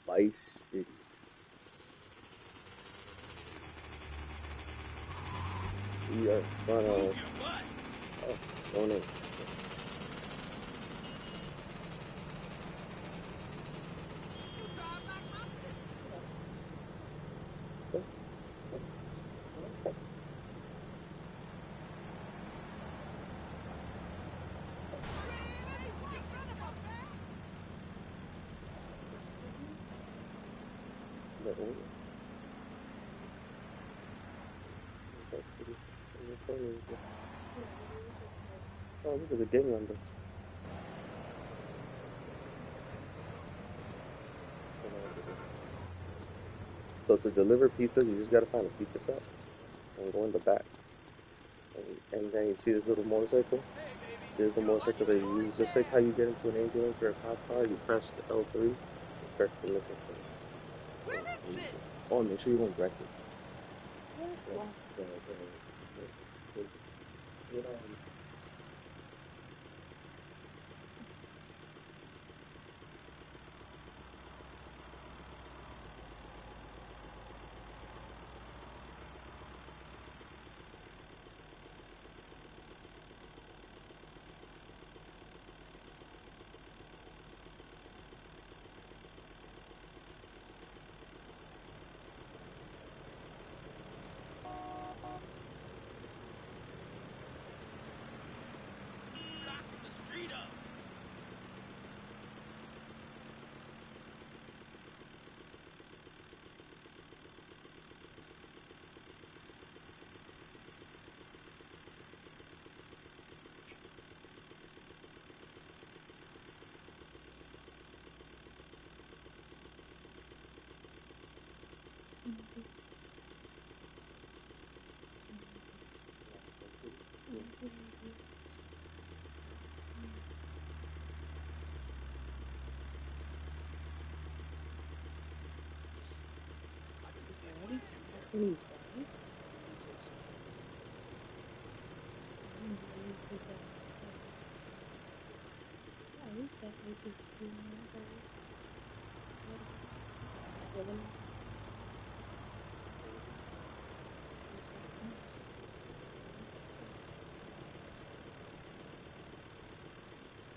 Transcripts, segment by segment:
Vice City. We are in front of. Oh, going in. Oh, look at the game number. So to deliver pizza, you just gotta find a pizza shop and go in the back. And then you see this little motorcycle. This is the motorcycle that you use. Just like how you get into an ambulance or a cop car, you press the L3, it starts to lift it. Oh, make sure you won't wreck it.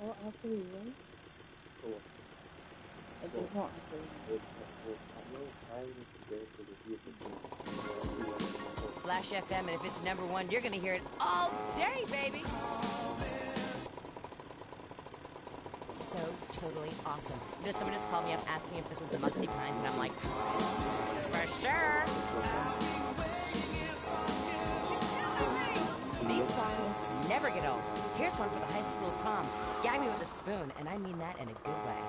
Oh, after we win? Cool. I don't want after we Flash FM, and if it's #1, you're gonna hear it all day, baby! So totally awesome. You know, someone just called me up asking if this was the Musty Pines, and I'm like, for sure! These songs never get old. Here's one for the high school prom. Gag me with a spoon, and I mean that in a good way.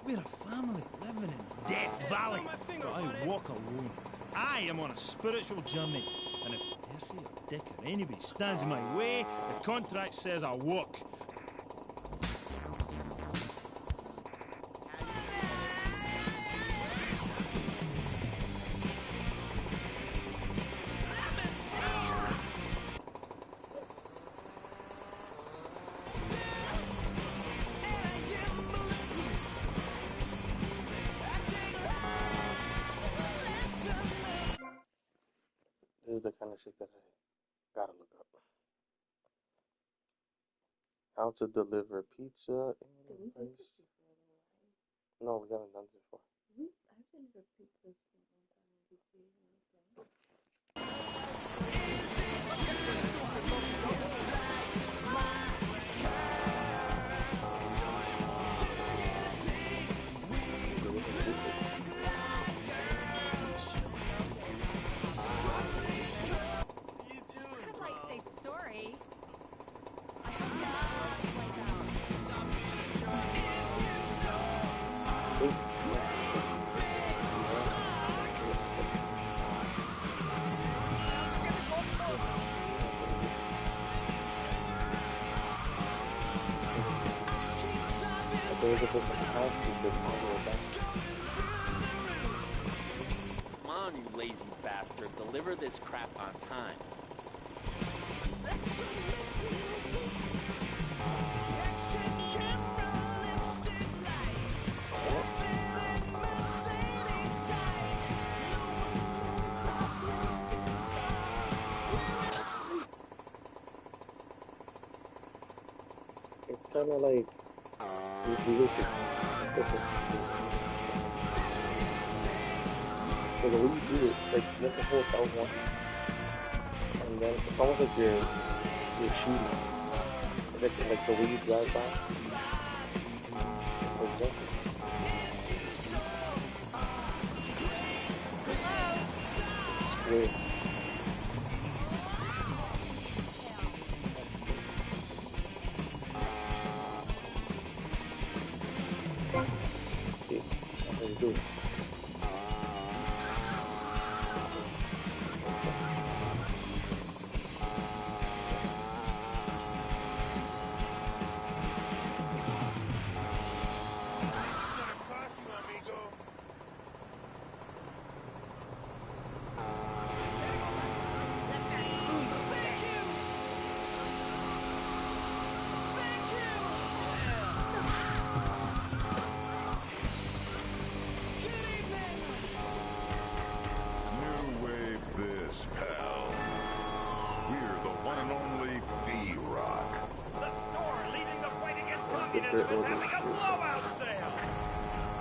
We're a family living in Death Valley, but I walk alone. I am on a spiritual journey, and if Percy or Dick or anybody stands in my way, the contract says I walk. This is the kind of shit that I gotta look up. How to deliver pizza in price. No, we haven't done this before. I've delivered pizzas for a long time. Elizabeth house pizzas on your back. Come on, you lazy bastard. Deliver this crap on time. It's kind of like realistic. So the way you do it, it's like you have to hold L1, and then it's almost like you're shooting. Like the way you drive by, for example. It's square. See, that's how you do it. Pal. We're the one and only V-Rock. The store leading the fight against That's a communism great is having a organization. blowout sale.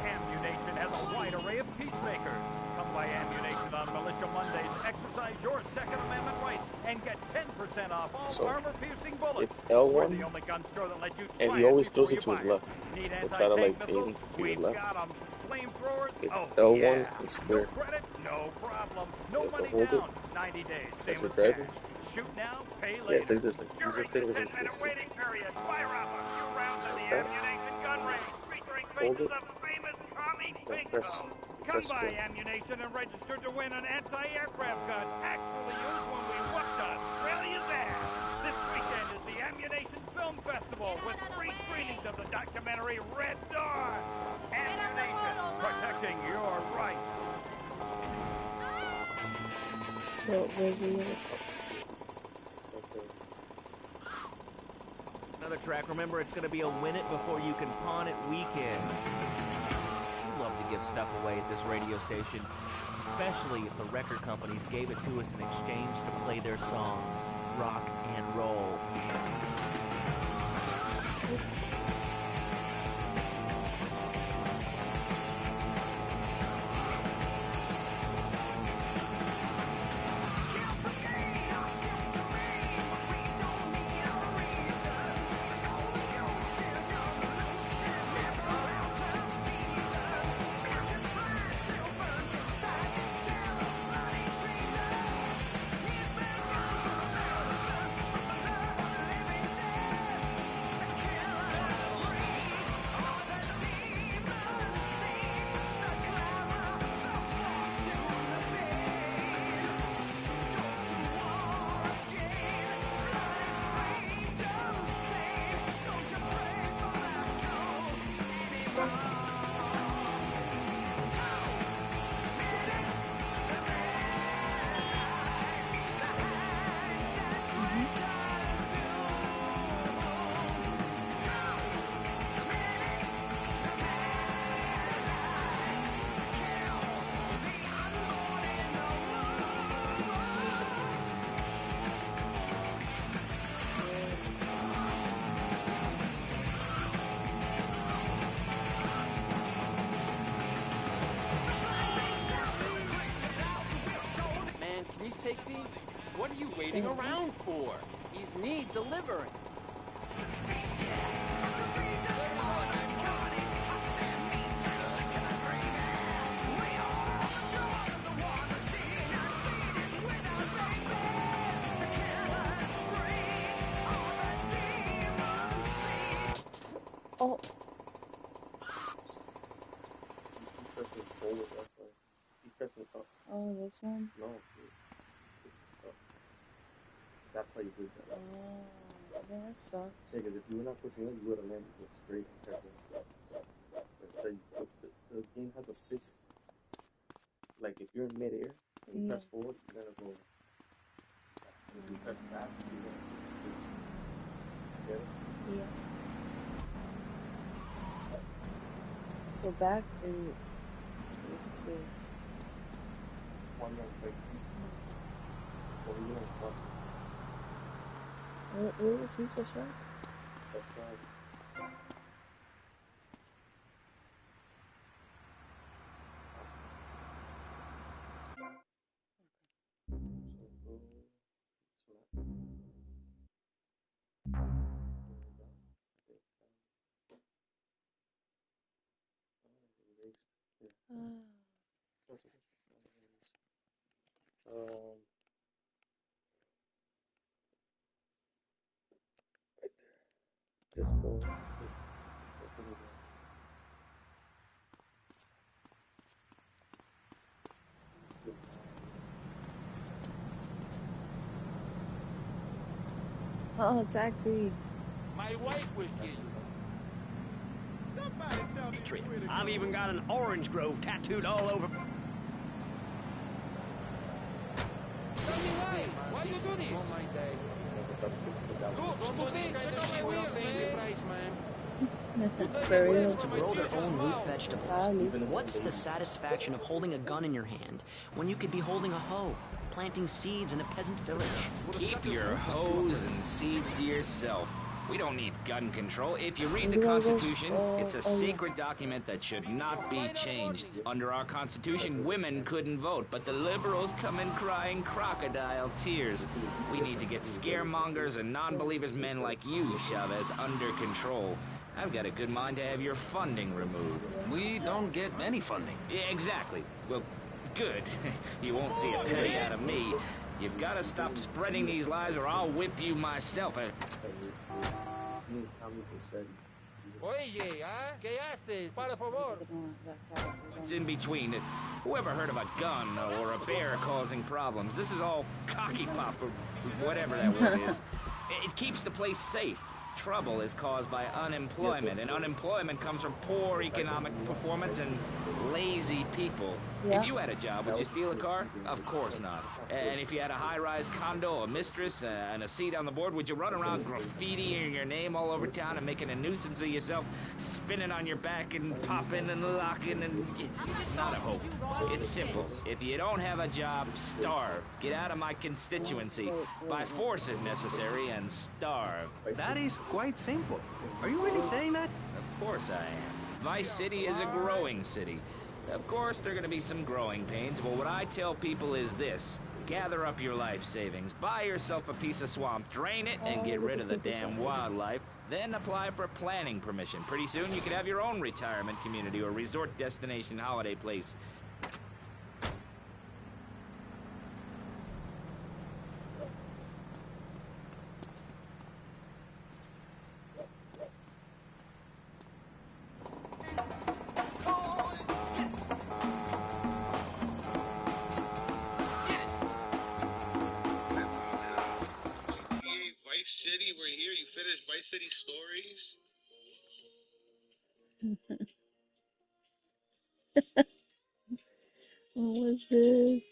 Ammunition has a wide array of peacemakers. Come by Ammunition on Militia Mondays, exercise your Second Amendment rights, and get 10% off all So, armor-piercing bullets. it's We're L1, the only gun store that lets you and try he it always before throws you it to his buy left. Need So try to anti-tank like aim missiles? to see We've your left. got 'em. Flamethrowers? It's Oh, L1 yeah. and No square. credit? No problem. You No have to money hold it down. 90 days. Same as you're as driving. cash. Shoot now, pay Yeah, later. it's like this. Like use your During the fingers and 10-minute just waiting period, fire off a few rounds at the like that. Ammunition gun range, featuring Hold faces it. of famous commie Then bingos. Come by square. Ammunition and register to win an anti-aircraft gun actually used when we whooped Australia's ass. This weekend is the Ammunition Film Festival with free screenings of the documentary Red Dawn. Ammunition, protecting your rights. So, where's the other? Another track. Remember, it's going to be a win it before you can pawn it weekend. We love to give stuff away at this radio station, especially if the record companies gave it to us in exchange to play their songs, rock and roll. Can you take these? What are you waiting around for? These need delivering. Oh, Keep pressing forward, that's why. Keep pressing up. oh, this one. No, it's up. That's how you do that. Oh, yeah, that sucks. Yeah, because if you were not pushing up, you would have landed just straight and kept going. the game has a fixed, like if you're in midair and you press forward, you're gonna go. And if you press back, you're gonna get it. Yeah. Go back and let's see. One more break. Or you don't fuck. What was pizza shop? That's right there. Just go. Go to the left. Oh, taxi. My wife was here. I've even got an orange grove tattooed all over. Tell me why you do this? Oh my day. Don't think I know my wheel, man. For real. To grow their own root vegetables. What's the satisfaction of holding a gun in your hand when you could be holding a hoe, planting seeds in a peasant village? Keep your hoes and seeds to yourself. We don't need gun control. If you read the Constitution, it's a sacred document that should not be changed. Under our Constitution, women couldn't vote, but the liberals come in crying crocodile tears. We need to get scaremongers and non-believers men like you, Chavez, under control. I've got a good mind to have your funding removed. We don't get any funding. Yeah, exactly. Well, good. You won't see a penny out of me. You've got to stop spreading these lies or I'll whip you myself. Oye, ¿qué haces? Para favor. What's in between? Whoever heard of a gun or a bear causing problems? This is all cocky pop or whatever that word is. It keeps the place safe. Trouble is caused by unemployment, and unemployment comes from poor economic performance and lazy people. Yeah. If you had a job, would you steal a car? Of course not. And if you had a high-rise condo, a mistress, and a seat on the board, would you run around graffitiing your name all over town and making a nuisance of yourself, spinning on your back and popping and locking and... Not a hope. It's simple. If you don't have a job, starve. Get out of my constituency. By force if necessary, and starve. That is quite simple. Are you really saying that? Of course I am. Vice City is a growing city. Of course, there are going to be some growing pains, but what I tell people is this. Gather up your life savings, buy yourself a piece of swamp, drain it, and get rid of the damn wildlife. Then apply for planning permission. Pretty soon, you could have your own retirement community or resort destination holiday place. City, we're here. You finished Vice City Stories? What was this?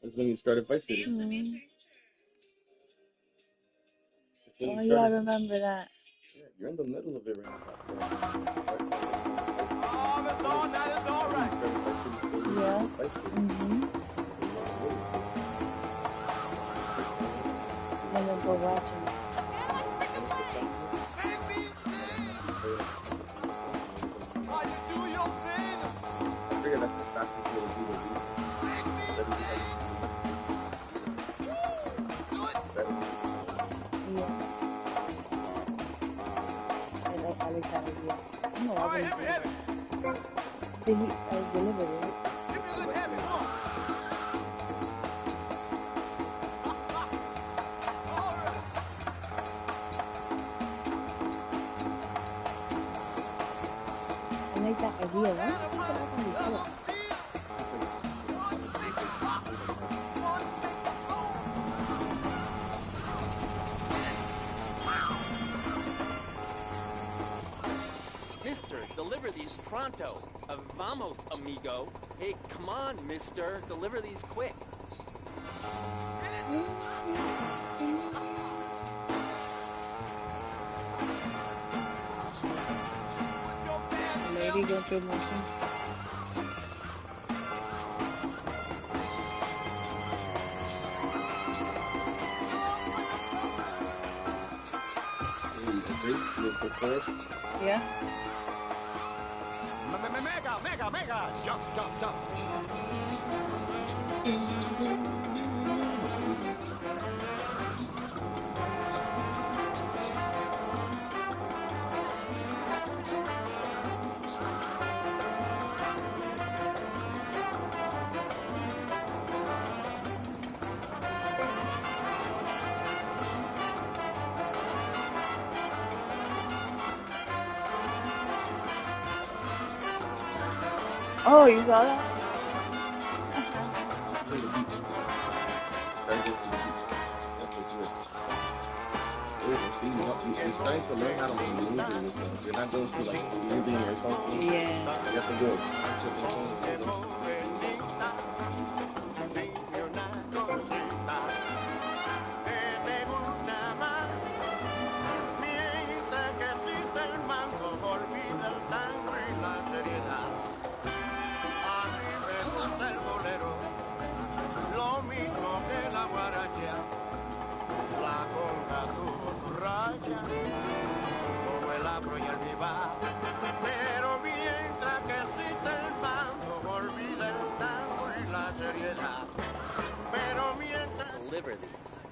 That's when you started Vice City. Oh yeah, I remember that. Yeah, you're in the middle of it right now. That's That is all right. Yeah. I'm gonna go watch it. I figure that's the fastest way to do the I like that idea. No, I didn't. I delivered it. I like that idea, right? That can be cool. mister, deliver these pronto. Vamos, amigo. Hey, come on, mister, deliver these quick. Lady go through motions. Yeah. Mega, just. Oh, you saw that? You're starting to learn how to maneuver yourself. You're not going to like moving or something. Yeah. You have to do it. La conga tuvo su raya, como el abro y el vivar. Pero mientras que existe el bando, olvida el tango y la seriedad. Pero mientras Deliver these.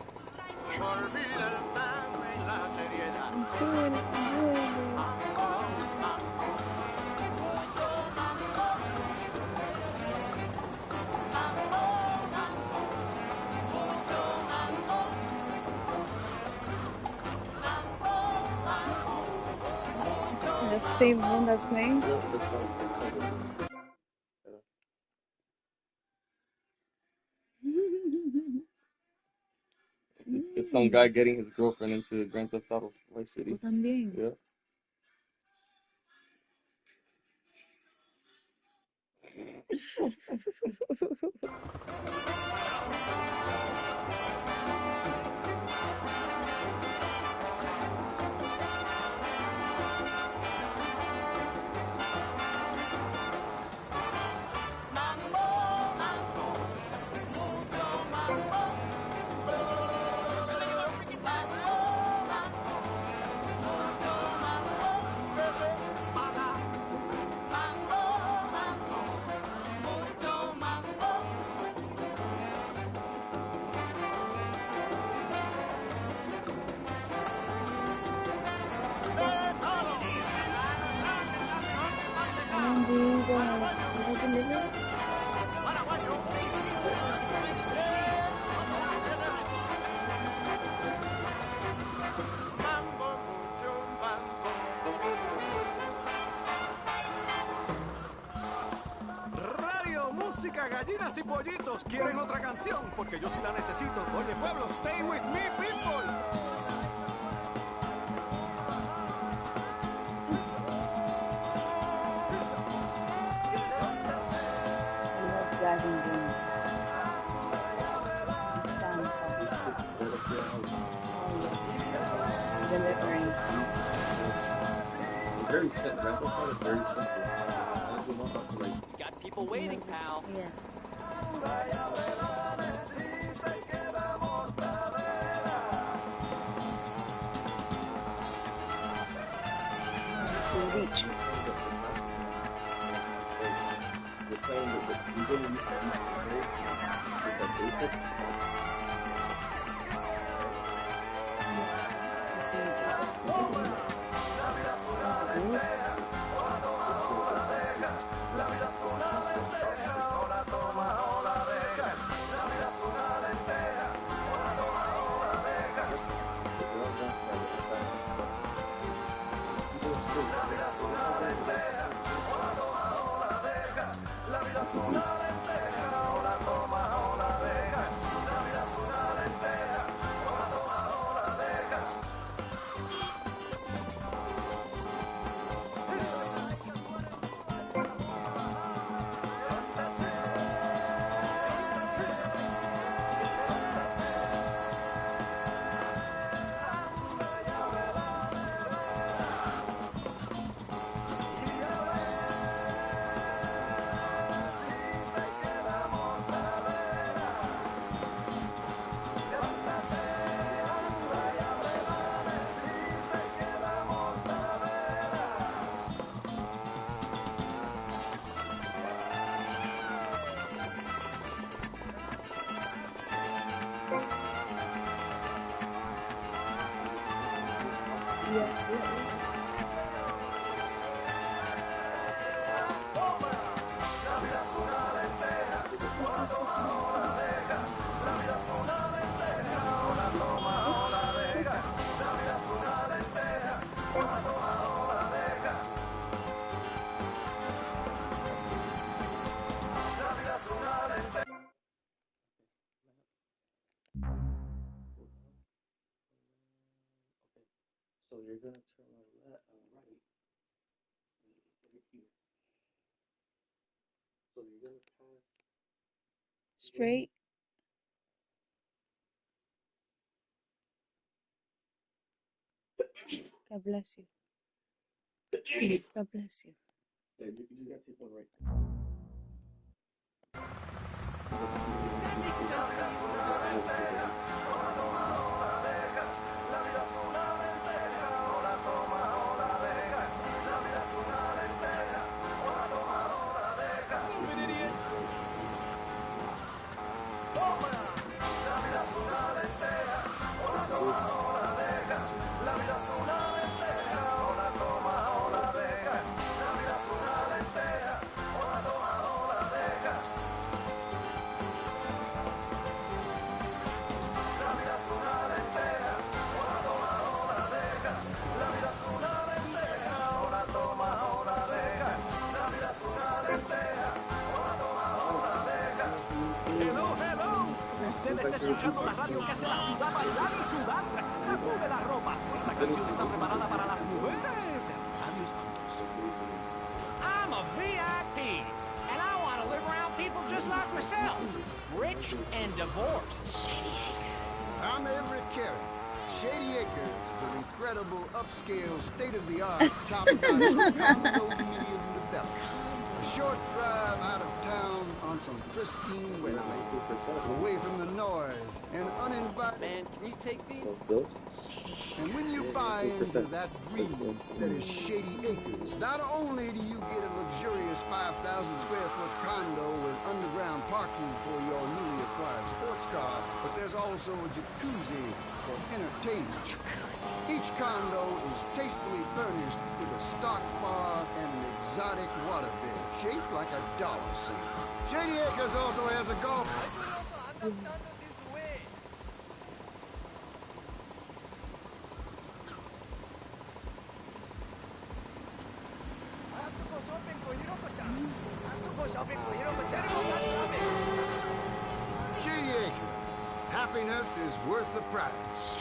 olvida el tango y la seriedad. The same one that's playing? It's some guy getting his girlfriend into Grand Theft Auto Vice City. También. Yeah. And these are delivered. Radio, música, gallinas y pollitos. ¿Quieren otra canción? Porque yo sí la necesito. Oye, pueblo, stay with me, people. Dragon games. Delivering. Very simple. Grand Theft Auto is very simple. Got people waiting, pal. Yeah. Reach. So you're gonna turn right. Right here. So you're gonna pass Straight. God bless you. God bless you. Yeah, you gotta take one right. Hello, hello. Usted está escuchando la radio que hace la ciudad bailar y sudar. Sacude la ropa. Esta canción está preparada para las mujeres. Radio Espantoso. I'm a VIP, and I want to live around people just like myself, rich and divorced. Shady Acres. I'm Everett Carey. Shady Acres is an incredible, upscale, state-of-the-art, top-notch condominium development. A short drive out of town on some pristine wetland, away from the noise and uninvited. Man, can you take these? And when you buy into that dream that is Shady Acres, not only do you get a luxurious 5,000 square foot condo with underground parking for your newly acquired sports car, but there's also a jacuzzi for entertainment. Each condo is tastefully furnished with a stock bar and an exotic waterbed shaped like a dollar sign. Shady Acres also has a golf. Shady Acres. Happiness is worth the price.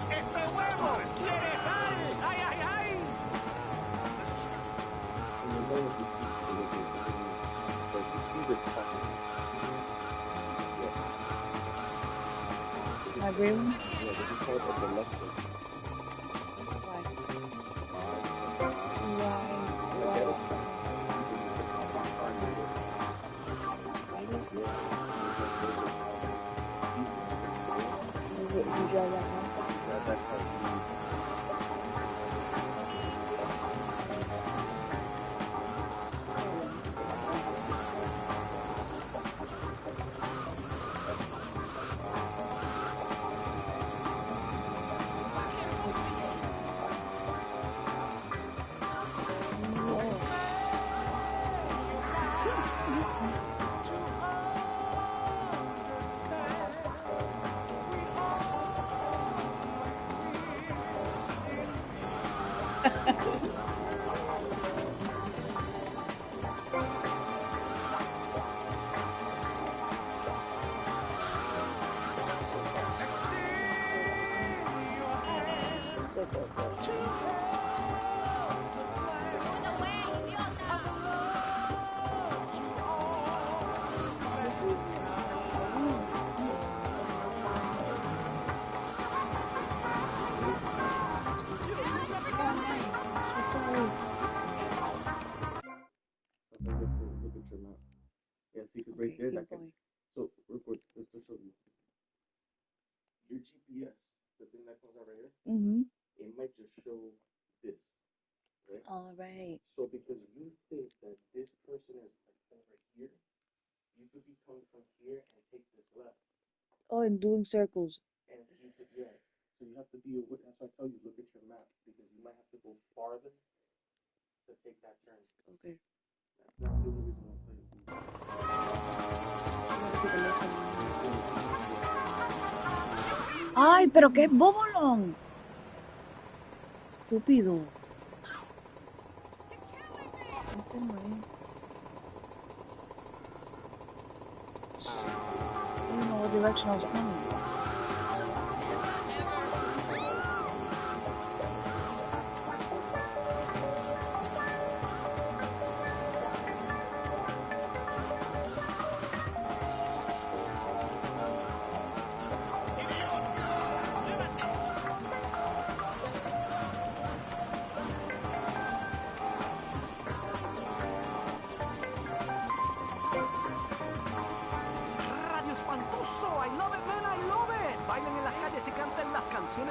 ¡Este huevo tiene sal! ¡Ay, ay, ay! I agree with him. Yeah, this is called a deluxe. Look at your map. Yeah, see, because right there, that can. So, real quick, let's just show you. Your GPS, the thing that comes out right here, it might just show this, right? All right. So, because you think that this person is like over here, you could be coming from here and take this left. Oh, and doing circles. And you could, yeah. So you have to be aware. That's why I tell you, look at your map, because you might have to go farther to take that turn. Okay. That's the only reason why I tell you. Ay, pero qué bobolón. Estúpido. Este no es. I don't know what direction I was coming.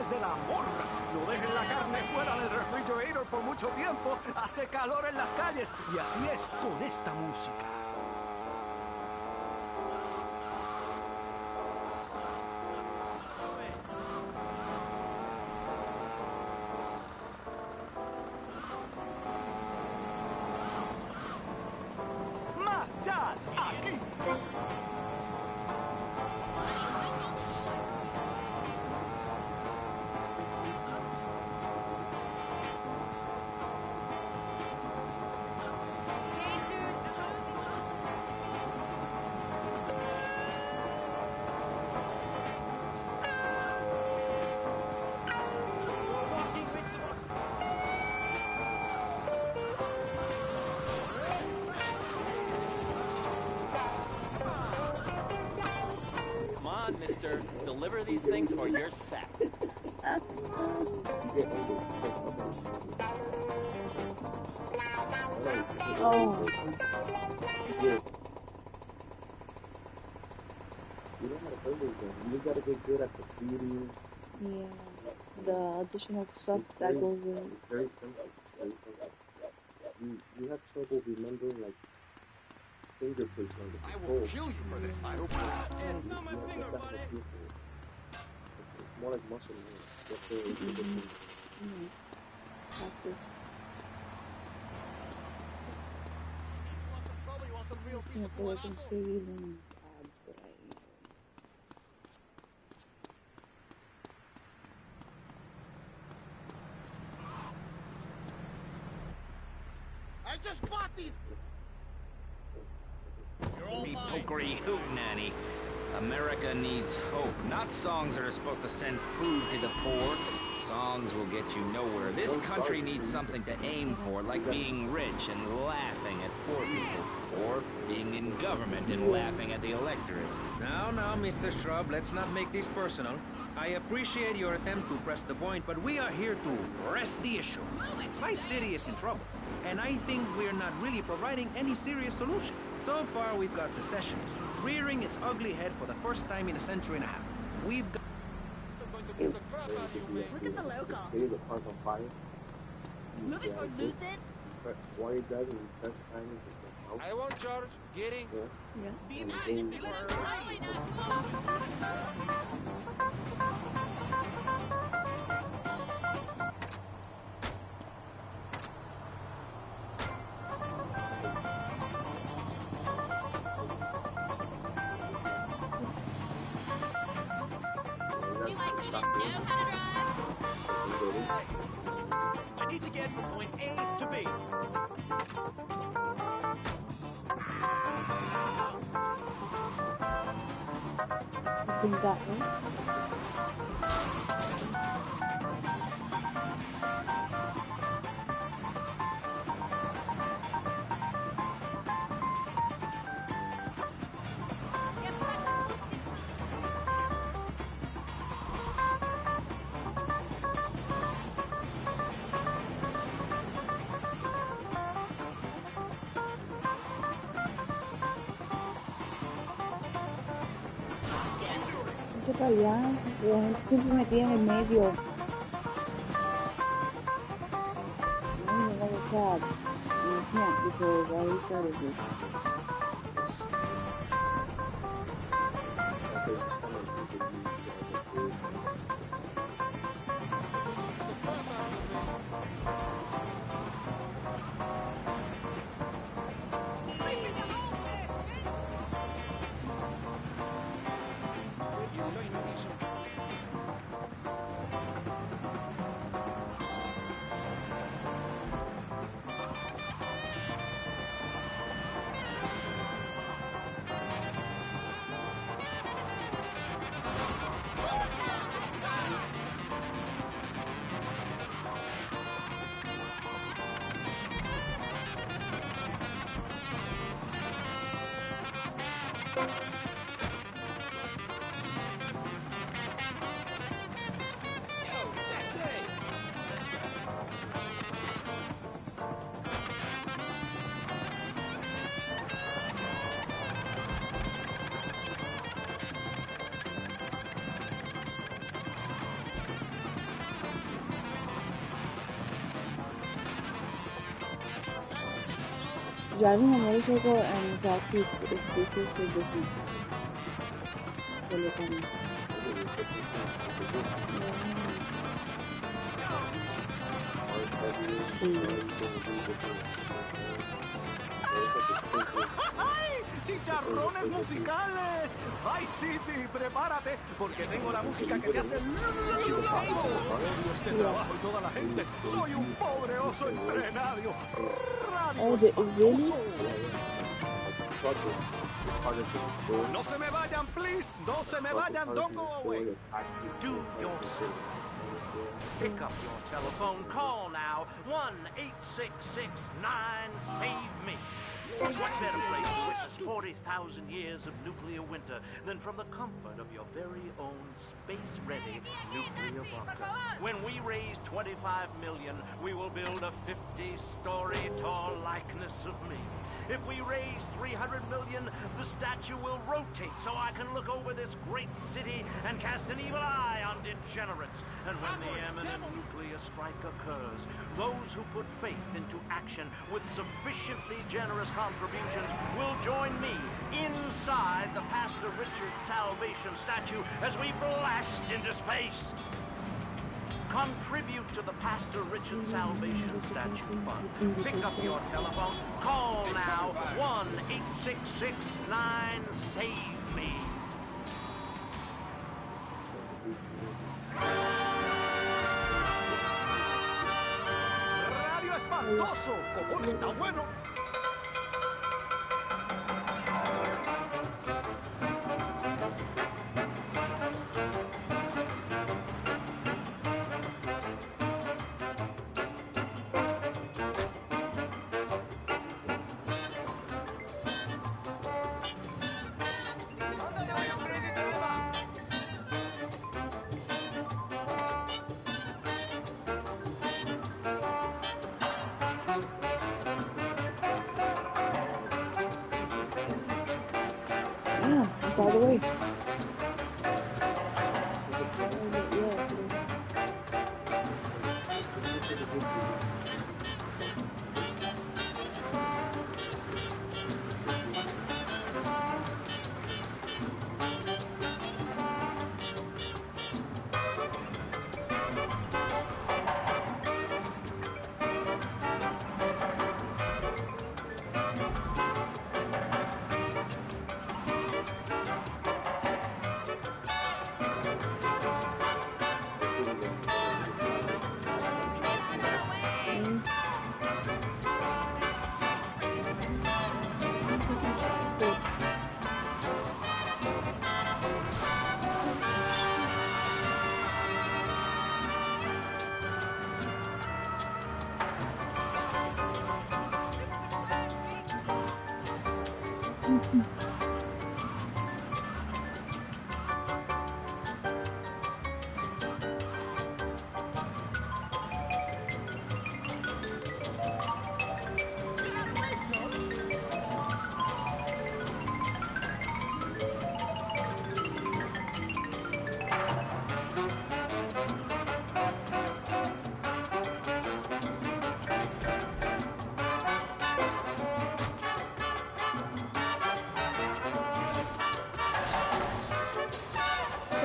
Del amor. No dejen la carne fuera del refrigerator por mucho tiempo. Hace calor en las calles. Y así es con esta música. Más jazz aquí. Mister, deliver these things or you're sacked. Oh. You don't have to play those games. You gotta get good at the feeding. Yeah. The additional stuff that goes with it. It's very simple. Very simple. You have trouble remembering like finger placement. I will kill you for this. I hope it's not my finger, buddy. It's more like muscle memory. Practice. You want some real Sí, me puedo conseguir un pad por ahí. I just bought these. Be pokery hootenanny. America needs hope, not songs that are supposed to send food to the poor. Songs will get you nowhere. This country needs something to aim for, like being rich and laughing at poor people, or being in government and laughing at the electorate. Now, Mr. Shrub, let's not make this personal. I appreciate your attempt to press the point, but we are here to press the issue. My city is in trouble, and I think we're not really providing any serious solutions. So far, we've got secessionism rearing its ugly head for the first time in a century and a half. We've got... Look at the local. Getting the cars on fire. Moving or lose it? Why are you driving? Press time. I won't charge. Getting. Yeah. Be mine if you are right. I need to get from point A to B. I think that way. para allá. Y la gente siempre metida en el medio. No, another cab. And you can't because all these guys are driving a motorcycle and taxis is because so different. ¡Chicharrones musicales! ¡Ay, City, prepárate! Porque tengo la música que te hace loco. Odio este trabajo y toda la gente. Soy un pobre oso entrenado. Radio espantoso. No se me vayan, please. No se me vayan. Don't go away. Do yourself. Pick up your telephone. Call now. 1-866-9-SAVE-ME. What better place to witness 40,000 years of nuclear winter than from the comfort of your very own space-ready nuclear bunker? When we raise 25 million, we will build a 50-story tall likeness of me. If we raise 300 million, the statue will rotate so I can look over this great city and cast an evil eye on degenerates. And when the imminent nuclear strike occurs, those who put faith into action with sufficiently generous contributions will join me inside the Pastor Richard Salvation statue as we blast into space. Contribute to the Pastor Richard Salvation Statue Fund. Pick up your telephone. Call now. 1-866-9-SAVE-ME. Radio espantoso. Como está bueno. Yeah, it's all the way.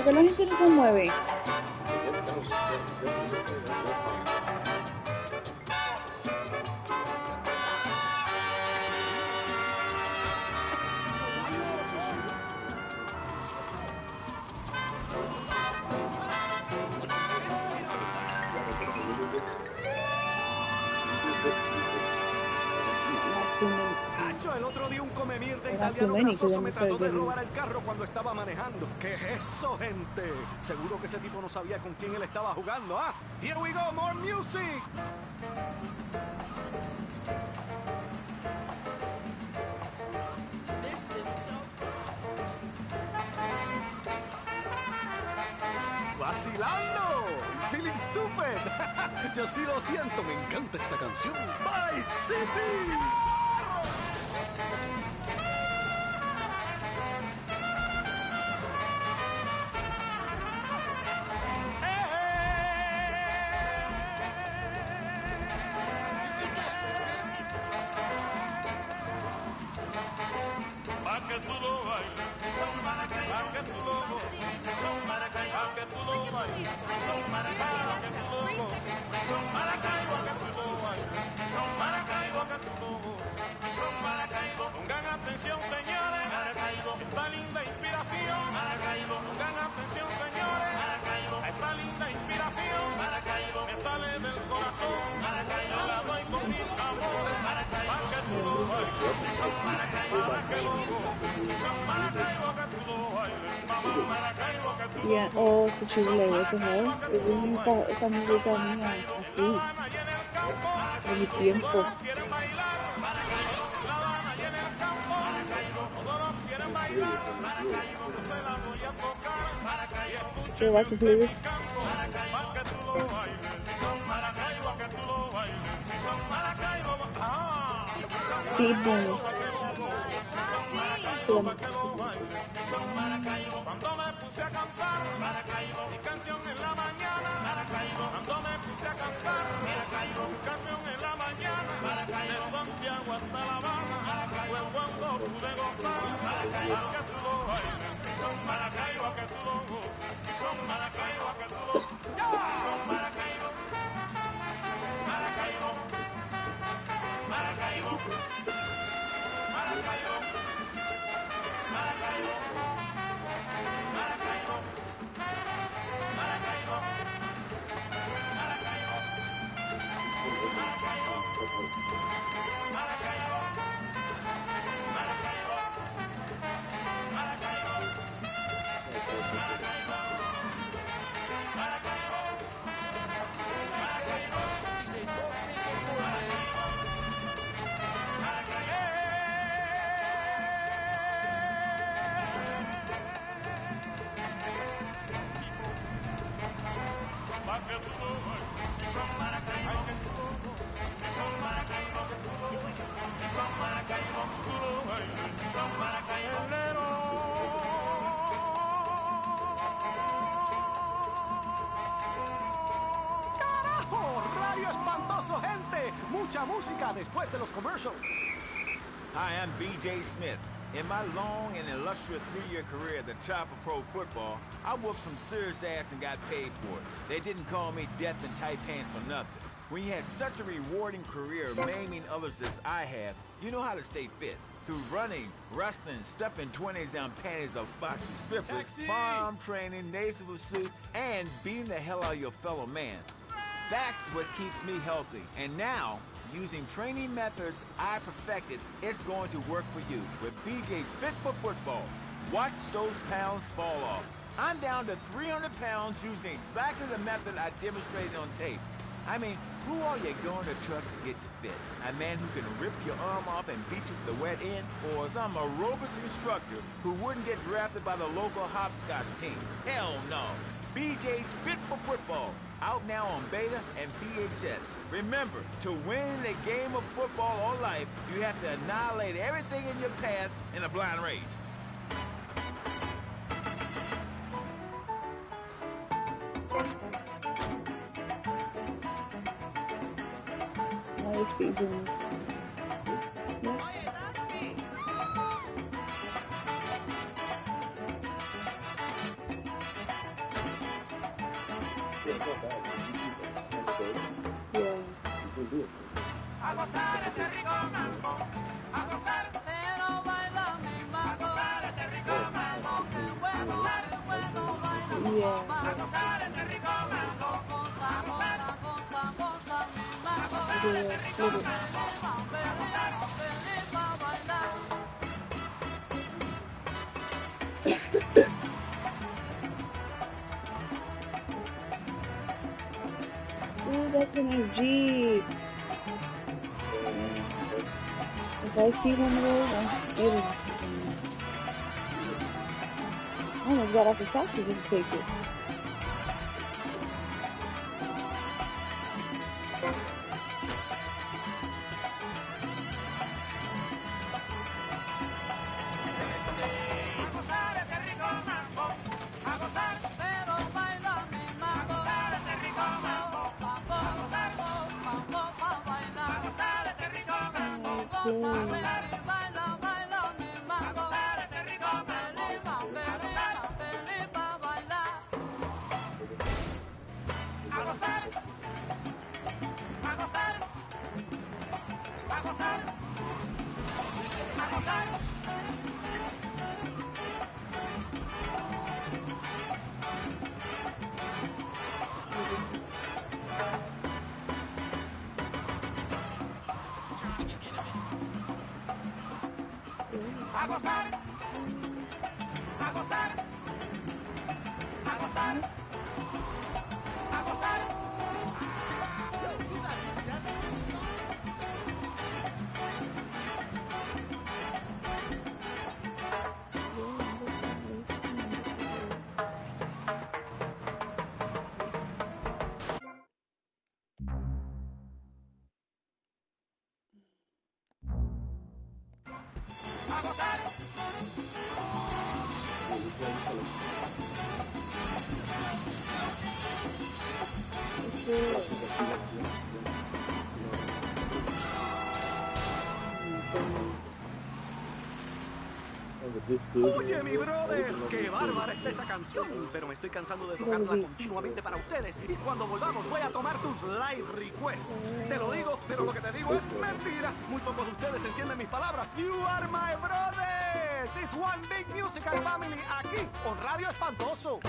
Porque la gente no se mueve. Nacho, el otro día un come mierda Not too italiano many, because grasoso then me we start trató de getting. robar el carro cuando estaba manejando. ¿Qué es eso, gente? Seguro que ese tipo no sabía con quién él estaba jugando, ¿ah? Here we go, more music. ¡Vacilando! ¡Feeling stupid! Yo sí lo siento, me encanta esta canción. ¡Bye City! Pa' que tú lo bailes, son Maracay, pa' que tú lo goces, son Maracay, pa' que tú lo bailes, son Maracay, pa' que tú lo goces, son Maracay, pa' que tú lo bailes, son Maracay, pa' que tú lo goces, son Maracay. Pongan atención, señores, Maracaibo, esta linda inspiración, Maracaibo, pongan atención, señores, Maracaibo, esta linda inspiración, Maracaibo, me sale del corazón, Maracaibo, la doy con mi amor, Maracaibo, pa' que tú lo bailes, son Maracaibo, para que lo goces, son Maracaibo, que tú lo bailes, mamá, Maracaibo, que tú lo Yeah, oh, so she's like, what the hell? Esta música mía aquí. De mi tiempo. Okay, what to play this? Beat bones. Cuando me puse a cantar, mi canción en la mañana, cuando me puse a cantar, mi canción en la mañana, de Santiago hasta La Habana, fue cuando pude gozar, a que tú lo bailes, son Maracaibo, a que tú lo goces, son Maracaibo, a que tú lo son Maracaibo, Maracaibo, Maracaibo, Maracaibo, Maracaibo. ¡Carajo! ¡Radio espantoso, gente! Mucha música después de los commercials. Hi, I'm B.J. Smith. In my long and illustrious 3-year career at the top of pro football, I whooped some serious ass and got paid for it. They didn't call me death in tight pants for nothing. When you had such a rewarding career maiming others as I have, you know how to stay fit. Through running, wrestling, stepping 20s on panties of foxy strippers, farm training, nasal pursuit, and beating the hell out of your fellow man. That's what keeps me healthy. And now, using training methods I perfected, it's going to work for you with BJ's Fit for Football. Watch those pounds fall off. I'm down to 300 pounds using exactly the method I demonstrated on tape. I mean, who are you going to trust to get you fit? A man who can rip your arm off and beat you with the wet end? Or some aerobics instructor who wouldn't get drafted by the local hopscotch team? Hell no. BJ's Fit for Football. Out now on beta and VHS. Remember, to win the game of football or life, you have to annihilate everything in your path in a blind race. Nice beat bones. Yeah. You can do it. A gozar este rico mambo, a gozar, pero baila mi mambo. A gozar este rico mambo, que bueno, bueno baila mi mambo. A gozar este rico mambo, goza, goza, goza, goza mi mambo. A gozar este rico mambo, a gozar, feliz pa' bailar. Ooh, that's in a Jeep. If I see one of those, I'm getting it. I almost got off the taxi to take it. A gozar este rico mambo, a gozar, pero baila mi mambo. A gozar este rico mambo, mambo, a gozar, mambo pa' bailar. A gozar este rico mambo, goza, bailar y baila, baila mi mambo. A gozar este rico mambo, feliz, feliz pa' bailar. A gozar, a gozar, a gozar, a gozar. A gozar, a gozar, a gozar, a gozar. A gozar. Oye, mi brother, qué bárbara está esa canción, pero me estoy cansando de tocarla continuamente para ustedes y cuando volvamos voy a tomar tus live requests. Te lo digo, pero lo que te digo es mentira. Muy pocos de ustedes entienden mis palabras. You are my brothers. It's one big musical family aquí, con Radio Espantoso.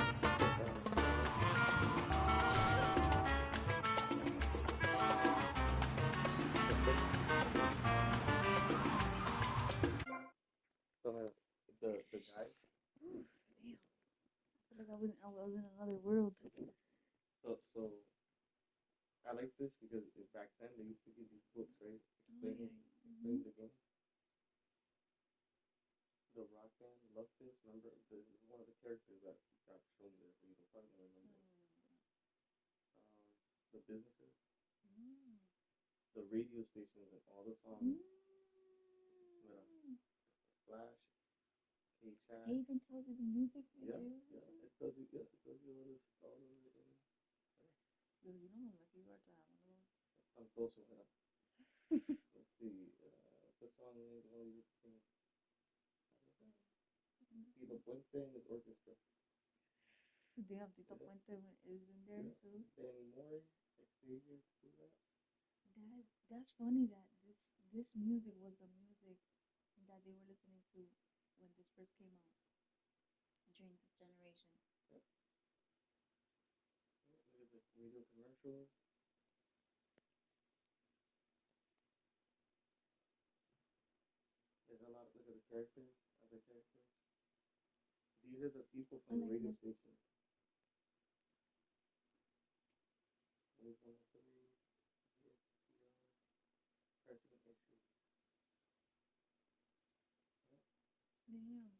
The guy. Ooh, damn. I feel like I was in another world. So I like this because back then they used to give these books, right? Explaining the game. The rock band, Love This, remember? This is one of the characters that got shown there, so you can probably remember. The businesses, the radio stations, and all the songs. Flash, K-Chat. It even tells you the music. Yeah, it tells you, all of it. You know how lucky you are to have one of those. I'm close with that. Let's see, what's the song name? The one we were singing. Tito Puente and his orchestra. Damn, Tito Puente is in there too. Danny Moore, Xavier, do that. That's funny that this music was the music that they were listening to when this first came out during this generation. Yep. Look at the radio commercials. There's a lot. Look at the characters. Other characters. These are the people from the radio station. There's 103, President Issues. Damn.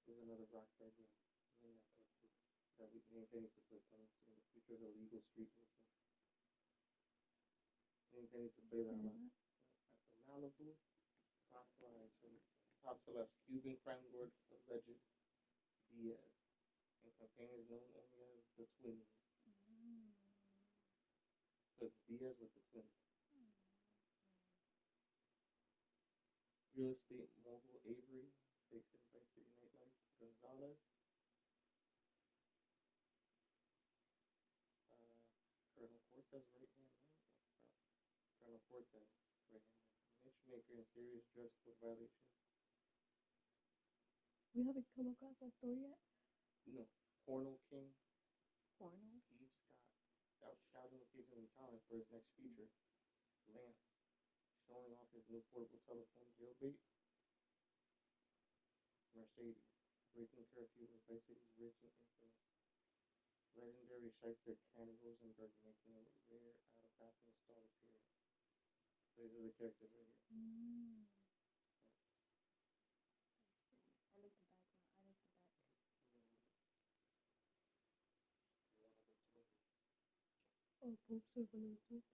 There's another Rockstar game. That me and Kenny used to play coming soon. The future of illegal street racing. Me and Kenny used to play that a lot. At the Malibu, top flies from top to left, Cuban crime lord legend Diaz, and companions known only as the Twins. So it's Diaz with the Twins. Real estate mogul Avery takes in Vice City nightlife. Gonzalez. America's right hand man. Colonel Cortez, right hand man. Matchmaker in serious dress code violation. We haven't come across that story yet. No. Porno King. Porno. Steve Scott. Out scouting locations in Thailand for his next feature. Lance. Showing off his new portable telephone jailbait. Mercedes. Breaking curfew with Vice City's rich and infamous. Legendary shyster Ken Rosenberg making a rare out-of-bathroom stall appearance. So these are the characters right here. I like the background. I like the back. Oh, poster for those two.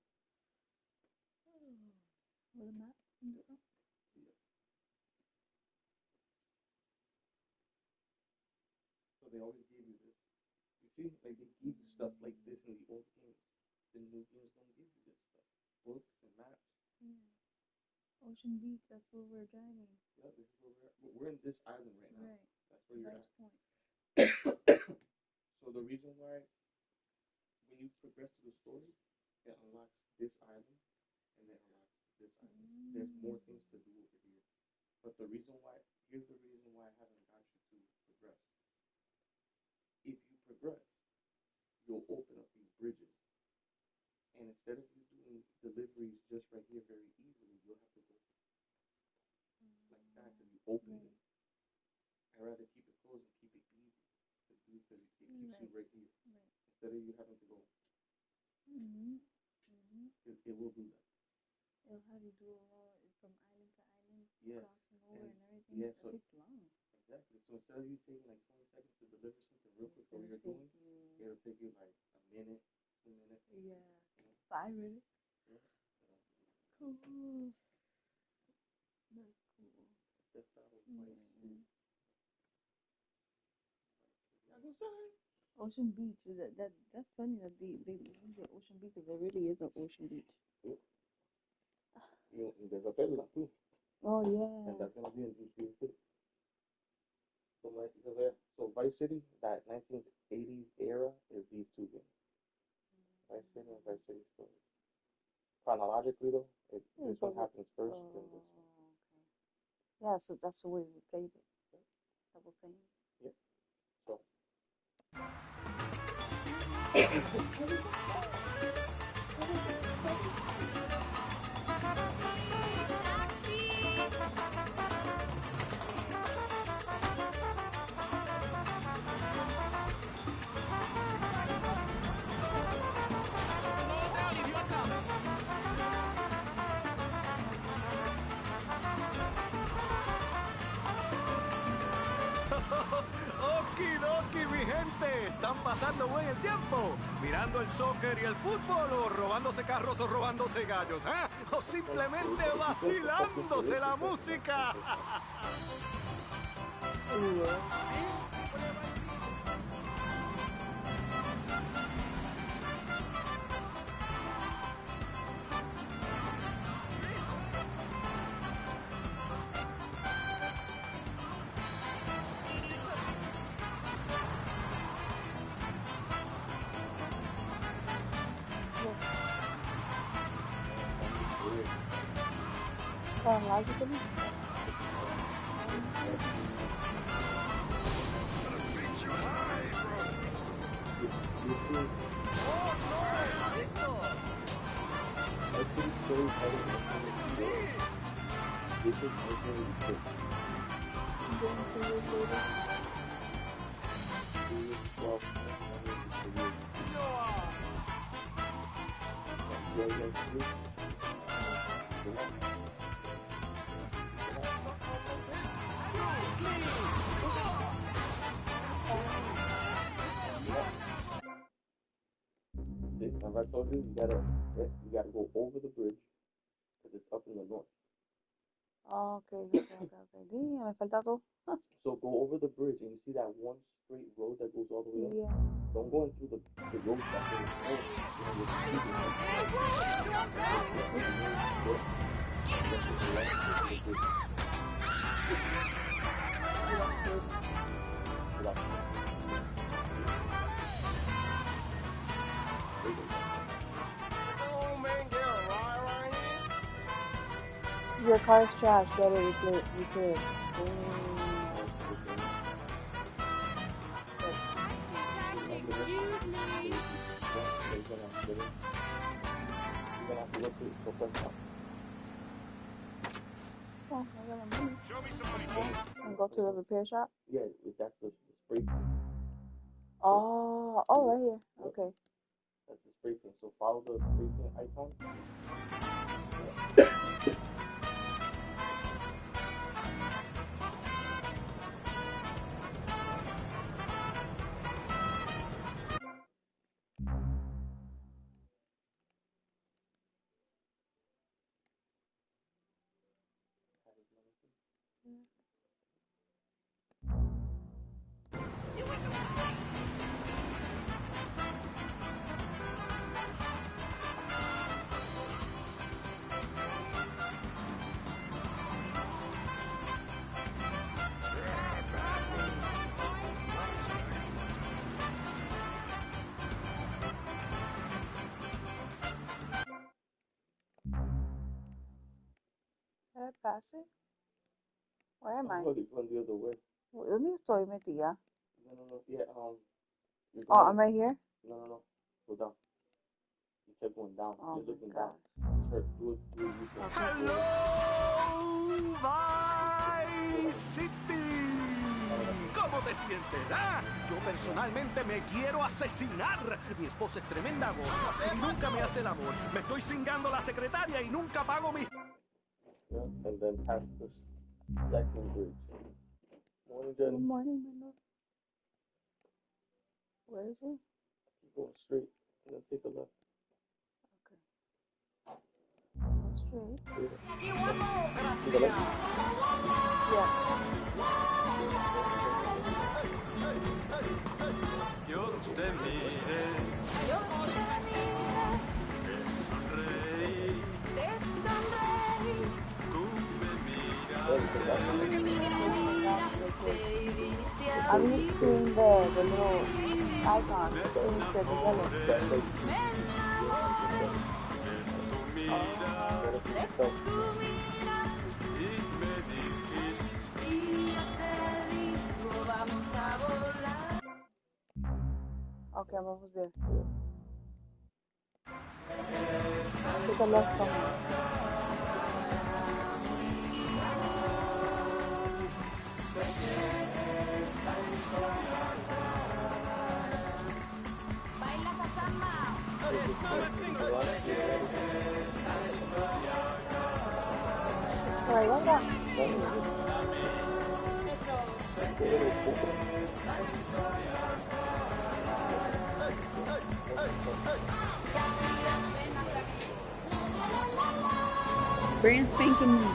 Oh, with a map in the front. Yeah. So they always give you this. You see, like they give you stuff like this in the old games. The new games don't give you this stuff. Books and maps. Yeah. Ocean Beach, that's where we're driving. Yeah, this is where we're in this island right now. Right. That's where you're at. Point. So the reason why when you progress through the story, it unlocks this island and then unlocks this island. There's more things to do over here. But the reason why, here's the reason why I haven't got you to progress. If you progress, you'll open up these bridges. And instead of you doing deliveries just right here very easily, you'll have to go like that because you opened it. I'd rather keep it closed and keep it easy to do because it keeps you right here. Instead of you having to go. It will do that. It'll have you do all from island to island, yes. crossing over and everything. Yeah, so it takes long. Exactly. So instead of you taking like 20 seconds to deliver something real quick for what you're doing, it'll take you like a minute, 2 minutes. Yeah. 5 minutes. Yeah. Cool. That's cool. That's how Vice City. Ocean Beach. That's funny that they use the Ocean Beach, but there really is an Ocean Beach. Yep. There's a Perla too. Oh yeah. And that's gonna be in GTA City. So Vice City, that 1980s era is these two games. Vice City and Vice City Stories. Chronologically though, this one happens first, then this one. Okay. Yeah, so that's the way we played it. That we're playing. Yep. So. Okidoki, mi gente, están pasando buen el tiempo, mirando el soccer y el fútbol, o robándose carros o robándose gallos, ¿eh? O simplemente vacilándose la música. Chronologically? See, as I told you, you gotta go over the bridge because it's up in the north. Okay. Damn, me falta todo. So go over the bridge and you see that one straight road that goes all the way up? Yeah. Don't go in through the road that goes Your car's trash. Get it repaired. Oh, I got my money. Show me some money. And go to the repair shop? Yeah, that's the spray paint. Oh, right here. Okay. That's the spray paint. So follow the spray paint icon. Did I pass it? Where am I? Oh, you're going the other way. ¿Dónde estoy metida? No. Yeah, you're Oh, going. I'm right here? No. Go down. You kept going down. Oh, You're looking God. down. Turn, do it. Hello, Vice City. ¿Cómo te sientes? ¿Ah? Yo personalmente me quiero asesinar. Mi esposa es tremenda gorda y nunca me hace el amor. Me estoy cingando la secretaria y nunca pago mis... Yeah, and then past this second bridge. Morning, Jenny. Good morning, my love. Where is it? Keep going straight and then take a left. Go straight. To the left. Yo te miré, tú me miras. I'm used to seeing the little icon. The yellow. Okay, I'm almost there. Take a left from here. Por ahí venga. Brand spanking new.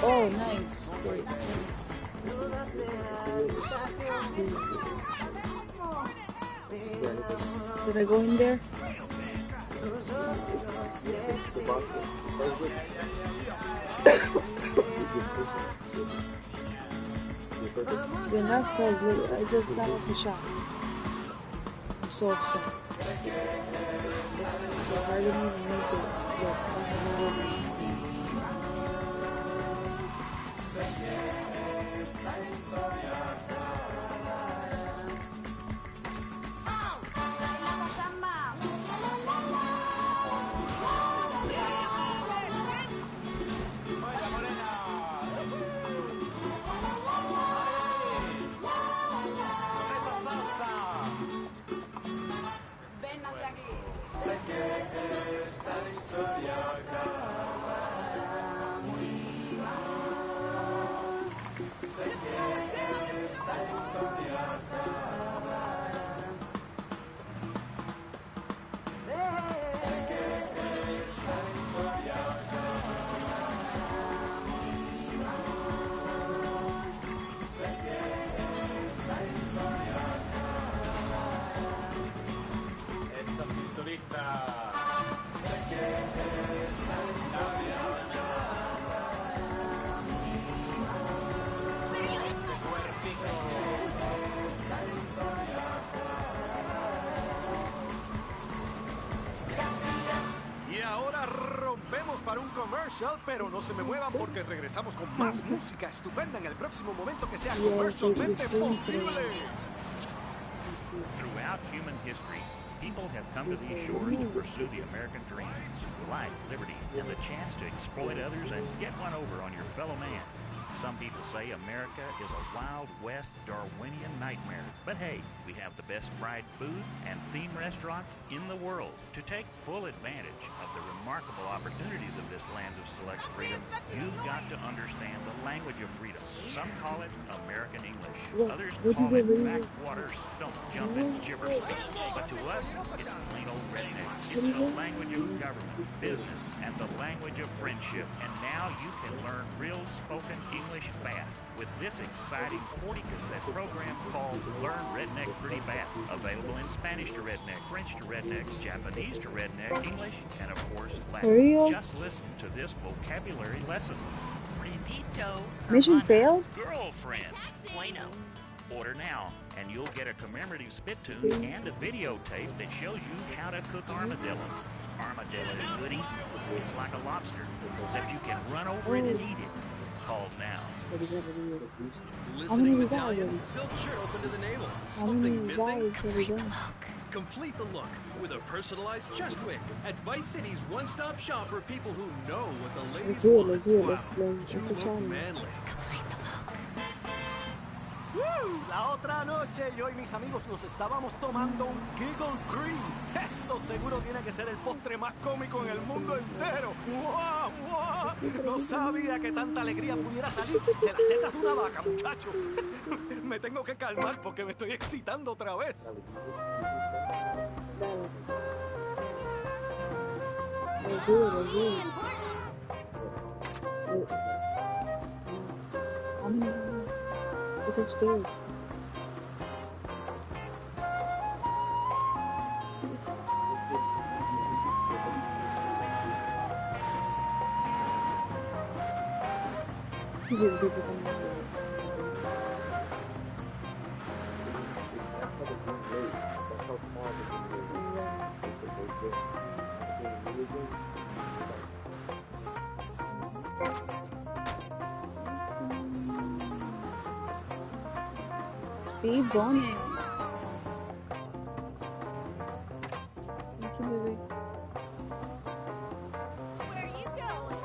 Oh, nice. Great. Did I go in there? Yeah, that's so good. I just got out the shop. I'm so upset. I didn't even make it. commercial, pero no se me muevan porque regresamos con más música estupenda en el próximo momento que sea Yeah, comercialmente it's pretty posible. Throughout human history, people have come to these shores to pursue the American dream, life, liberty, and the chance to exploit others and get one over on your fellow man. Some people say America is a Wild West Darwinian nightmare. But hey, we have the best fried food and theme restaurants in the world. To take full advantage of the remarkable opportunities of this land of select freedom, you've got to understand the language of freedom. Some call it American English. Others call it backwater stump jumping gibber speak. But to us, it's plain old redneck. It's the language of government, business, and the language of friendship. And now you can learn real spoken English fast with this exciting 40-cassette program called Learn Redneck Pretty Fast. Available in Spanish to redneck, French to redneck, Japanese to redneck, English, and of course Latin. Just listen to this vocabulary lesson. Repito. Mission failed? Girlfriend. Bueno. Order now, and you'll get a commemorative spit tune and a videotape that shows you how to cook armadillo. Armadillo goodie. It's like a lobster, except you can run over it and eat it. Calls now. Listening medallion, silk shirt open to the navel. Something missing? Complete the look with a personalized chest wig at Vice City's one-stop shop for people who know what the ladies want. Let's do it. Wow, Let's you look manly. La otra noche yo y mis amigos nos estábamos tomando un Giggle Cream. Eso seguro tiene que ser el postre más cómico en el mundo entero. ¡Guau, guau! No sabía que tanta alegría pudiera salir de las tetas de una vaca, muchacho. Me tengo que calmar porque me estoy excitando otra vez. Let's do it. Let's do it. It's upstairs. He's in people coming out. Speed bonus. Thank you, baby. Where are you going?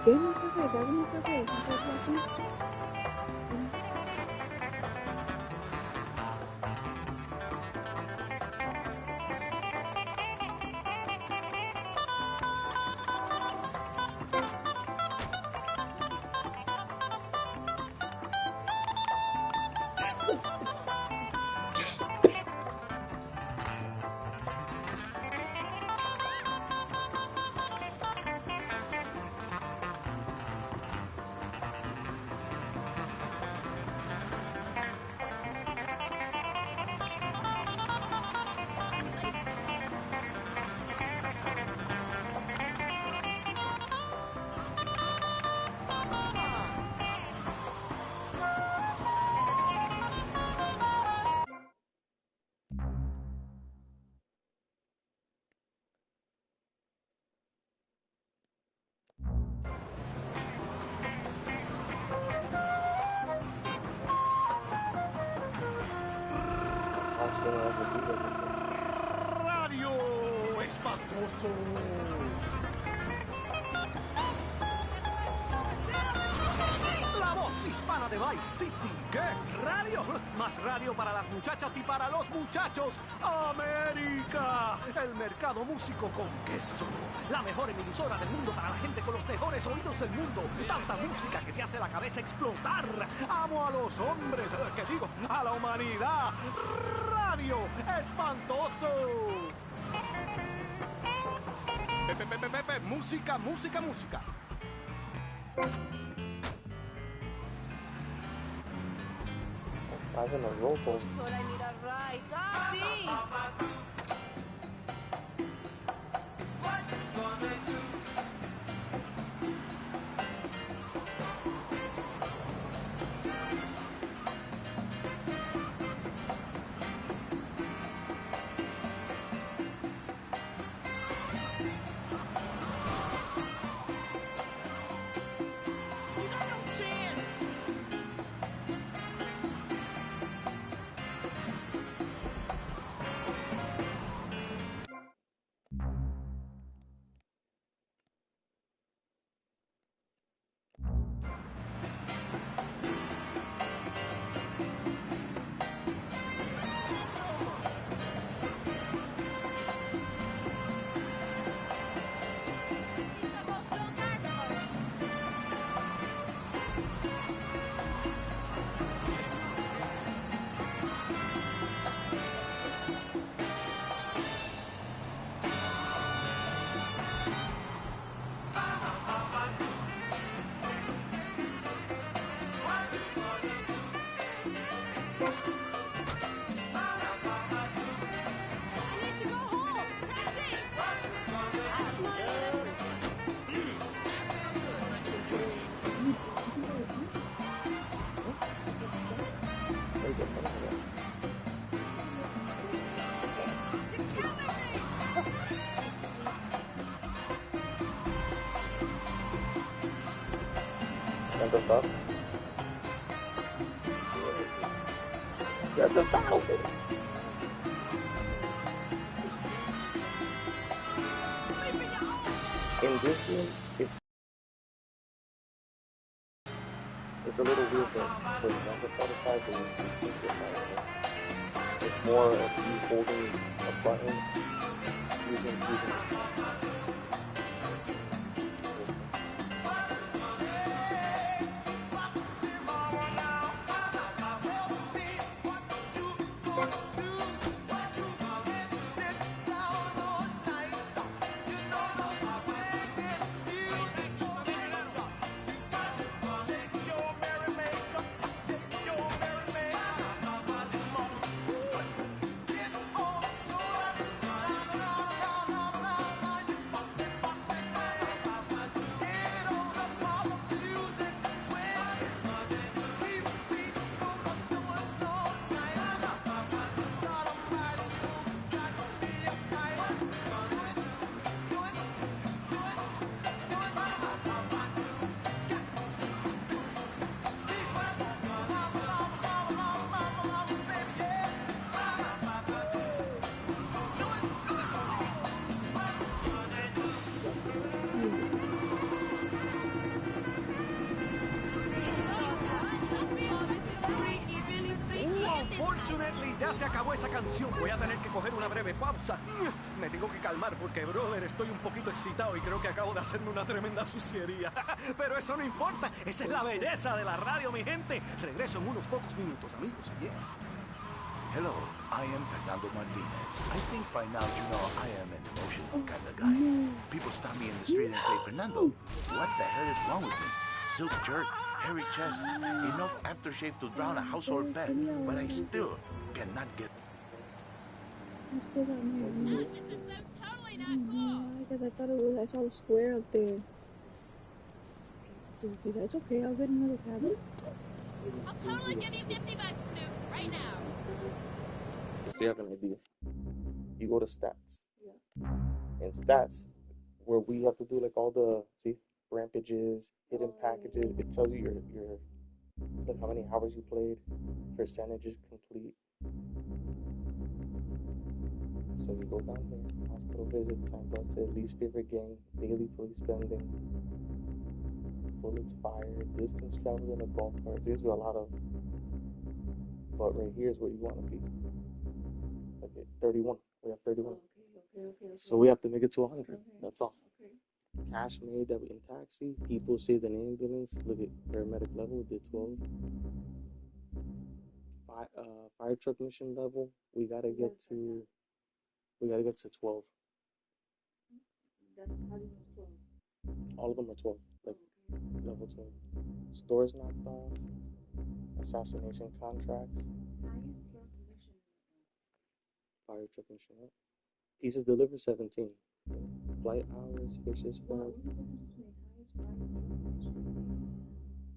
Dame un café, dame un café. ¿Un café aquí? haciendo algo duro. Radio Espantoso. La voz hispana de Vice City. ¿Qué? ¿Radio? Más radio para las muchachas y para los muchachos. ¡América! El mercado músico con queso. La mejor emisora del mundo para la gente con los mejores oídos del mundo. Tanta música que te hace la cabeza explotar. Amo a los hombres, ¿qué digo? A la humanidad. Radio Espantoso. Pepe, música, música, música. I'm gonna roll for Sola y mira right. ¡Casi! Get the fuck? Get the fuck! In this game, it's a little weird thing. For example, 45 is simplified. It's more of you holding a button using Unfortunately, ya se acabó esa canción. Voy a tener que coger una breve pausa. Me tengo que calmar porque, brother, estoy un poquito excitado y creo que acabo de hacerme una tremenda suciería. Pero eso no importa. Esa es la belleza de la radio, mi gente. Regreso en unos pocos minutos, amigos. Yes. Hello, I am Fernando Martinez. I think by now you know I am an emotional kind of guy. People stop me in the street and say, Fernando, what the hell is wrong with me? Silk shirt, hairy chest, enough aftershave to drown a household pet, but I still cannot get... I still got my knees. Because I thought it was, I saw the square up there. Stupid. It's okay, I'll get another tablet. I'll totally give you 50 bucks, Snoop, right now. Just so you have an idea. You go to stats. In stats, where we have to do like all the rampages, hidden packages, it tells you your like how many hours you played, percentages complete. go down here. Hospital visits, signposted, least favorite gang, daily police spending, bullets fired, distance traveled in a golf cart. These are a lot of, but right here is what you want to be. Okay, 31. We have 31. So we have to make it to 100. That's all. Cash made that we in taxi. People saved an ambulance. Look at paramedic level. Did 12. Fire truck mission level. We gotta get to 12. That's how do you know 12? All of them are 12. Like level 12. Stores knocked off. Assassination contracts. Highest truck mission. Fire truck mission. Right? Pieces delivered 17. Flight hours. Fishes What flight. was the difference between highest fire truck mission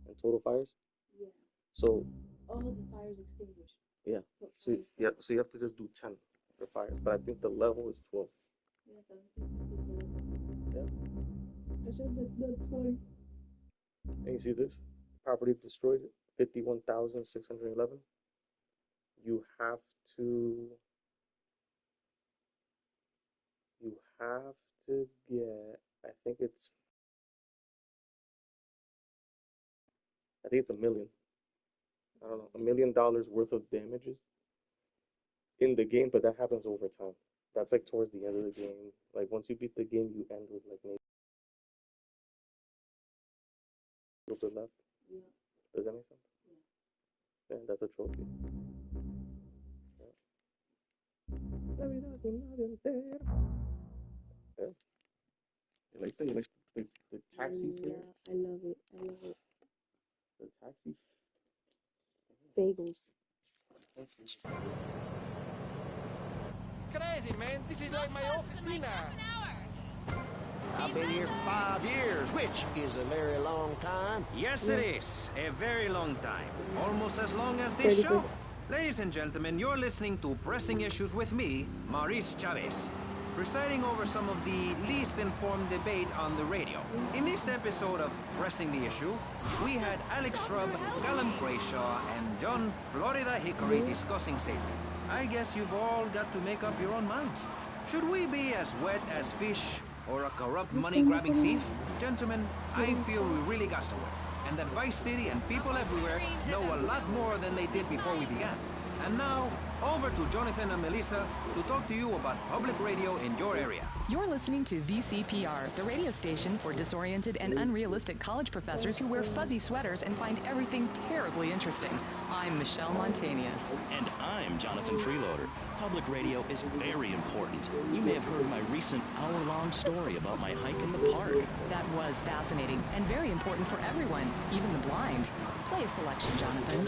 And total fires. Yeah. So All the fires extinguished. yeah. So you have to just do 10 for fires. But I think the level is 12. Yeah, 17. Yeah. I said that's 40. And you see this? Property destroyed, 51,611. You have to get, I think it's $1 million. I don't know, $1 million worth of damages in the game, but that happens over time. That's like towards the end of the game. Like once you beat the game, you end with like maybe a little bit left. Yeah. Does that make sense? Yeah. Yeah, that's a trophy. Yeah. Yeah. You like the taxi fares? I love it. I love it. The taxi Bagels. Crazy, man. This is like my officina. I've been here 5 years, which is a very long time. Yes, it is. A very long time. Almost as long as this show. Ladies and gentlemen, you're listening to Pressing Issues with me, Maurice Chavez, presiding over some of the least informed debate on the radio. In this episode of Pressing the Issue, we had Alex Shrub, Callum Crayshaw, and John Florida Hickory discussing safety. I guess you've all got to make up your own minds. Should we be as wet as fish or a corrupt money-grabbing thief? Gentlemen, I feel we really got somewhere, and that Vice City and people everywhere know a lot more than they did before we began. And now, over to Jonathan and Melissa to talk to you about public radio in your area. You're listening to VCPR, the radio station for disoriented and unrealistic college professors who wear fuzzy sweaters and find everything terribly interesting. I'm Michelle Montanius. And I'm Jonathan Freeloader. Public radio is very important. You may have heard my recent hour-long story about my hike in the park. That was fascinating and very important for everyone, even the blind. Play a selection, Jonathan.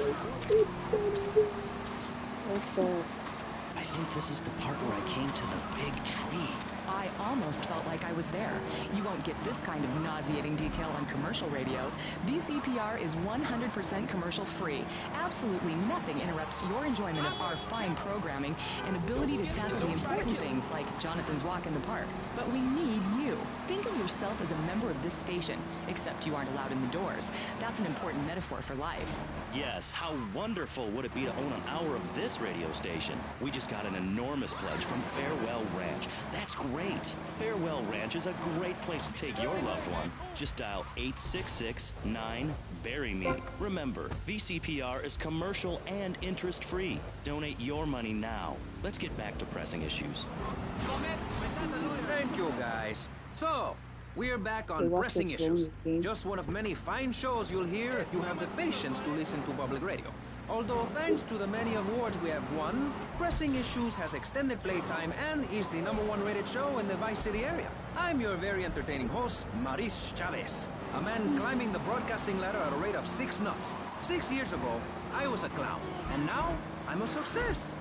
That sucks. I think this is the part where I came to the big tree. I almost felt like I was there. You won't get this kind of nauseating detail on commercial radio. VCPR is 100% commercial free. Absolutely nothing interrupts your enjoyment of our fine programming and ability to tackle the important things like Jonathan's walk in the park. But we need you. Think of yourself as a member of this station, except you aren't allowed in the doors. That's an important metaphor for life. Yes, how wonderful would it be to own an hour of this radio station? We just got an enormous pledge from Farewell Ranch. That's great. Farewell Ranch is a great place to take your loved one. Just dial 866-9-BURY-ME. Remember, VCPR is commercial and interest-free. Donate your money now. Let's get back to pressing issues. Thank you, guys. So, we're back on Pressing Issues. Just one of many fine shows you'll hear if you have the patience to listen to public radio. Although thanks to the many awards we have won, Pressing Issues has extended playtime and is the #1 rated show in the Vice City area. I'm your very entertaining host, Maurice Chavez, a man climbing the broadcasting ladder at a rate of 6 knots. 6 years ago, I was a clown, and now I'm a success.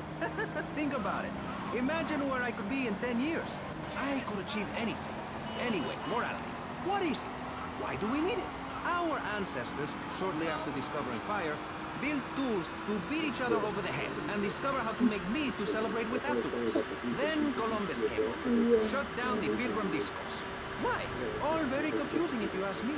Think about it. Imagine where I could be in 10 years. I could achieve anything. Anyway, morality. What is it? Why do we need it? Our ancestors, shortly after discovering fire, built tools to beat each other over the head and discover how to make meat to celebrate with afterwards. Then Columbus came, shut down the Pilgrim discos. Why? All very confusing if you ask me.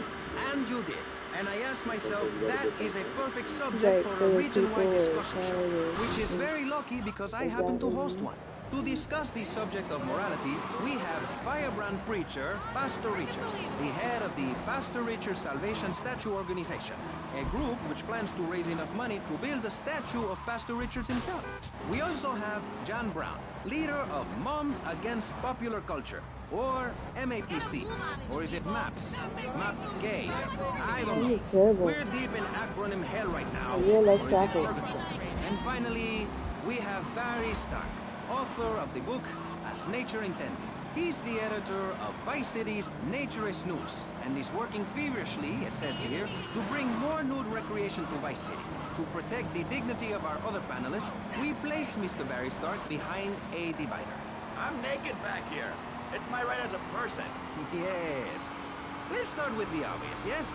And you did. And I asked myself, that is a perfect subject for a region-wide discussion show, which is very lucky because I happen to host one. To discuss the subject of morality, we have firebrand preacher Pastor Richards, the head of the Pastor Richards Salvation Statue Organization, a group which plans to raise enough money to build a statue of Pastor Richards himself. We also have John Brown, leader of Moms Against Popular Culture, or MAPC, or is it MAPS? MAP-K? I don't know. Terrible. We're deep in acronym hell right now, like or is it traffic. purgatory? And finally, we have Barry Stark, author of the book As Nature Intended. He's the editor of Vice City's Naturist News, and is working feverishly, it says here, to bring more nude recreation to Vice City. To protect the dignity of our other panelists, we place Mr. Barry Stark behind a divider. I'm naked back here. It's my right as a person. Yes. Let's start with the obvious, yes?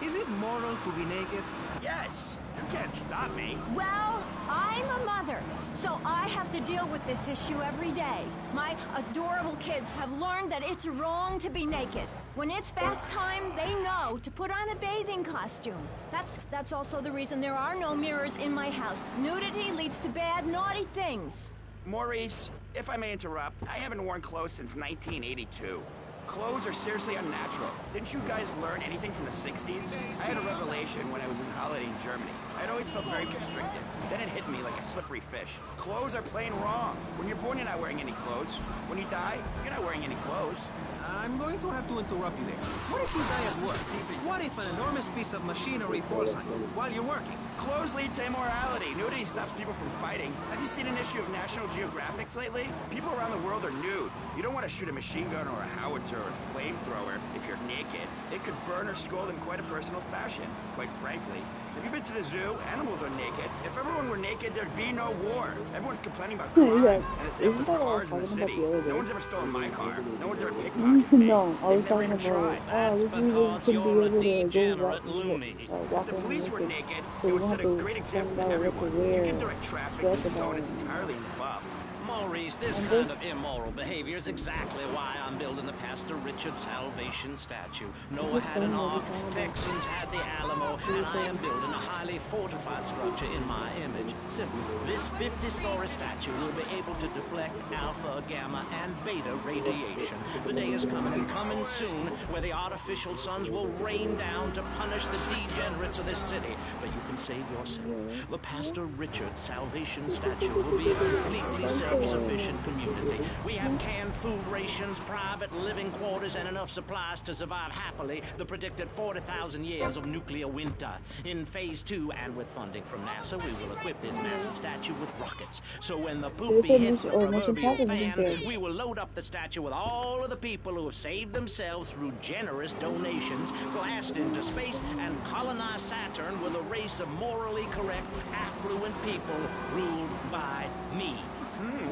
Is it moral to be naked? Yes. You can't stop me. Well, I'm a mother, so I have to deal with this issue every day. My adorable kids have learned that it's wrong to be naked. When it's bath time, they know to put on a bathing costume. That's also the reason there are no mirrors in my house. Nudity leads to bad, naughty things. Maurice, if I may interrupt, I haven't worn clothes since 1982. Clothes are seriously unnatural. Didn't you guys learn anything from the 60s? I had a revelation when I was on holiday in Germany. I'd always felt very constricted. Then it hit me like a slippery fish. Clothes are plain wrong. When you're born, you're not wearing any clothes. When you die, you're not wearing any clothes. I'm going to have to interrupt you there. What if you die at work? What if an enormous piece of machinery falls on you while you're working? Clothes lead to immorality. Nudity stops people from fighting. Have you seen an issue of National Geographic lately? People around the world are nude. You don't want to shoot a machine gun or a howitzer or a flamethrower if you're naked. It could burn or scald in quite a personal fashion, quite frankly. Have you been to the zoo? Animals are naked. If everyone were naked, there'd be no war. Everyone's complaining about crime and the theft of cars in the city. No one's ever stolen my car. No one's ever pickpocketed me. No, I was They've never talking even tried. about, That's because you're a degenerate loony. If the police were naked, it would set a great example to everyone. You can direct traffic with donuts entirely buff. Maurice, this kind of immoral behavior is exactly why I'm building the Pastor Richard Salvation statue. Noah had an ark, Texans had the Alamo, and I am building a highly fortified structure in my image. Simple. This 50-story statue will be able to deflect alpha, gamma, and beta radiation. The day is coming, and coming soon, where the artificial suns will rain down to punish the degenerates of this city. But you can save yourself. The Pastor Richard Salvation statue will be a completely self-sufficient community. We have canned food rations, private living quarters, and enough supplies to survive happily the predicted 40,000 years of nuclear winter. In Phase 2, and with funding from NASA, we will equip this massive statue with rockets. So when the poopy hits the proverbial fan, we will load up the statue with all of the people who have saved themselves through generous donations, blast into space, and colonize Saturn with a race of morally correct, affluent people ruled by me.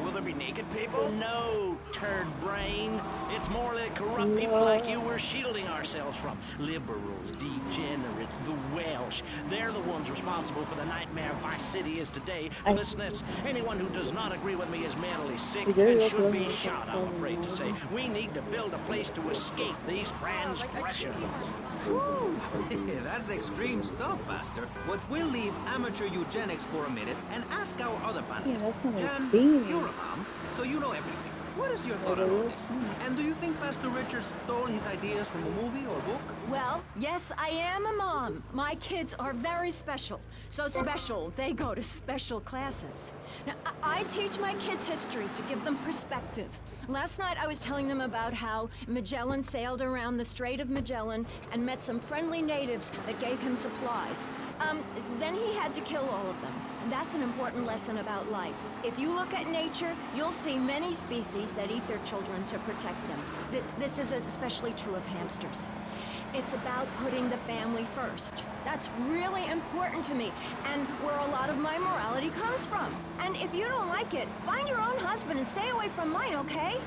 Will there be naked people? No, turd brain. It's morally corrupt people like you we're shielding ourselves from. Liberals, degenerates, the Welsh. They're the ones responsible for the nightmare Vice City is today. Listeners, anyone who does not agree with me is mentally sick and should be shot, I'm afraid to say. We need to build a place to escape these transgressions. Whew. That's extreme stuff, Pastor. But we'll leave amateur eugenics for a minute and ask our other panelists. Jan, you're a mom, so you know everything. What is your thought on this? And do you think Pastor Richards stole his ideas from a movie or book? Well, yes, I am a mom. My kids are very special. So special, they go to special classes. Now, I teach my kids history to give them perspective. Last night I was telling them about how Magellan sailed around the Strait of Magellan and met some friendly natives that gave him supplies. Then he had to kill all of them. And that's an important lesson about life. If you look at nature, you'll see many species that eat their children to protect them. This is especially true of hamsters. It's about putting the family first. That's really important to me, and where a lot of my morality comes from. And if you don't like it, find your own husband and stay away from mine, okay?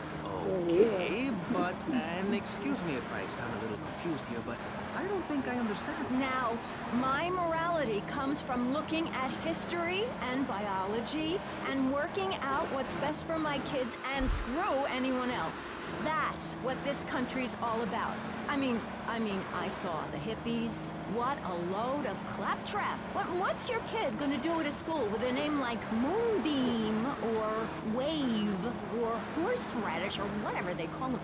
Okay, but, and excuse me if I sound a little confused here, but I don't think I understand. Now, my morality comes from looking at history and biology and working out what's best for my kids and screw anyone else. That's what this country's all about. I mean, I saw the hippies. What a load of claptrap. What's your kid gonna do at a school with a name like Moonbeam or Wave? horseradish or whatever they call them.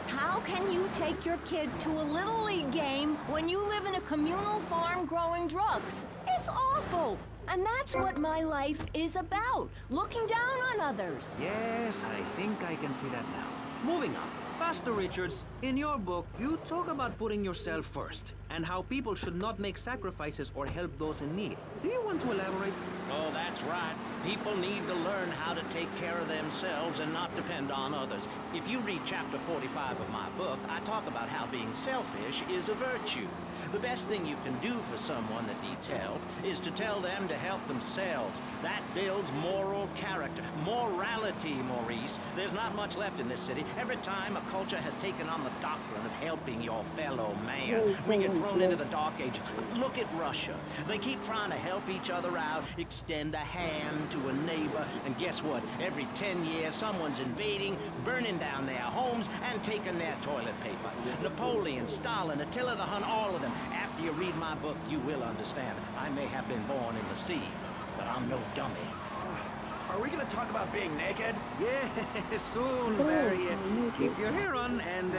How can you take your kid to a Little League game when you live in a communal farm growing drugs? It's awful. And that's what my life is about, looking down on others. Yes, I think I can see that now. Moving on. Pastor Richards, in your book, you talk about putting yourself first and how people should not make sacrifices or help those in need. Do you want to elaborate? Oh, that's right. People need to learn how to take care of themselves and not depend on others. If you read chapter 45 of my book, I talk about how being selfish is a virtue. The best thing you can do for someone that needs help is to tell them to help themselves. That builds moral character. Morality, Maurice. There's not much left in this city. Every time a culture has taken on the doctrine of helping your fellow man, we get thrown into the dark ages. Look at Russia. They keep trying to help each other out, extend a hand to a neighbor, and guess what? Every 10 years, someone's invading, burning down their homes, and taking their toilet paper. Napoleon, Stalin, Attila the Hun, all of them. After you read my book, you will understand. I may have been born in the sea, but I'm no dummy. Are we gonna talk about being naked? Yeah, soon, Barry. Keep your hair on and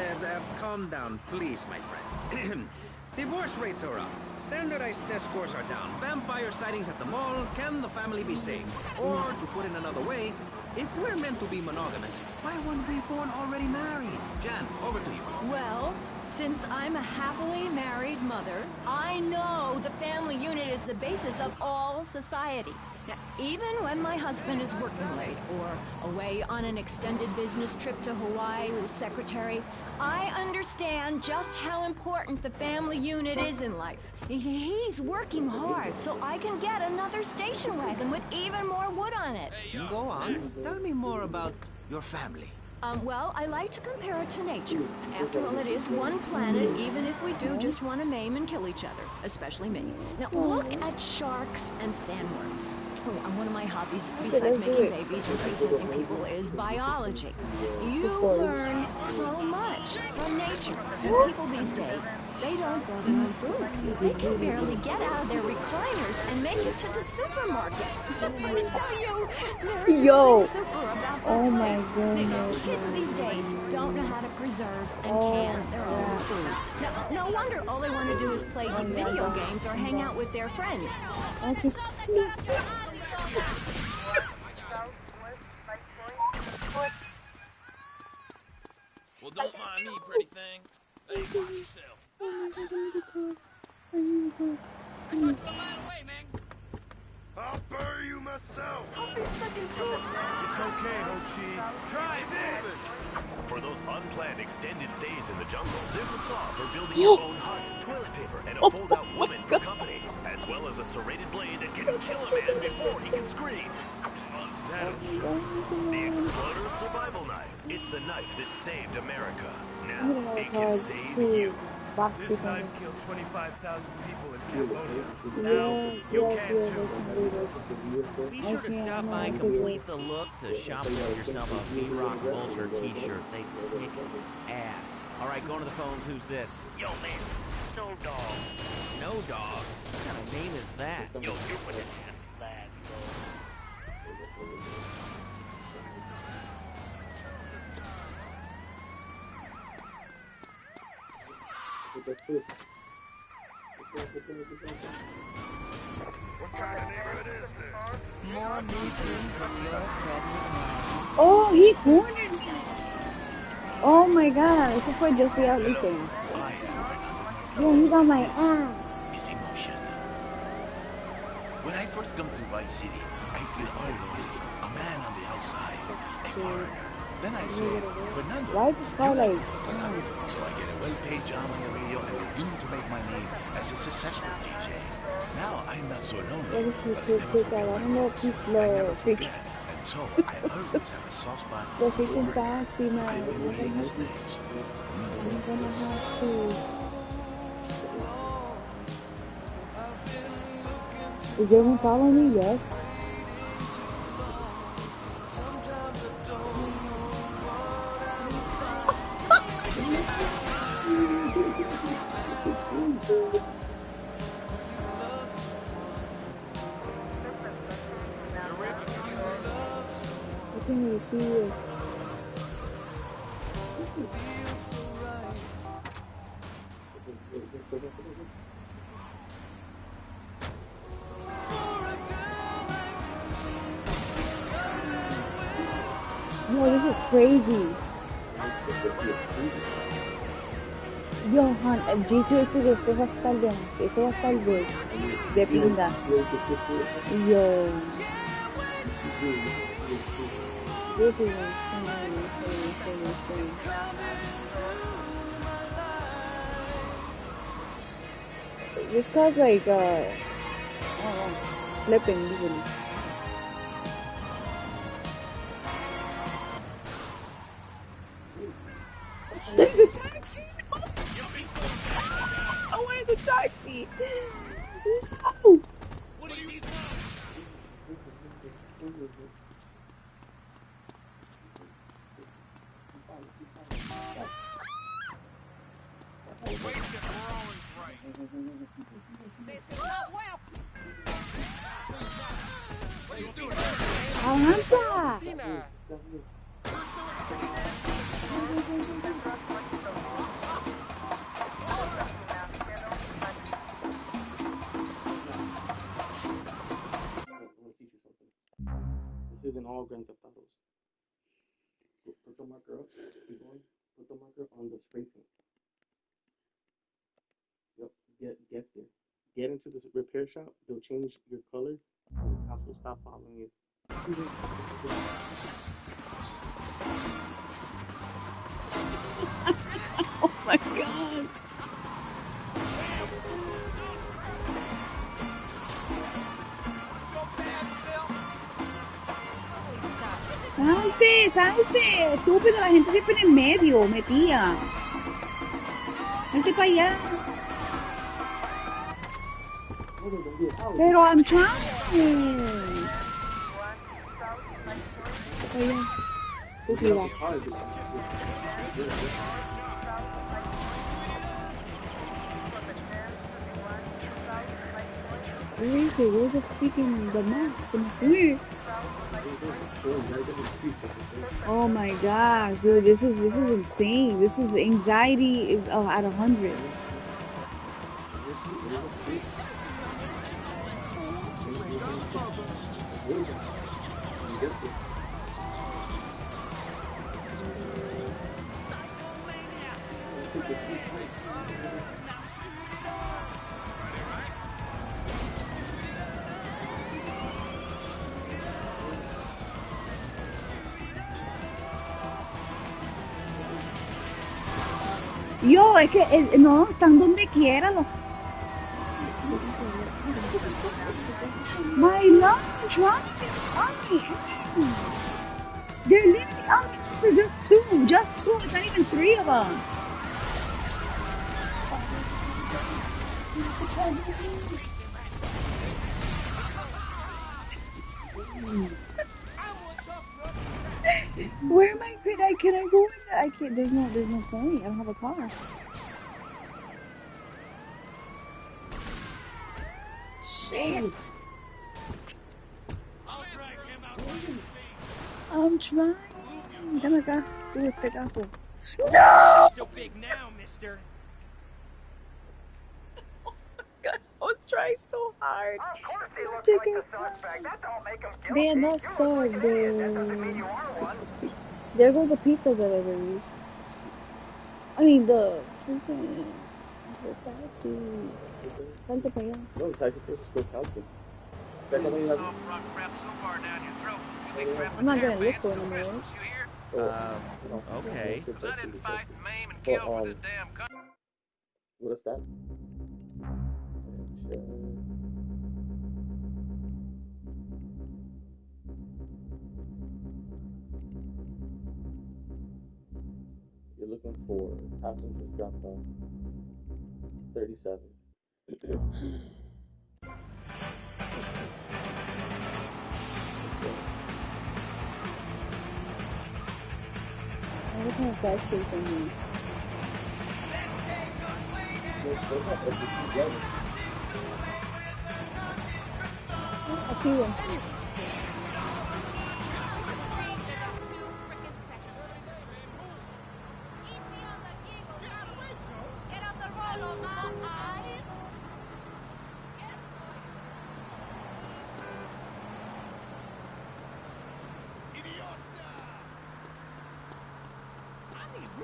calm down, please, my friend. Divorce rates are up. Standardized test scores are down. Vampire sightings at the mall. Can the family be saved? Or, to put it another way, if we're meant to be monogamous, why weren't we born already married? Jan, over to you. Well, since I'm a happily married mother, I know the family unit is the basis of all society. Now, even when my husband is working late or away on an extended business trip to Hawaii with his secretary, I understand just how important the family unit is in life. He's working hard so I can get another station wagon with even more wood on it. Go on. Tell me more about your family. Well, I like to compare it to nature. After all, it is one planet, even if we do just want to maim and kill each other, especially me. Now, look at sharks and sandworms. One of my hobbies, besides making babies and criticizing people, is biology. You learn so much from nature. People these days, they don't grow their own food. They can barely get out of their recliners and make it to the supermarket. Let me tell you, there's nothing super about that place. The kids these days don't know how to preserve and can their own food. No wonder all they want to do is play video games or hang out with their friends. Well, don't mind me, pretty thing. Hey, watch yourself. I thought you were miles away, man. I'll bury you myself. It's okay, Ho-Chi. Try this! For those unplanned extended stays in the jungle, there's a saw for building your own hut, toilet paper, and a fold-out woman for company, as well as a serrated blade that can kill a man before he can scream. The Exploder Survival Knife. It's the knife that saved America. Now, it can save you. This knife killed 25,000 people in Cambodia. Now, you can too. Be sure to stop by Complete the Look to shop and get yourself a V-Rock Vulture t-shirt. They kick ass. All right, going to the phones. Who's this? Yo, man, Snow Dog. Snow Dog? What kind of name is that? Yo, you're with it, man. Lad, What kind of neighborhood is this? More meetings than your pregnant wife. Oh, he cornered me. Oh my god, esse foi Jeff listen. Yo, he's on my ass. It's emotion. When I first come to Vice City, I feel all lonely. A man on the outside, a foreigner. Then I say, Fernando. Why is this car like? So I get a well-paid job on the radio and begin to make my name as a successful DJ. Now I'm not so lonely. Let me see I don't know if people fish. And so I always have a soft spot. The freaking taxi, man. I've been waiting next. I'm gonna have to. Is everyone following me? Yes. I can't really see you. Yo, this is crazy. Yo, Han, GTAVI, eso va a estar eso va a estar de pinga. Yo, this is insane. This car's like, I don't know, slipping easily. The taxi! I wanted the taxi! No! What do you need? Wasted, we're always right. This is not well. What are you doing? Avanza! This isn't all Grand Theft Autos. Put the marker up. Keep going. Put the marker on the spray paint. Yep. Get there. Get into this repair shop. They'll change your color, and the cops will stop following you. Oh my god! ¡Salte! Estúpido, la gente siempre en el medio, metía. Salte para allá. Pero I'm trying. Estúpida. Where is it? Where's the freaking the map? Se me fue. Oh my gosh, dude, this is insane. This is anxiety at 100. Yo, es que no, están donde quiera los... My love, try hands. They're literally on for just two. It's not even 3 of them. Where am I? Can I go in there? I can't. There's no point. I don't have a car. Shit. I'm trying. Dame acá. Este cajo. No! So big now, mister. God, I was trying so hard. Stick it. Damn, that sucked, dude. There goes the pizza deliveries. I mean, the freaking... the taxis. Salte para allá. No, taxi is still counting. I'm not gonna look for them anymore. Okay. What is that? You're looking for passengers dropped off 37. What kind of taxis in here? I see one.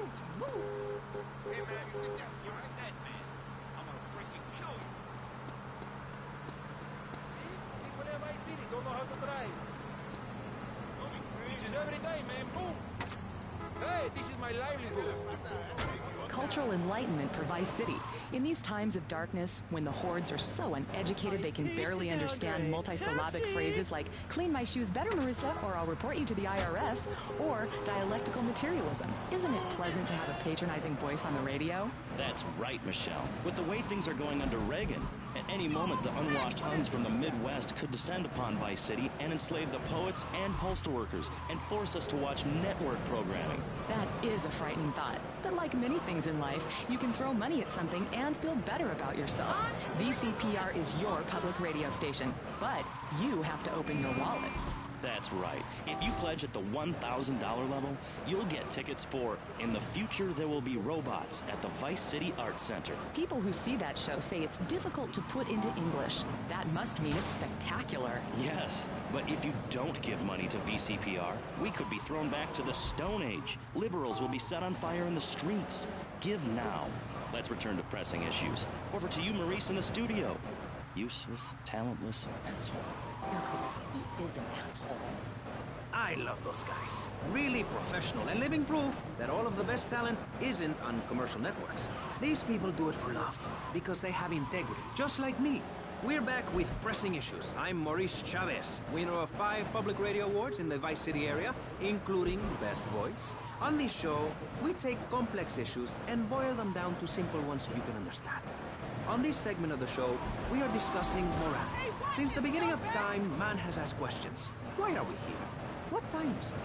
Hey, man, you get that? You're dead, man. I'm gonna freaking kill you. See? People there by city don't know how to drive. This is every day, man. Boom. Hey, this is my livelihood. Cultural enlightenment for Vice City. In these times of darkness, when the hordes are so uneducated they can barely understand multisyllabic phrases like, clean my shoes better, Marissa, or I'll report you to the IRS, or dialectical materialism, isn't it pleasant to have a patronizing voice on the radio? That's right, Michelle. With the way things are going under Reagan, at any moment the unwashed Huns from the Midwest could descend upon Vice City and enslave the poets and postal workers and force us to watch network programming. That is a frightening thought. But like many things in life, you can throw money at something and feel better about yourself. VCPR is your public radio station, but you have to open your wallets. That's right. If you pledge at the $1,000 level, you'll get tickets for In the Future There Will Be Robots at the Vice City Arts Center. People who see that show say it's difficult to put into English. That must mean it's spectacular. Yes, but if you don't give money to VCPR, we could be thrown back to the Stone Age. Liberals will be set on fire in the streets. Give now. Let's return to pressing issues. Over to you, Maurice, in the studio. Useless, talentless asshole. You're cool. He is an asshole. I love those guys. Really professional and living proof that all of the best talent isn't on commercial networks. These people do it for love, because they have integrity, just like me. We're back with Pressing Issues. I'm Maurice Chavez, winner of 5 public radio awards in the Vice City area, including Best Voice. On this show, we take complex issues and boil them down to simple ones you can understand. On this segment of the show, we are discussing morality. Since the beginning of time, man has asked questions. Why are we here? What time is it?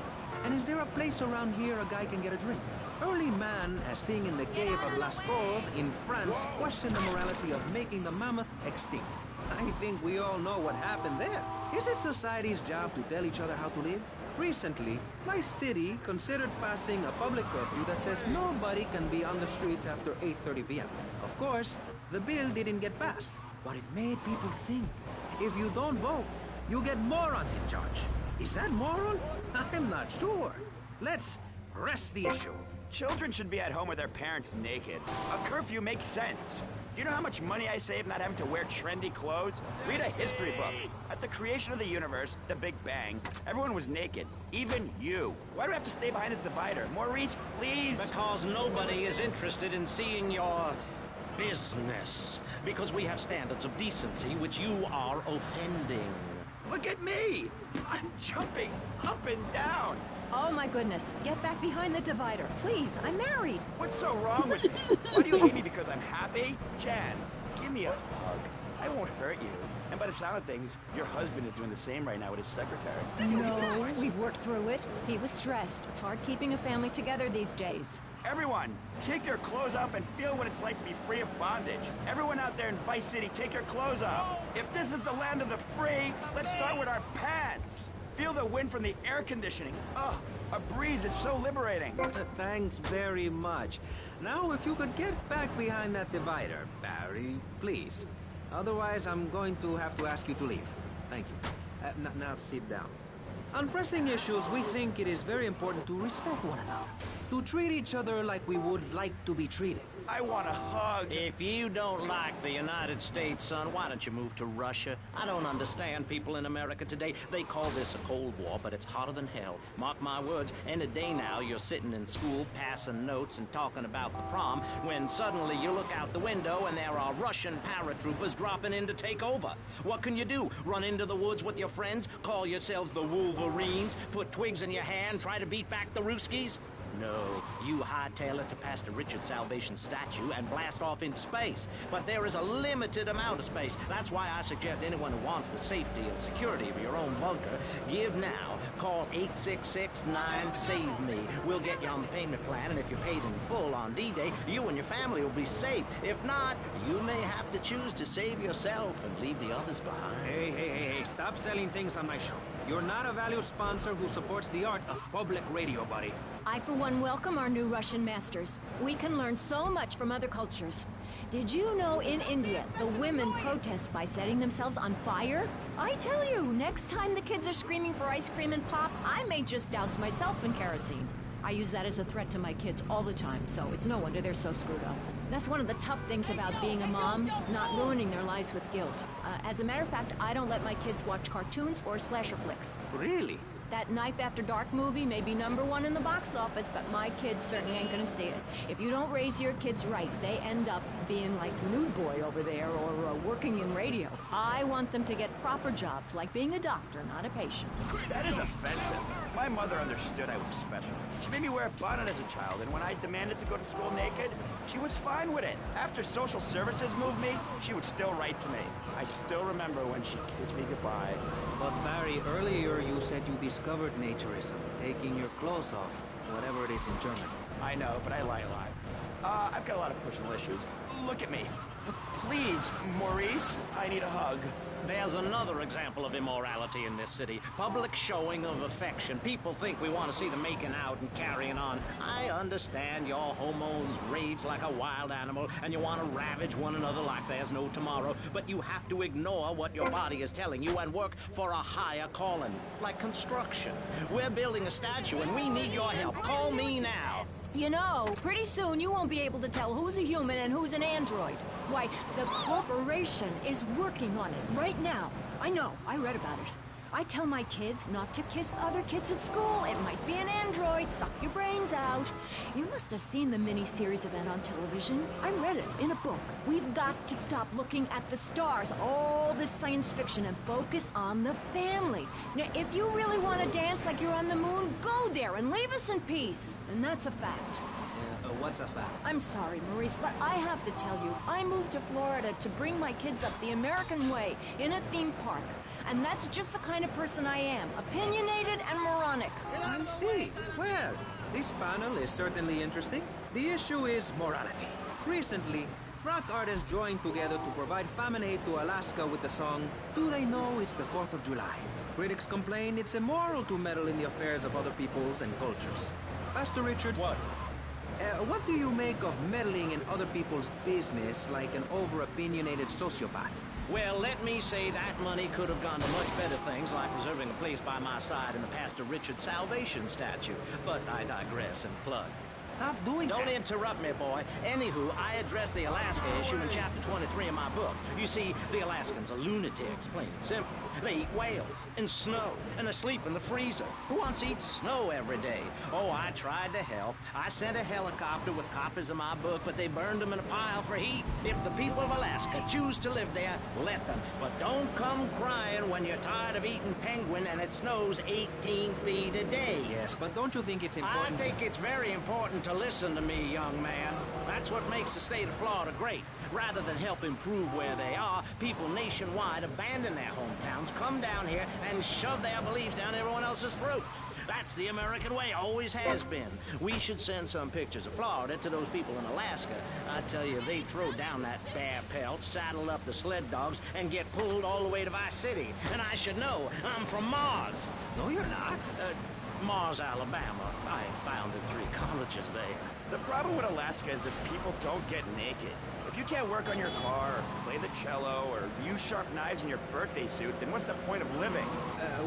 And is there a place around here a guy can get a drink? Early man, as seen in the cave of Lascaux in France, questioned the morality of making the mammoth extinct. I think we all know what happened there. Is it society's job to tell each other how to live? Recently, my city considered passing a public curfew that says nobody can be on the streets after 8:30 p.m. Of course, the bill didn't get passed, but it made people think. If you don't vote, you get morons in charge. Is that moral? I'm not sure. Let's press the issue. Children should be at home with their parents naked. A curfew makes sense. Do you know how much money I save not having to wear trendy clothes? Read a history book. At the creation of the universe, the Big Bang, everyone was naked. Even you. Why do I have to stay behind this divider? Maurice, please. Because nobody is interested in seeing your business. Because we have standards of decency which you are offending. Look at me! I'm jumping up and down. Oh my goodness, get back behind the divider. Please, I'm married. What's so wrong with me? Why do you hate me because I'm happy? Jan, give me a hug. I won't hurt you. And by the sound of things, your husband is doing the same right now with his secretary. No, we've worked through it. He was stressed. It's hard keeping a family together these days. Everyone, take your clothes off and feel what it's like to be free of bondage. Everyone out there in Vice City, take your clothes off. If this is the land of the free, let's start with our pants. Feel the wind from the air conditioning. Ugh, a breeze is so liberating. Thanks very much. Now, if you could get back behind that divider, Barry, please. Otherwise, I'm going to have to ask you to leave. Thank you. Now sit down. On pressing issues, we think it is very important to respect one another. To treat each other like we would like to be treated. I want a hug. If you don't like the United States, son, why don't you move to Russia? I don't understand people in America today. They call this a Cold War, but it's hotter than hell. Mark my words, in a day now, you're sitting in school, passing notes and talking about the prom, when suddenly you look out the window and there are Russian paratroopers dropping in to take over. What can you do? Run into the woods with your friends? Call yourselves the Wolverines? Put twigs in your hand? Try to beat back the Ruskies? No, you hightail it to Pastor Richard's Salvation statue and blast off into space. But there is a limited amount of space. That's why I suggest anyone who wants the safety and security of your own bunker, give now. Call 866-9-SAVE-ME. We'll get you on the payment plan, and if you're paid in full on D-Day, you and your family will be safe. If not, you may have to choose to save yourself and leave the others behind. Hey, stop selling things on my show. You're not a valued sponsor who supports the art of public radio, buddy. I, for one, welcome our new Russian masters. We can learn so much from other cultures. Did you know in India, the women protest by setting themselves on fire? I tell you, next time the kids are screaming for ice cream and pop, I may just douse myself in kerosene. I use that as a threat to my kids all the time, so it's no wonder they're so screwed up. That's one of the tough things about being a mom, not ruining their lives with guilt. As a matter of fact, I don't let my kids watch cartoons or slasher flicks. Really? That Knife After Dark movie may be #1 in the box office, but my kids certainly ain't gonna see it. If you don't raise your kids right, they end up being like Nude Boy over there or working in radio. I want them to get proper jobs, like being a doctor, not a patient. That is offensive. My mother understood I was special. She made me wear a bonnet as a child, and when I demanded to go to school naked, she was fine with it. After social services moved me, she would still write to me. I still remember when she kissed me goodbye. But Barry, earlier you said you discovered naturism, taking your clothes off, whatever it is in German. I know, but I lie a lot. I've got a lot of personal issues. Look at me. Please, Maurice, I need a hug. There's another example of immorality in this city. Public showing of affection. People think we want to see them making out and carrying on. I understand your hormones rage like a wild animal and you want to ravage one another like there's no tomorrow. But you have to ignore what your body is telling you and work for a higher calling, like construction. We're building a statue and we need your help. Call me now. You know, pretty soon you won't be able to tell who's a human and who's an android. Why, the corporation is working on it right now. I know, I read about it. I tell my kids not to kiss other kids at school. It might be an android, suck your brains out. You must have seen the mini-series event on television. I read it in a book. We've got to stop looking at the stars, all this science fiction, and focus on the family. Now, if you really want to dance like you're on the moon, go there and leave us in peace. And that's a fact. What's a fact? I'm sorry, Maurice, but I have to tell you, I moved to Florida to bring my kids up the American way in a theme park. And that's just the kind of person I am, opinionated and moronic. I see. Well, this panel is certainly interesting. The issue is morality. Recently, rock artists joined together to provide famine aid to Alaska with the song, Do They Know It's the 4th of July? Critics complain it's immoral to meddle in the affairs of other peoples and cultures. Pastor Richards, what do you make of meddling in other people's business like an over-opinionated sociopath? Well, let me say that money could have gone to much better things, like reserving a place by my side in the Pastor Richard Salvation statue. But I digress and plug. Stop doing that. Don't interrupt me, boy. Anywho, I address the Alaska issue in chapter 23 of my book. You see, the Alaskans are lunatics, plain and simple. They eat whales and snow, and they sleep in the freezer. Who wants to eat snow every day? Oh, I tried to help. I sent a helicopter with copies of my book, but they burned them in a pile for heat. If the people of Alaska choose to live there, let them. But don't come crying when you're tired of eating penguin and it snows 18 feet a day. Yes, but don't you think it's important? I think it's very important to listen to me, young man. That's what makes the state of Florida great. Rather than help improve where they are, people nationwide abandon their hometowns, come down here, and shove their beliefs down everyone else's throat. That's the American way, always has been. We should send some pictures of Florida to those people in Alaska. I tell you, they'd throw down that bear pelt, saddle up the sled dogs, and get pulled all the way to Vice City. And I should know, I'm from Mars. No, you're not. Mars, Alabama. I founded 3 colleges there. The problem with Alaska is that people don't get naked. If you can't work on your car, or play the cello, or use sharp knives in your birthday suit, then what's the point of living?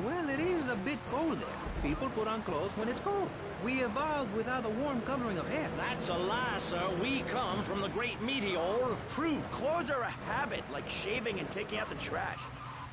Well, it is a bit cold there. People put on clothes when it's cold. We evolved without a warm covering of hair. That's a lie, sir. We come from the great meteor of truth. Clothes are a habit, like shaving and taking out the trash.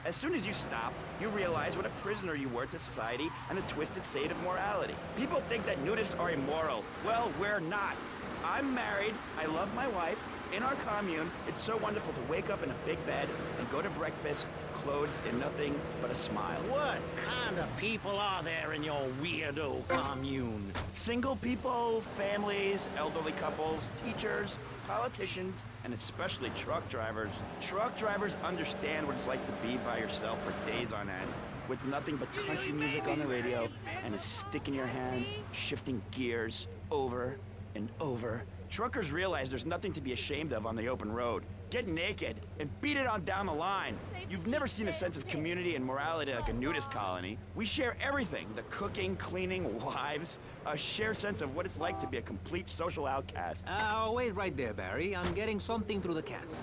As soon as you stop, you realize what a prisoner you were to society and the twisted state of morality. People think that nudists are immoral. Well, we're not. I'm married, I love my wife. In our commune, it's so wonderful to wake up in a big bed and go to breakfast clothed in nothing but a smile. What kind of people are there in your weirdo commune? Single people, families, elderly couples, teachers, politicians, and especially truck drivers. Truck drivers understand what it's like to be by yourself for days on end, with nothing but country music on the radio and a stick in your hand, shifting gears over and over. Truckers realize there's nothing to be ashamed of on the open road. Get naked and beat it on down the line. You've never seen a sense of community and morality like a nudist colony. We share everything, the cooking, cleaning, wives, a shared sense of what it's like to be a complete social outcast. Wait right there, Barry. I'm getting something through the cats.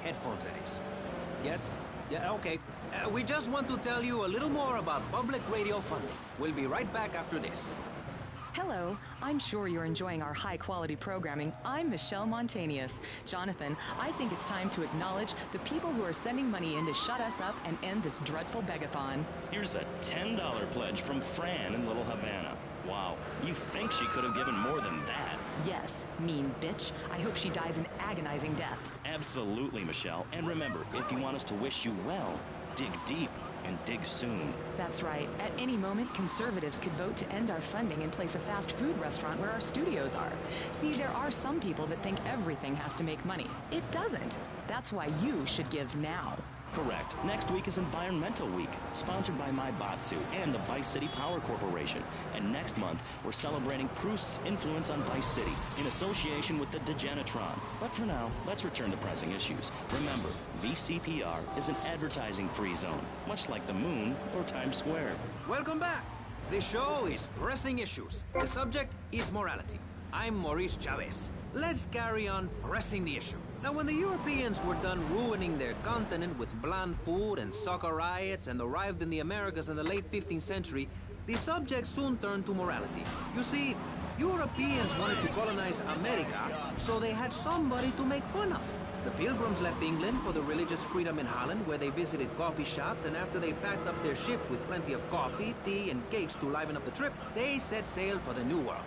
Headphones, that is. Yes? Yeah, okay. We just want to tell you a little more about public radio funding. We'll be right back after this. Hello, I'm sure you're enjoying our high-quality programming. I'm Michelle Montanius. Jonathan, I think it's time to acknowledge the people who are sending money in to shut us up and end this dreadful begathon. Here's a $10 pledge from Fran in Little Havana. Wow, you think she could have given more than that? Yes, mean bitch. I hope she dies an agonizing death. Absolutely, Michelle. And remember, if you want us to wish you well, dig deep and dig soon. That's right. At any moment, conservatives could vote to end our funding and place a fast food restaurant where our studios are. See, there are some people that think everything has to make money. It doesn't. That's why you should give now. Correct. Next week is Environmental Week, sponsored by My Batsu and the Vice City Power Corporation. And next month, we're celebrating Proust's influence on Vice City in association with the Degenitron. But for now, let's return to pressing issues. Remember, VCPR is an advertising-free zone, much like the moon or Times Square. Welcome back. The show is Pressing Issues. The subject is morality. I'm Maurice Chavez. Let's carry on pressing the issue. Now, when the Europeans were done ruining their continent with bland food and soccer riots and arrived in the Americas in the late 15th century, the subject soon turned to morality. You see, Europeans wanted to colonize America, so they had somebody to make fun of. The Pilgrims left England for the religious freedom in Holland, where they visited coffee shops, and after they packed up their ships with plenty of coffee, tea, and cakes to liven up the trip, they set sail for the New World,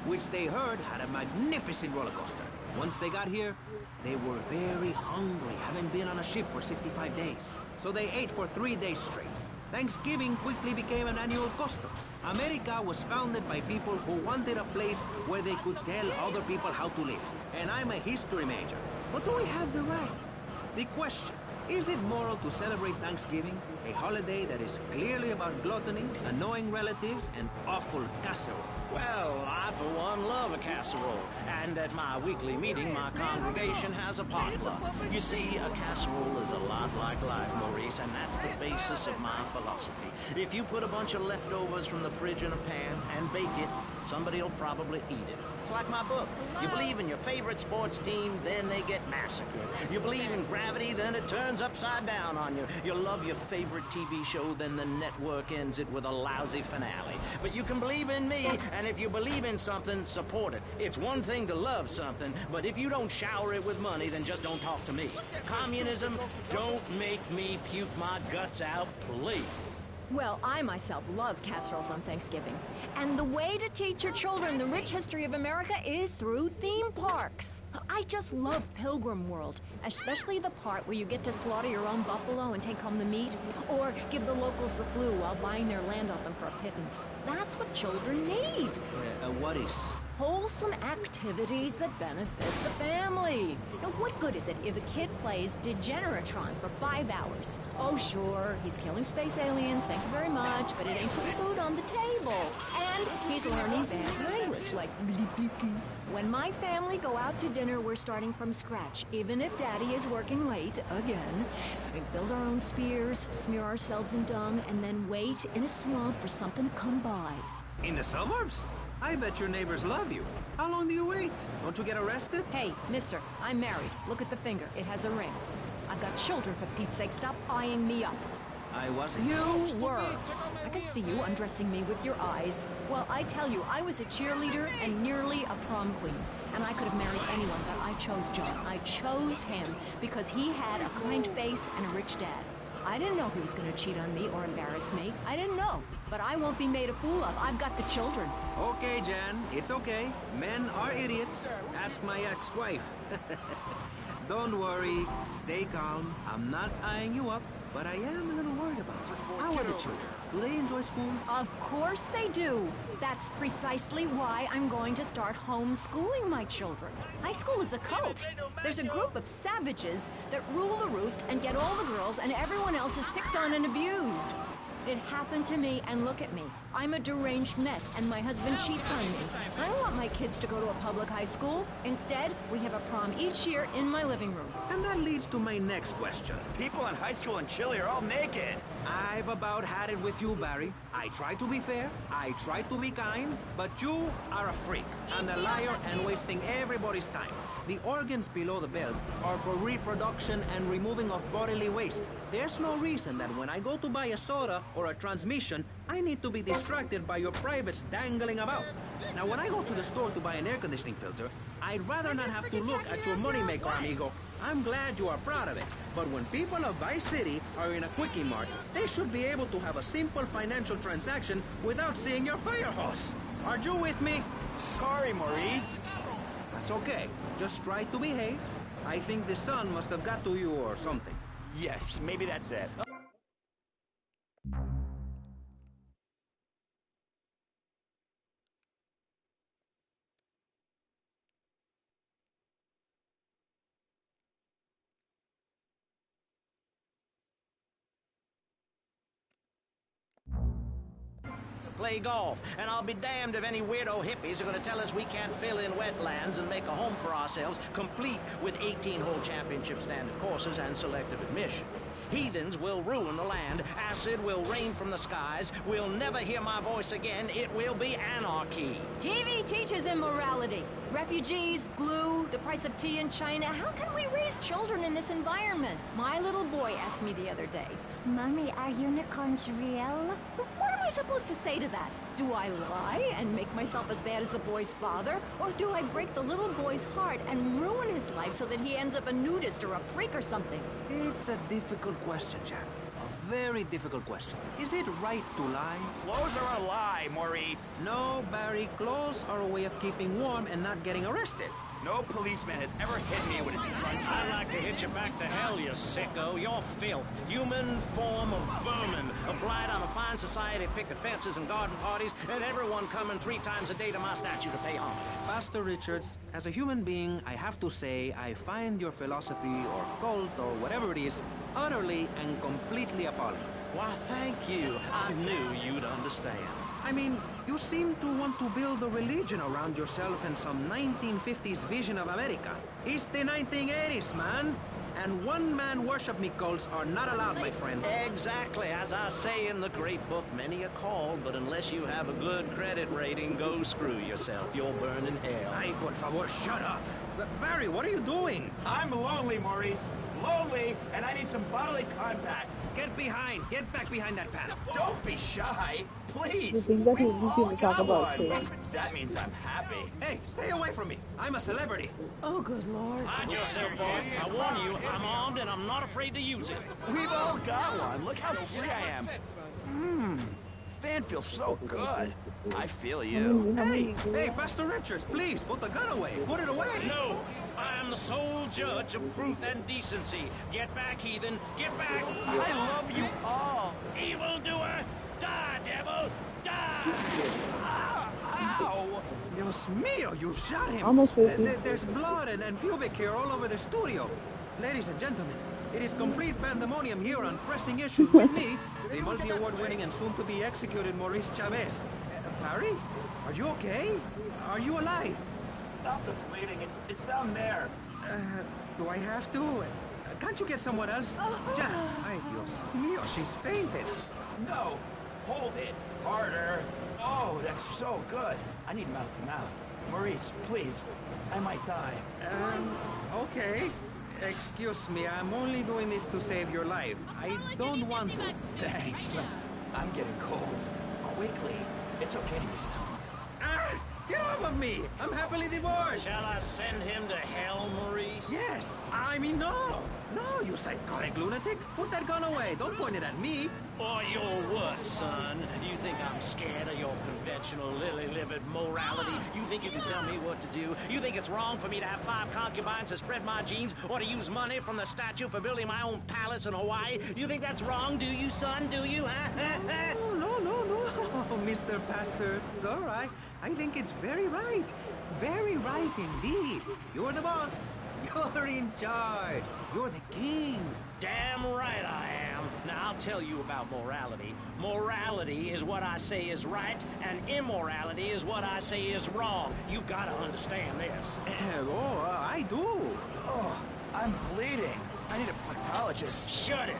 which they heard had a magnificent roller coaster. Once they got here, they were very hungry, having been on a ship for 65 days. So they ate for 3 days straight. Thanksgiving quickly became an annual custom. America was founded by people who wanted a place where they could tell other people how to live. And I'm a history major. But do we have the right? The question, is it moral to celebrate Thanksgiving, a holiday that is clearly about gluttony, annoying relatives, and awful casserole? Well, I, for one, love a casserole. And at my weekly meeting, my congregation has a potluck. You see, a casserole is a lot like life, Maurice, and that's the basis of my philosophy. If you put a bunch of leftovers from the fridge in a pan and bake it, somebody will probably eat it. It's like my book. You believe in your favorite sports team, then they get massacred. You believe in gravity, then it turns upside down on you. You love your favorite TV show, then the network ends it with a lousy finale. But you can believe in me, and if you believe in something, support it. It's one thing to love something, but if you don't shower it with money, then just don't talk to me. Communism, don't make me puke my guts out, please. Well, I myself love casseroles on Thanksgiving. And the way to teach your children the rich history of America is through theme parks. I just love Pilgrim World, especially the part where you get to slaughter your own buffalo and take home the meat, or give the locals the flu while buying their land off them for a pittance. That's what children need. What is? Wholesome activities that benefit the family. Now, what good is it if a kid plays Degeneratron for 5 hours? Oh, sure, he's killing space aliens, thank you very much, but it ain't putting food on the table. And he's learning bad language, like blipiki. When my family go out to dinner, we're starting from scratch, even if Daddy is working late again. We build our own spears, smear ourselves in dung, and then wait in a swamp for something to come by. In the suburbs? I bet your neighbors love you. How long do you wait? Don't you get arrested? Hey, mister, I'm married. Look at the finger. It has a ring. I've got children, for Pete's sake. Stop eyeing me up. I wasn't. You were. I can see you undressing me with your eyes. Well, I tell you, I was a cheerleader and nearly a prom queen. And I could have married anyone, but I chose John. I chose him because he had a kind face and a rich dad. I didn't know he was going to cheat on me or embarrass me. I didn't know. But I won't be made a fool of. I've got the children. Okay, Jan. It's okay. Men are idiots. Ask my ex-wife. Don't worry. Stay calm. I'm not eyeing you up, but I am a little worried about you. How are the children? Do they enjoy school? Of course they do. That's precisely why I'm going to start homeschooling my children. High school is a cult. There's a group of savages that rule the roost and get all the girls, and everyone else is picked on and abused. It happened to me, and look at me. I'm a deranged mess, and my husband cheats on me. I don't want my kids to go to a public high school. Instead, we have a prom each year in my living room. And that leads to my next question. People in high school in Chile are all naked. I've about had it with you, Barry. I try to be fair, I try to be kind, but you are a freak, and a liar, and wasting everybody's time. The organs below the belt are for reproduction and removing of bodily waste. There's no reason that when I go to buy a soda, or a transmission, I need to be distracted by your privates dangling about. Now, when I go to the store to buy an air conditioning filter, I'd rather not have to look at your moneymaker, amigo. I'm glad you are proud of it. But when people of Vice City are in a Quickie Mart, they should be able to have a simple financial transaction without seeing your fire hose. Are you with me? Sorry, Maurice. That's okay. Just try to behave. I think the sun must have got to you or something. Yes, maybe that's it. Play golf, and I'll be damned if any weirdo hippies are going to tell us we can't fill in wetlands and make a home for ourselves, complete with 18-hole championship standard courses and selective admission. Heathens will ruin the land, acid will rain from the skies, we'll never hear my voice again, it will be anarchy. TV teaches immorality. Refugees, glue, the price of tea in China. How can we raise children in this environment? My little boy asked me the other day, Mommy, are unicorns real? What am I supposed to say to that? Do I lie and make myself as bad as the boy's father? Or do I break the little boy's heart and ruin his life so that he ends up a nudist or a freak or something? It's a difficult question, Jack. A very difficult question. Is it right to lie? Clothes are a lie, Maurice. No, Barry. Clothes are a way of keeping warm and not getting arrested. No policeman has ever hit me with his truncheon. I'd like to hit you back to hell, you sicko. You're filth. Human form of vermin. A blight on a fine society, picket fences and garden parties, and everyone coming 3 times a day to my statue to pay homage. Pastor Richards, as a human being, I have to say I find your philosophy or cult or whatever it is utterly and completely appalling. Why, thank you. I knew you'd understand. I mean, you seem to want to build a religion around yourself and some 1950s vision of America. It's the 1980s, man. And one-man worship me cults are not allowed, my friend. Exactly. As I say in the great book, many are called, but unless you have a good credit rating, go screw yourself. You'll burn in hell. Ay, por favor, shut up. Barry, what are you doing? I'm lonely, Maurice. Lonely, and I need some bodily contact. Get back behind that panel. Don't be shy, The please. things that these people talk about is crazy. That means I'm happy. Hey, stay away from me. I'm a celebrity. Oh, good Lord. Mind yourself, boy. I warn you, I'm armed and I'm not afraid to use it. We've all got one. Look how free I am. Fan feels so good. I feel you. Hey, Pastor Richards, please, put the gun away. Put it away. No, I am the sole judge of truth and decency. Get back, heathen. Get back. I love you all. Evildoer, die, devil, die. Ow. Dios mío, you shot him. Almost 50. There's blood and pubic hair all over the studio. Ladies and gentlemen, it is complete pandemonium here on Pressing Issues with me, the multi-award-winning and soon-to-be executed Maurice Chavez. Barry, are you okay? Are you alive? Stop the bleeding. It's down there. Do I have to? Can't you get someone else? Jack, ay, Dios mío, she's fainted. No. Hold it. Harder. Oh, that's so good. I need mouth to mouth. Maurice, please. I might die. Okay. Excuse me, I'm only doing this to save your life. I don't want to. Thanks. I'm getting cold. Quickly. It's okay to use tongues. Ah! Get off of me! I'm happily divorced! Shall I send him to hell, Maurice? Yes! I mean, no! No, you psychotic lunatic! Put that gun away! Don't point it at me! Or your what, son? You think I'm scared of your conventional lily-livered morality? You think you can tell me what to do? You think it's wrong for me to have 5 concubines to spread my genes or to use money from the statue for building my own palace in Hawaii? You think that's wrong, do you, son? Do you, huh? No, Mr. Pastor. It's all right. I think it's very right. Very right indeed. You're the boss. You're in charge. You're the king. Damn right I am. Now, I'll tell you about morality. Morality is what I say is right, and immorality is what I say is wrong. You've got to understand this. I do. Oh, I'm bleeding. I need a proctologist. Shut it.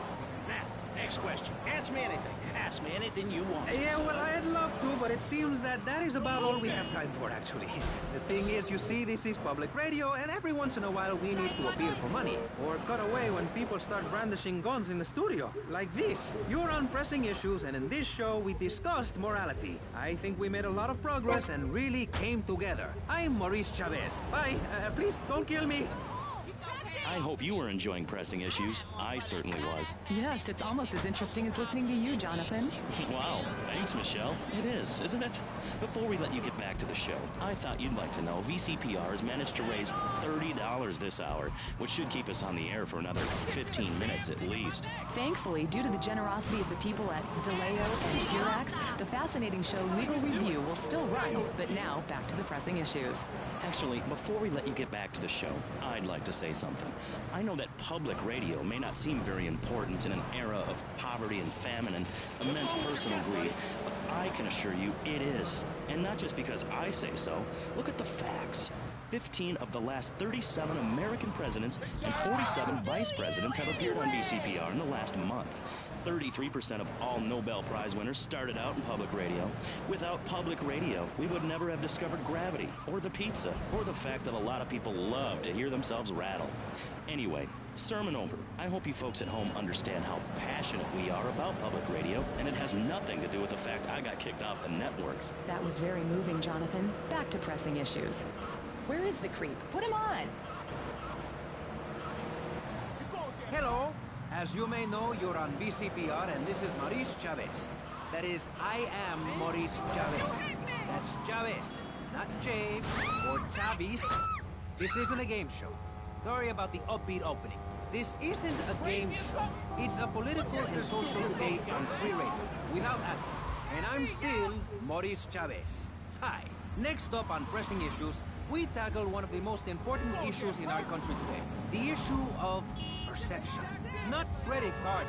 Now, Next question. Ask me anything. Ask me anything you want. Yeah, well, I'd love to, but it seems that is about all we have time for, actually. The thing is, you see, this is public radio, and every once in a while we need to appeal for money. Or cut away when people start brandishing guns in the studio. Like this. You're on Pressing Issues, and in this show we discussed morality. I think we made a lot of progress and really came together. I'm Maurice Chavez. Bye. Please, don't kill me. I hope you were enjoying Pressing Issues. I certainly was. Yes, it's almost as interesting as listening to you, Jonathan. Wow, thanks, Michelle. It is, isn't it? Before we let you get back to the show, I thought you'd like to know VCPR has managed to raise $30 this hour, which should keep us on the air for another 15 minutes at least. Thankfully, due to the generosity of the people at DeLeo and Furax, the fascinating show Legal Review will still run, but now back to the Pressing Issues. Actually, before we let you get back to the show, I'd like to say something. I know that public radio may not seem very important in an era of poverty and famine and immense personal greed, but I can assure you it is. And not just because I say so. Look at the facts. 15 of the last 37 American presidents and 47 vice presidents have appeared on VCPR in the last month. 33% of all Nobel Prize winners started out in public radio. Without public radio, we would never have discovered gravity, or the pizza, or the fact that a lot of people love to hear themselves rattle. Anyway, sermon over. I hope you folks at home understand how passionate we are about public radio, and it has nothing to do with the fact I got kicked off the networks. That was very moving, Jonathan. Back to Pressing Issues. Where is the creep? Put him on! Hello. As you may know, you're on VCPR, and this is Maurice Chavez. That is, I am Maurice Chavez. That's Chavez, not Chaves or Chavis. This isn't a game show. Sorry about the upbeat opening. This isn't a game show. It's a political and social debate on free radio, without adverts. And I'm still Maurice Chavez. Hi. Next up on Pressing Issues, we tackle one of the most important issues in our country today. The issue of perception. Not credit card.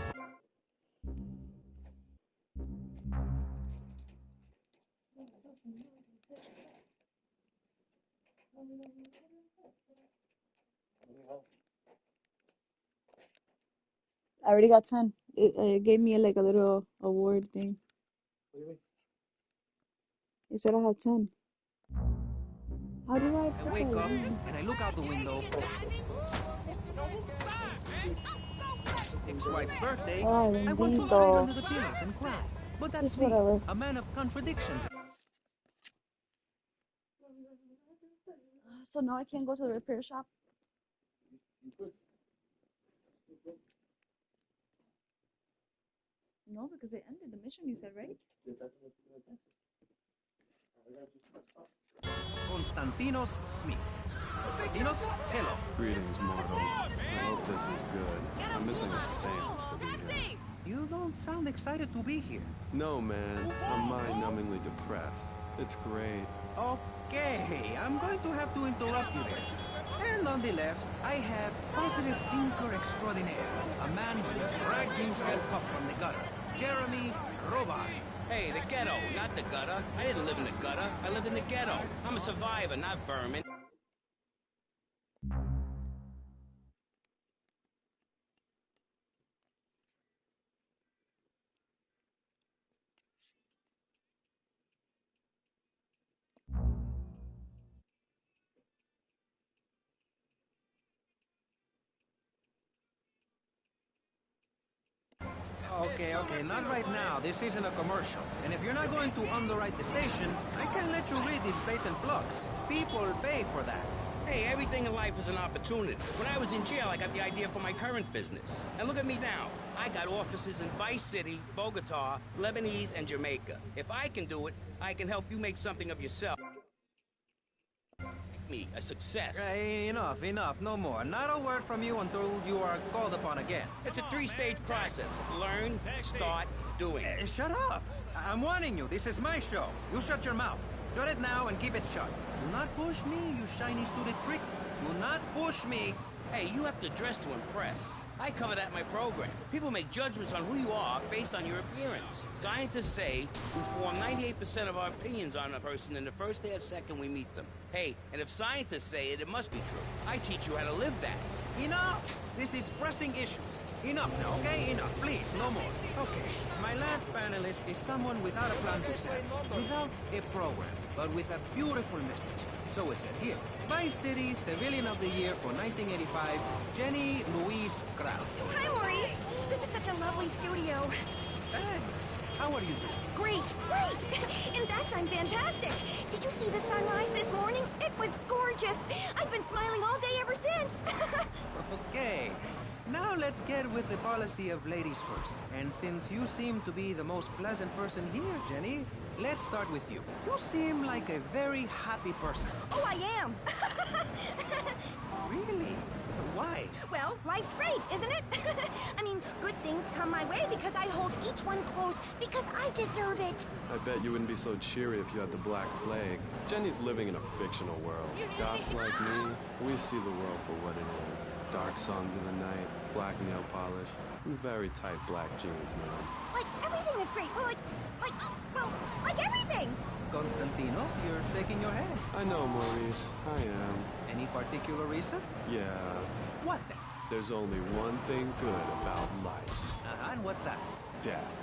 I already got 10. It gave me like a little award thing. What do you mean? It said I had 10. How do I I put wake that up in? and I look out the window. Ex-wife's birthday. Ay, I want to hide bendito. under the pillows and cry. But that's Just me, whatever. a man of contradictions. So now I can't go to the repair shop? No, because they ended the mission, you said, right? Konstantinos Smith. Konstantinos, hello. Greetings, mortal. I hope this is good. I'm missing a seance to be here. You don't sound excited to be here. No, man. I'm mind-numbingly depressed. It's great. Okay, I'm going to have to interrupt you there. And on the left, I have positive thinker extraordinaire, a man who dragged himself up from the gutter, Jeremy Robart. Hey, the ghetto, not the gutter. I didn't live in the gutter. I lived in the ghetto. I'm a survivor, not vermin. Okay, not right now. This isn't a commercial. And if you're not going to underwrite the station, I can let you read these blatant plugs. People pay for that. Hey, everything in life is an opportunity. When I was in jail, I got the idea for my current business. And look at me now. I got offices in Vice City, Bogota, Lebanese, and Jamaica. If I can do it, I can help you make something of yourself. Me, a success. Enough. No more. Not a word from you until you are called upon again. It's a three-stage process. Learn, start, doing. Shut up. I'm warning you. This is my show. You shut your mouth. Shut it now and keep it shut. Do not push me, you shiny suited prick. Do not push me. Hey, you have to dress to impress. I cover that in my program. People make judgments on who you are based on your appearance. Scientists say we form 98% of our opinions on a person in the first half second we meet them. Hey, and if scientists say it, it must be true. I teach you how to live that. Enough! This is pressing issues. Enough now, okay? Enough. Please, no more. Okay, my last panelist is someone without a plan to sell, without a program, but with a beautiful message. So it says here, Vice City Civilian of the Year for 1985, Jenny Louise Crown. Hi, Maurice. This is such a lovely studio. Thanks. How are you doing? Great, great. In fact, I'm fantastic. Did you see the sunrise this morning? It was gorgeous. I've been smiling all day ever since. Okay. Now let's get with the policy of ladies first. And since you seem to be the most pleasant person here, Jenny, let's start with you. You seem like a very happy person. Oh, I am. Really? Why? Well, life's great, isn't it? I mean, good things come my way because I hold each one close because I deserve it. I bet you wouldn't be so cheery if you had the Black Plague. Jenny's living in a fictional world. Goths like me, we see the world for what it is. Dark songs of the night, black nail polish, and very tight black jeans, man. Like, everything is great. Well, like everything. Konstantinos, you're shaking your head. I know, Maurice. I am. Any particular reason? Yeah. What then? There's only one thing good about life. And what's that? Death.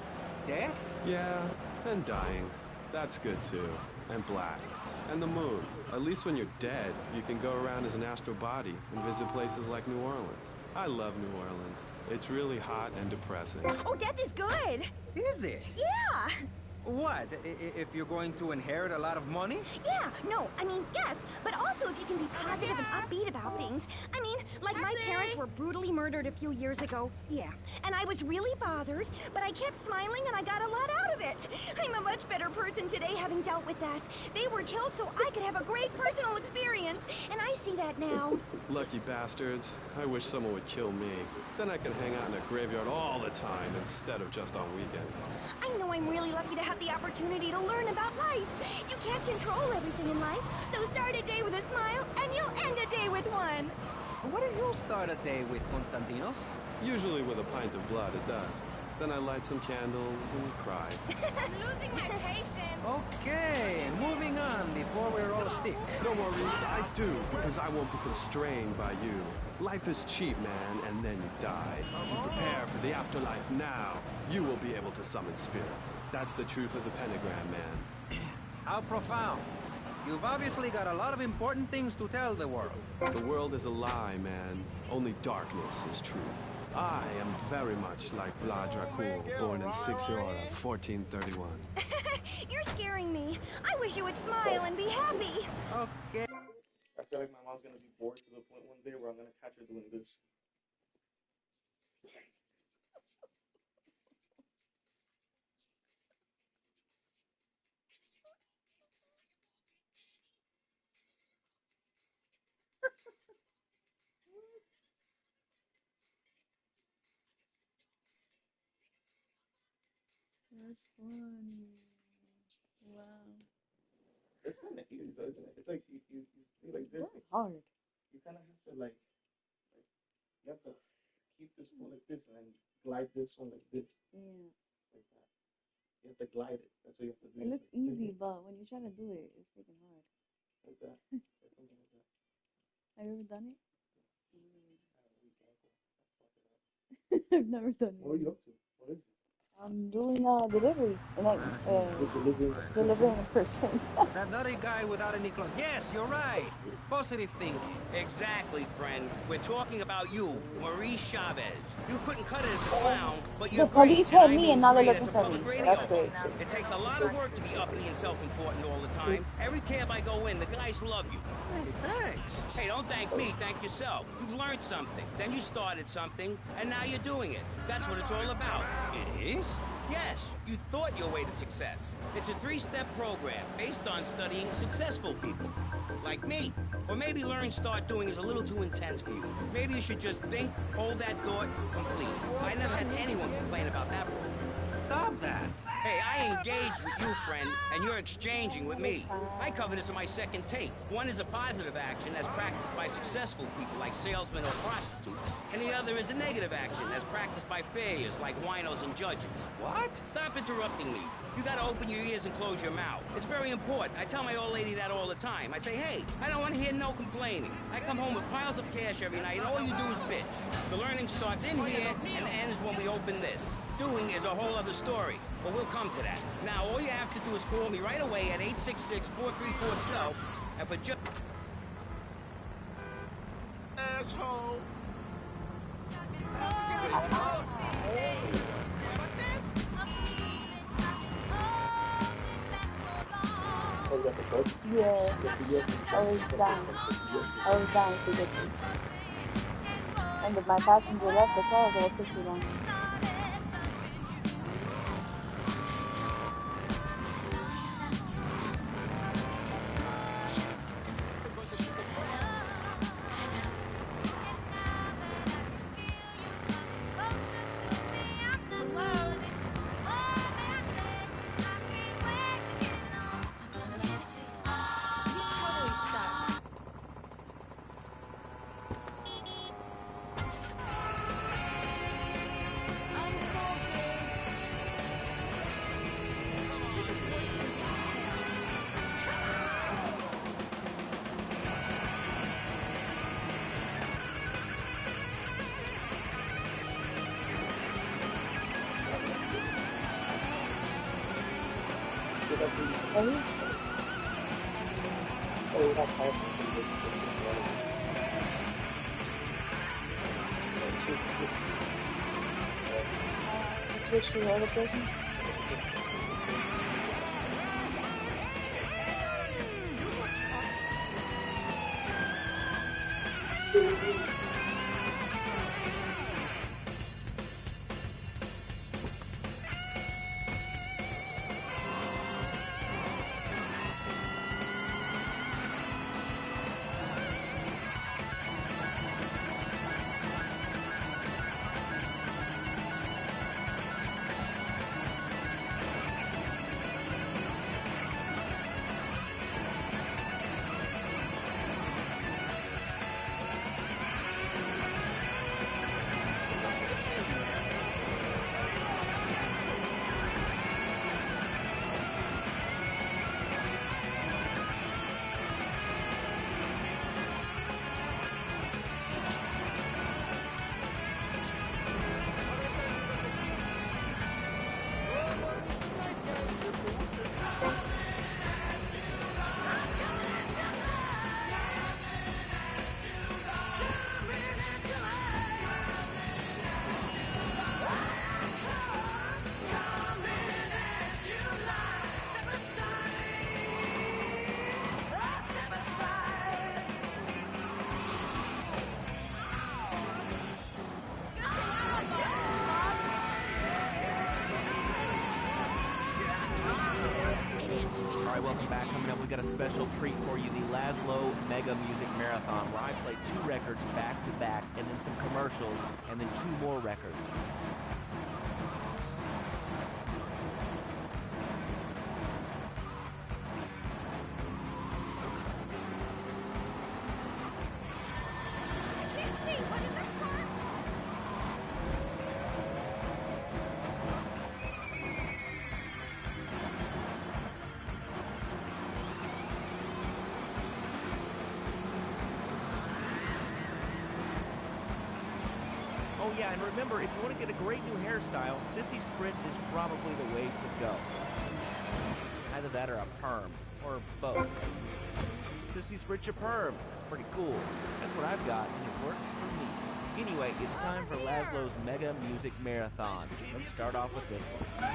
Death? Yeah, and dying. That's good too. And black. And the moon. At least when you're dead, you can go around as an astral body and visit places like New Orleans. I love New Orleans. It's really hot and depressing. Oh, death is good. Is it? Yeah. What? If you're going to inherit a lot of money? Yeah, no, I mean, yes, but also if you can be positive and upbeat about things. I mean, like my parents were brutally murdered a few years ago. Yeah, and I was really bothered, but I kept smiling and I got a lot out of it. I'm a much better person today having dealt with that. They were killed so I could have a great personal experience, and I see that now. Lucky bastards. I wish someone would kill me. Then I can hang out in a graveyard all the time instead of just on weekends. I know I'm really lucky to have the opportunity to learn about life. You can't control everything in life, so start a day with a smile, and you'll end a day with one. What do you start a day with, Konstantinos? Usually with a pint of blood, it does. Then I light some candles and cry. I'm losing my patience. Okay, moving on before we're all sick. No, Maurice, I do, because I won't be constrained by you. Life is cheap, man, and then you die. If you prepare for the afterlife now, you will be able to summon spirits. That's the truth of the pentagram, man. How profound. You've obviously got a lot of important things to tell the world. The world is a lie, man. Only darkness is truth. I am very much like Vlad Dracul, born in Sixiora, 1431. You're scaring me. I wish you would smile and be happy. Okay. I feel like my mom's gonna be bored to the point one day where I'm gonna catch her doing this. That's funny. Wow. It's kind of easy though, isn't it? It's like you stay like this. That's hard. You kind of have to like you have to keep this one like this and then glide this one like this. Yeah. Like that. You have to glide it. That's what you have to do. It looks easy, but when you try to do it, it's freaking hard. Like that. Or something like that. Have you ever done it? I have a weak ankle. I've never done it. What are you up to? What is it? I'm doing delivery, and delivering a person. That nutty guy without any clothes. Yes, you're right. Positive thinking. Exactly, friend. We're talking about you, Maurice Chavez. You couldn't cut it as a clown, but The you're police great, had and I me, mean and now they're great looking as a for me. public radio That's great. host. It takes a lot of work to be uppity and self-important all the time. Every cab I go in, the guys love you. Hey, thanks. Hey, don't thank me. Thank yourself. You've learned something. Then you started something, and now you're doing it. That's what it's all about. It is? Yes, you thought your way to success. It's a 3-step program based on studying successful people. Like me. Or maybe learn start doing is a little too intense for you. Maybe you should just think, hold that thought, complete. I never had anyone complain about that program. stop that. Hey, I engage with you, friend, and you're exchanging with me. I cover this in my second tape. One is a positive action as practiced by successful people like salesmen or prostitutes, and the other is a negative action as practiced by failures like winos and judges. What? Stop interrupting me. You gotta open your ears and close your mouth. It's very important. I tell my old lady that all the time. I say, hey, I don't want to hear no complaining. I come home with piles of cash every night, and all you do is bitch. The learning starts in here and ends when we open this. Doing is a whole other story, but we'll come to that. Now, all you have to do is call me right away at 866-434-SELF, and for just... Asshole. Yeah, I was dying. I was dying to get this. And if my passenger left the car, but it took too long. Switch to the other person. Welcome back. Coming up, we got a special treat for you, the Laszlo Mega Music Marathon, where I play 2 records back to back, and then some commercials, and then 2 more records. Oh yeah, and remember, if you want to get a great new hairstyle, Sissy Spritz is probably the way to go. Either that or a perm, or both. Sissy Spritz your perm. That's pretty cool. That's what I've got, and it works for me. Anyway, it's time for Laszlo's Mega Music Marathon. Let's start off with this one.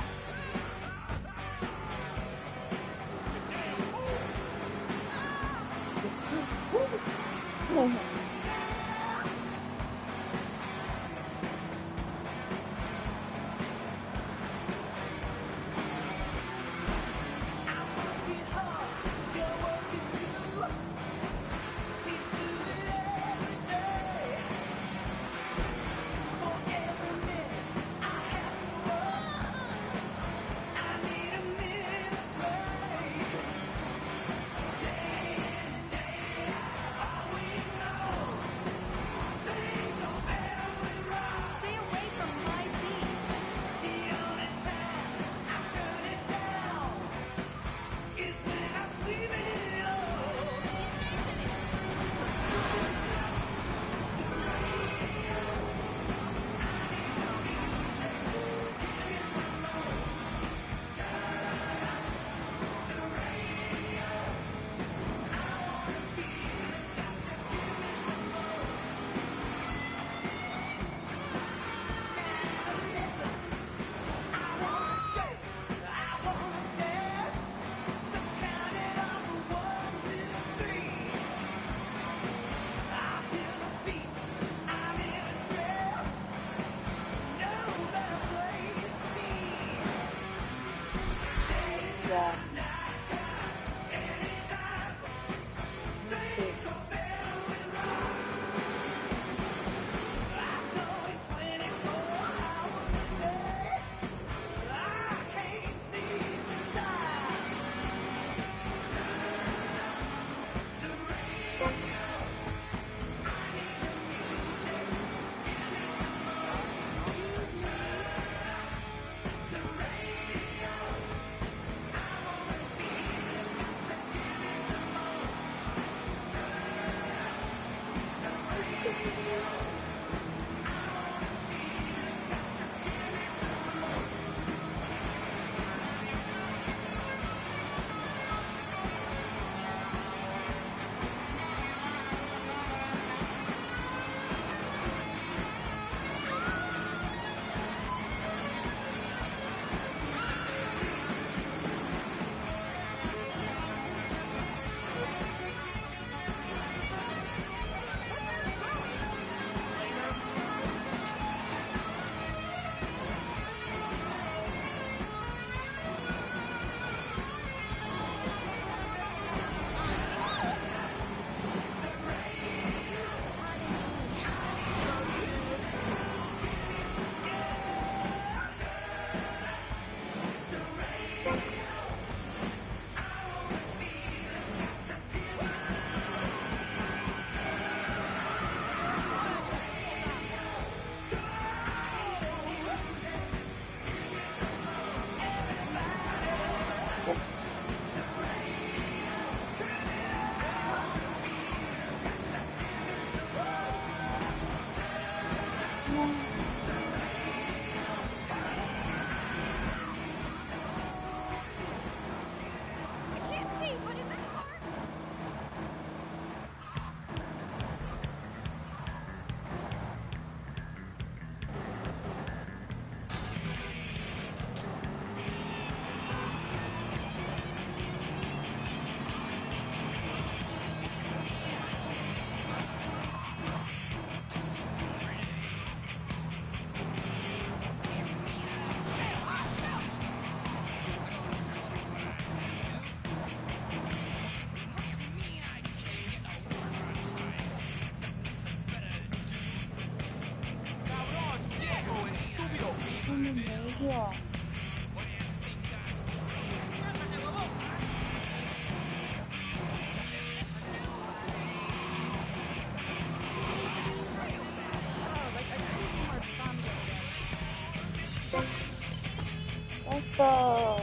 What's up?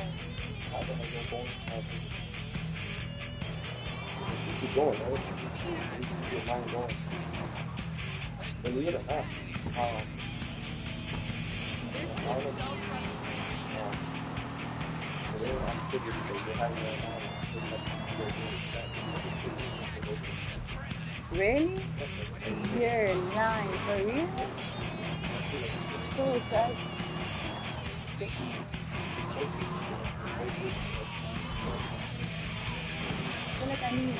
Keep going, right? Keep your mind going. When you hit a map, Really? You're lying, for real? So excited. I feel like I need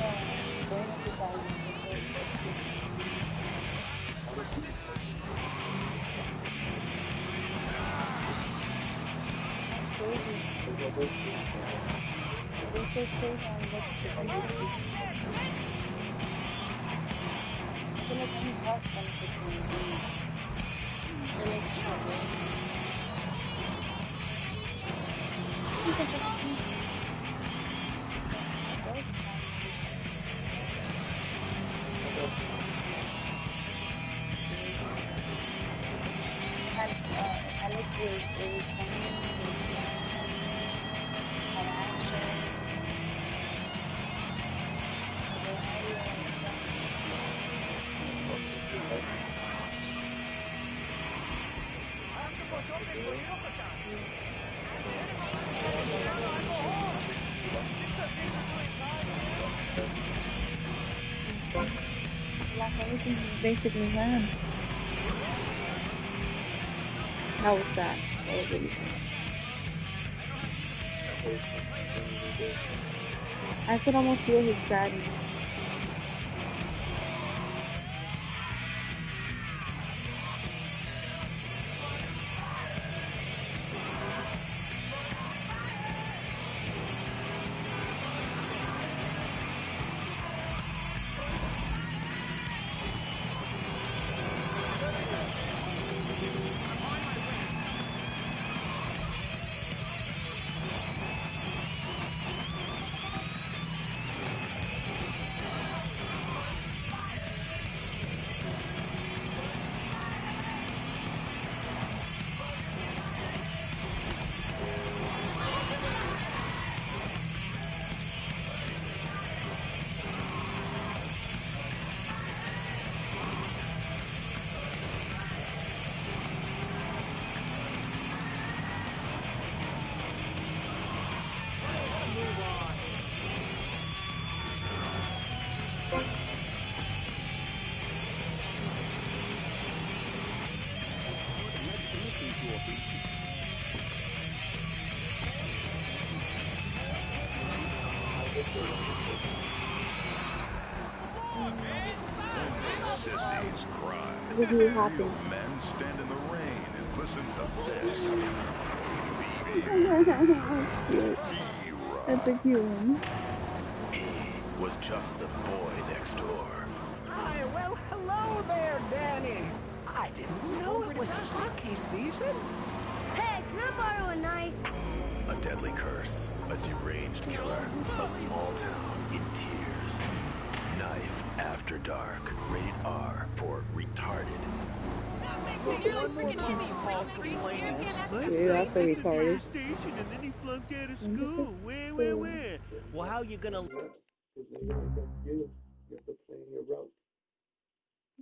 brain exercises. That's crazy. The research page on what's the benefits. I feel like I need health benefits when I'm doing it. They're like, He's like, I like your an action. Lost everything he basically had. That was sad. That was really sad. I could almost feel his sadness. Look who happened. Men, stand in the rain and listen to this. Cute. That's a cute one. He was just the boy next door. Hi, well, hello there, Danny. I didn't know it was hockey season. Hey, can I borrow a knife? A deadly curse, a deranged killer, a small town in tears. Knife After Dark, rated R for retarded. One more kid calls complaining. Yeah, that's pretty retarded. Station and then he flunked out of school. Where? Well, how you gonna... You have to plan your route.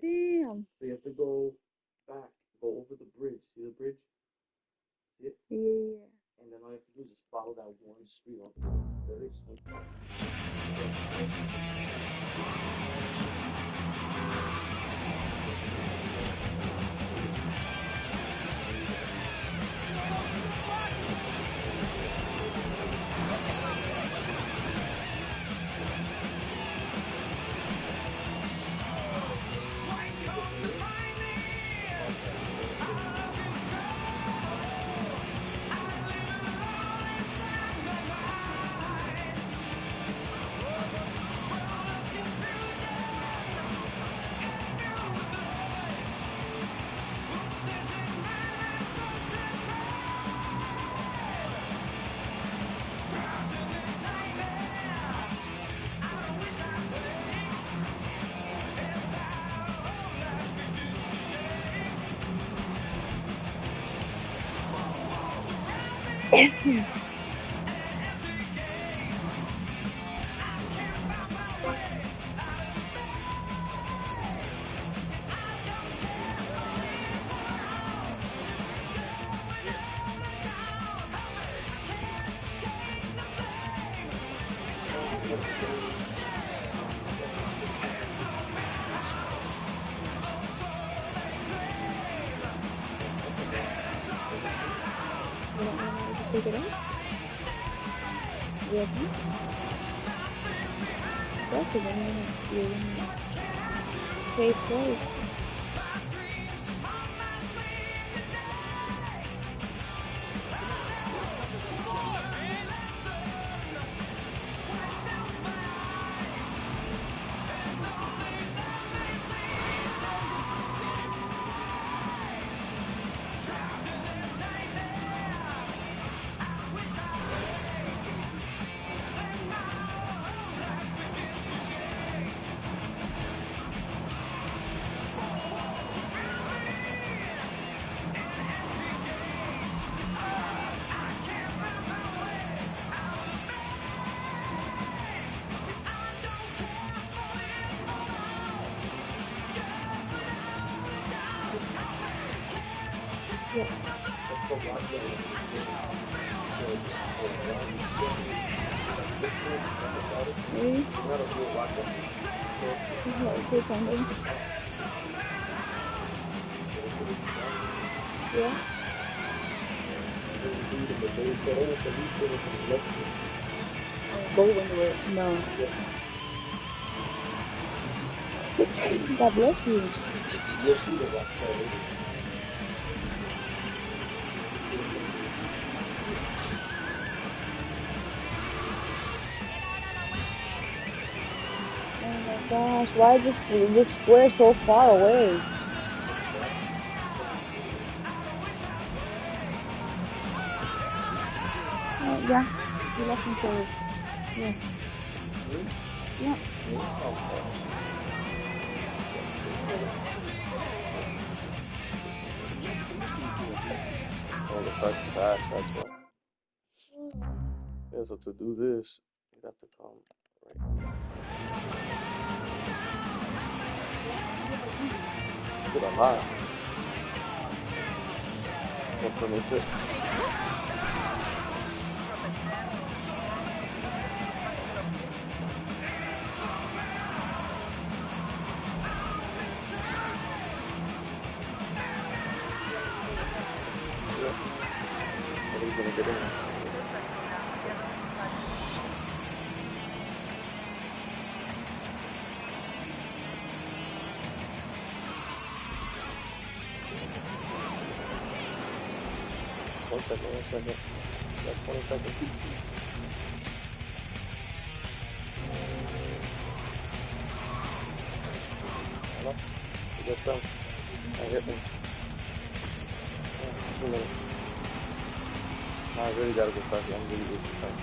Damn. So you have to go back, go over the bridge. See the bridge? See it? Yeah. And then all you have to do is just follow that one street on. Very simple. You don't want me to take it out? Yeah. That's you're gonna pay twice. Yeah. Maybe. Okay, something. Yeah. Go into it. No. God bless you. You'll see the rock star later. Oh my gosh, why is this square so far away? Yeah, you left him for yeah. Yeah. Oh, the price of gas, that's why. Yeah, so to do this, you'd have to come right. Get a lot. Don't permit it. Nobody's gonna get in there. 1 second, 1 second. That's 20 seconds. Hello? You get them? I hit them. 2 minutes. I really gotta go fast. I'm really wasting time.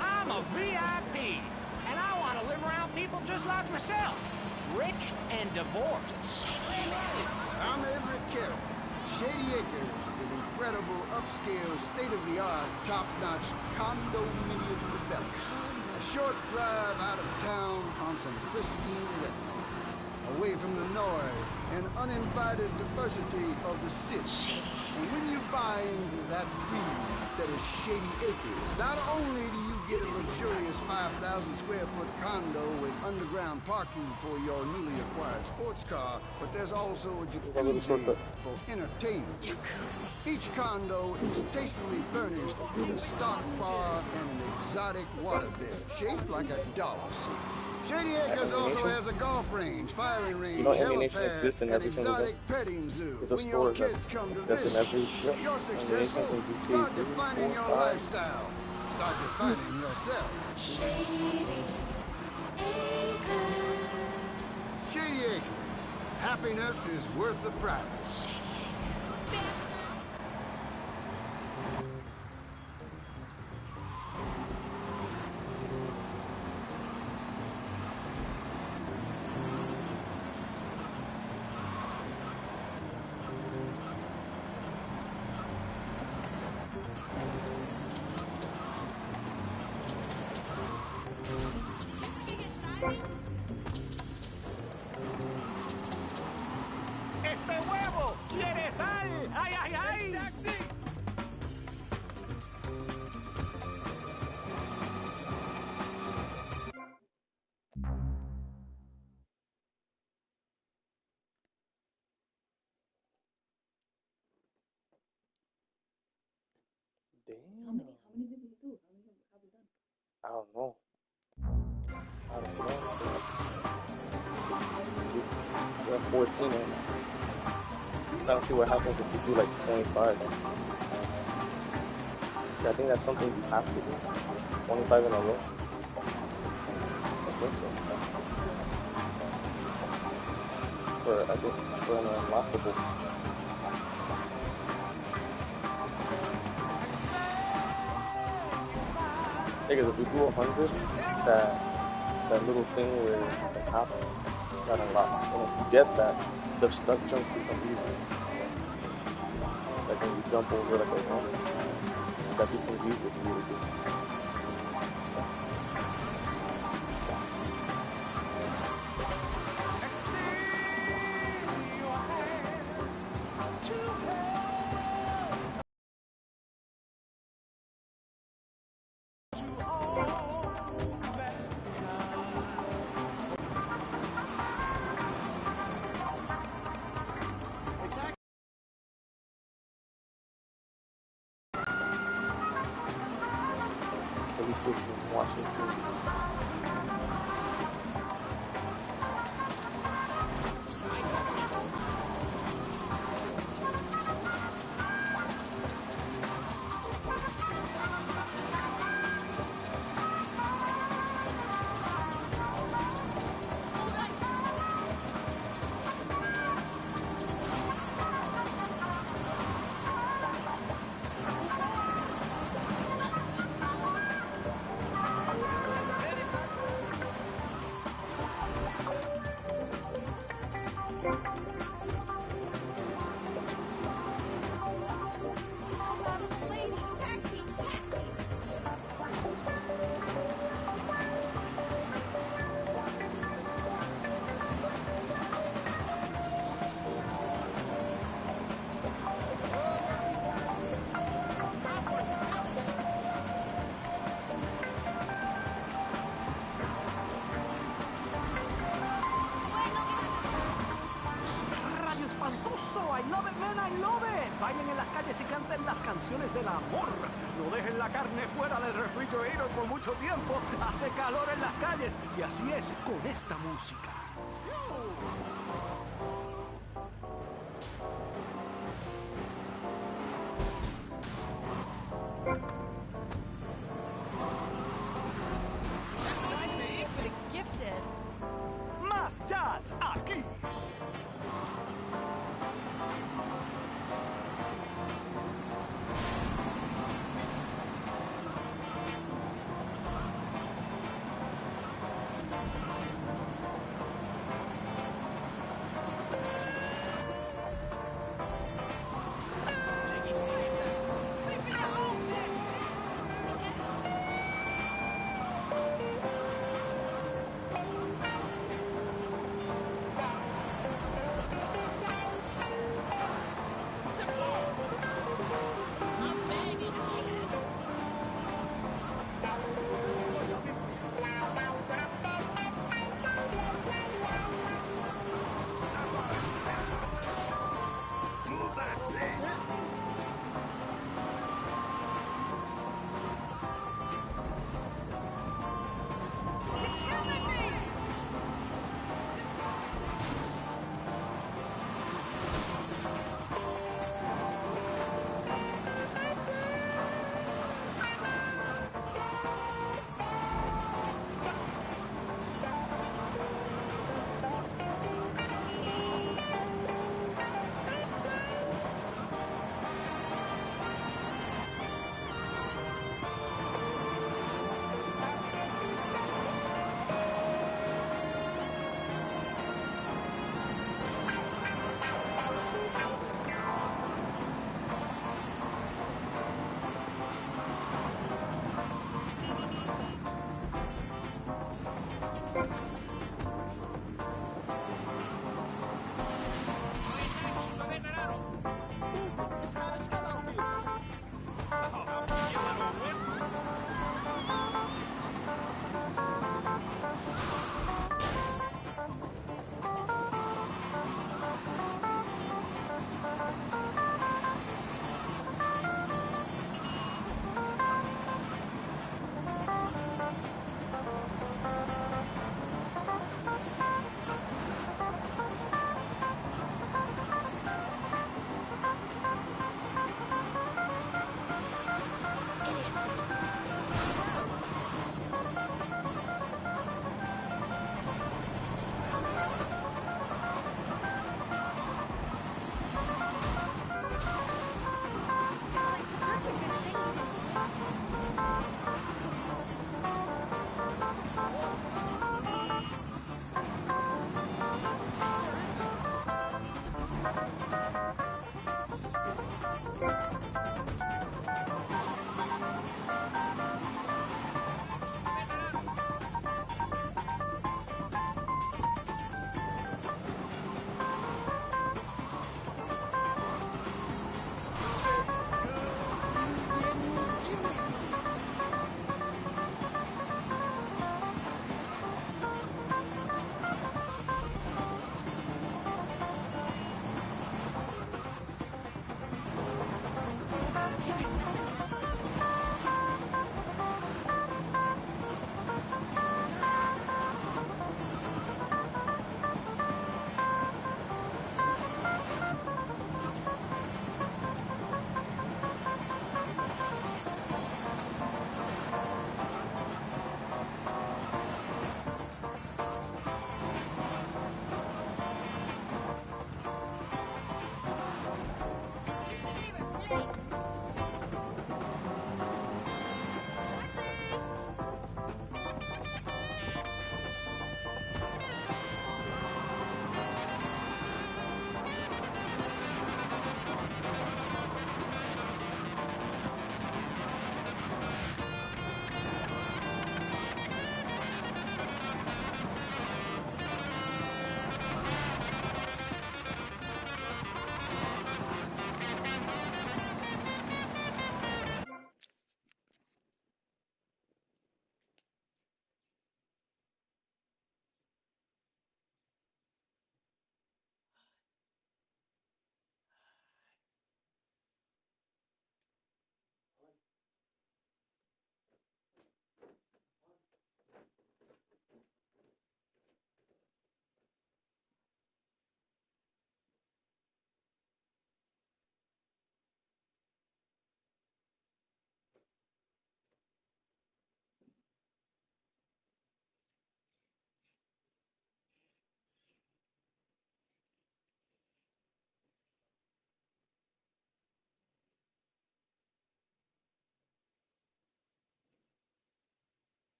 I'm a VIP, and I want to live around people just like myself, rich and divorced. I'm Everett Carroll. Shady Acres is an incredible, upscale, state-of-the-art, top-notch condominium development. A short drive out of town on some pristine wetlands, away from the noise and uninvited diversity of the city. And when you buy into that breed that is Shady Acres, not only do you get a luxurious 5,000 square foot condo with underground parking for your newly acquired sports car, but there's also a jacuzzi for entertainment. Each condo is tastefully furnished with a stock bar and an exotic water bill shaped like a dollar sign. Shady Acres also has a golf range, firing range, You know, ammunition exists in helipad, and every single game. exotic petting zoo. There's a When store your kids come to that's in visit, every. Yep. if you're Ammunition's successful, in GTA start 3, defining 4, your 5. lifestyle. Start defining yourself. Shady Acres. Happiness is worth the price. ¡Este huevo quiere sal! ¡Ay, ay, ay! Damn. How many did we do? How many have we done? I don't know. We're at 14 right now. I don't see what happens if you do like 25. I think that's something you have to do. 25 in a row. I think so. I think for an unlockable. Because if you do 100, that little thing where the top that unlocks, and if you get that, the stuck jump becomes easy. Like when you jump over like a ramp, that becomes easier for you to do. At least if you're watching too. I love it, man, I love it. Bailen en las calles y canten las canciones del amor. No dejen la carne fuera del refrigerator por mucho tiempo. Hace calor en las calles y así es con esta música. Más jazz aquí.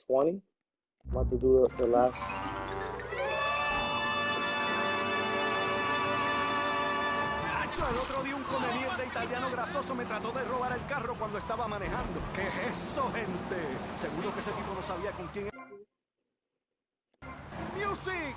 20. I'm about to do the last. El otro día un comemierda italiano grasoso me trató de robar el carro cuando estaba manejando. ¿Qué es eso, gente? Seguro que ese tipo no sabía con quién... ¡Music!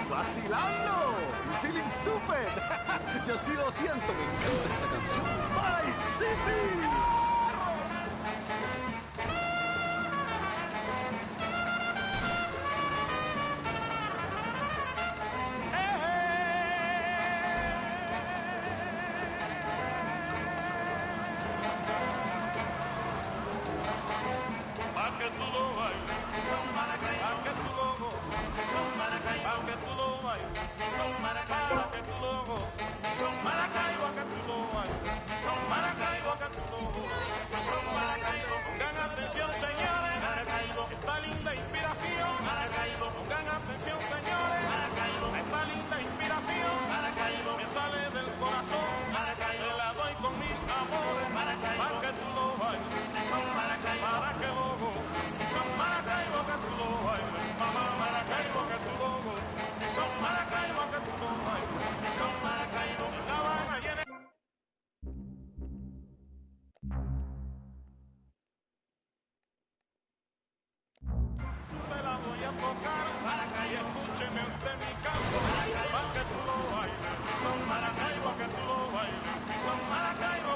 ¡Vacilando! ¡Feeling stupid! Yo sí lo siento, me encanta esta canción. ¡Vice City! Pa' que tú lo bailes, son Maracay, pa' que tú lo goces, son Maracay, pa' que tú lo bailes, son Maracay, pa' que tú lo goces, son Maracay, pa' que tú lo bailes, son Maracay, pa' que tú lo goces, son Maracay. Pongan atención, señores, Maracaibo, esta linda inspiración, Maracaibo. Pongan atención, señores, Maracaibo, esta linda inspiración, Maracaibo, me sale del corazón, Maracaibo, se la doy con mis amores, Maracaibo, pa' que tú lo bailes, son Maracaibo, para que lo goces, son Maracaibo, que tú lo bailes, son Maracaibo, que tú lo goces, son Maracaibo, que tú lo bailes, son Maracaibo, en La Habana y en el... Se la voy a tocar, Maracay, escúcheme usted mi canto, para que tú lo bailes, son Maracaibo, que tú lo bailes, son Maracaibo,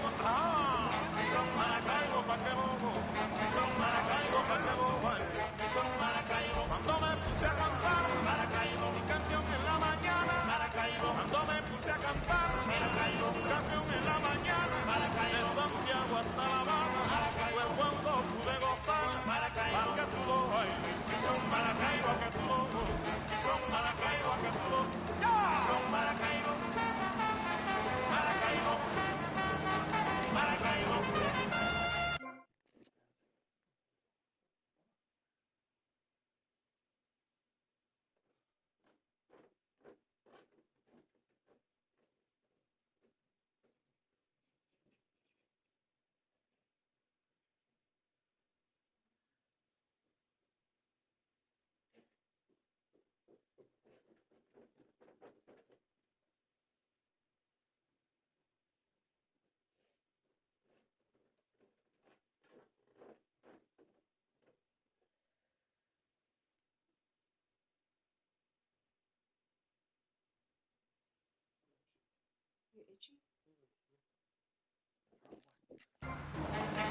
son Maracaibo, pa' que lo goces, son Maracaibo, pa' que lo bailes, son Maracaibo. Cuando me puse a cantar, Maracaibo, mi canción en la mañana, Maracaibo, cuando me puse a cantar, Maracaibo, mi canción en la mañana, Maracaibo, de Santiago hasta La Habana, fue cuando pude gozar, Maracaibo, pa' que tú lo bailes. Son Maracaibo, que tú lo goces, son Maracaibo, que tú lo... Son Maracaibo, Maracaibo, Maracaibo. You're itchy?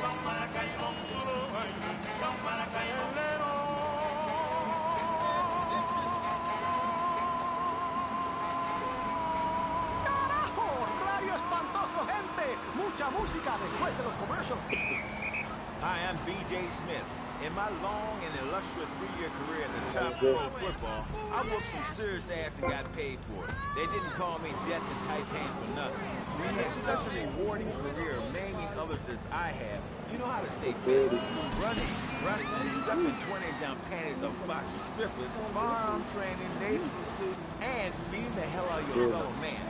Son Maracaibo, tú lo bailes, son Maracaibo. ¡Carajo! ¡Radio espantoso, gente! Mucha música después de los commercials. Hi, I'm B.J. Smith. In my long and illustrious 3-year career in the top pro football, I whooped some serious ass and got paid for it. They didn't call me Death and Titan for nothing. When you have such a rewarding career, maiming others as I have, you know how to stay fit. Running, wrestling, stuffing 20s down panties of boxing strippers, firearm training, nasal pursuit, and beating the hell out of your fellow man.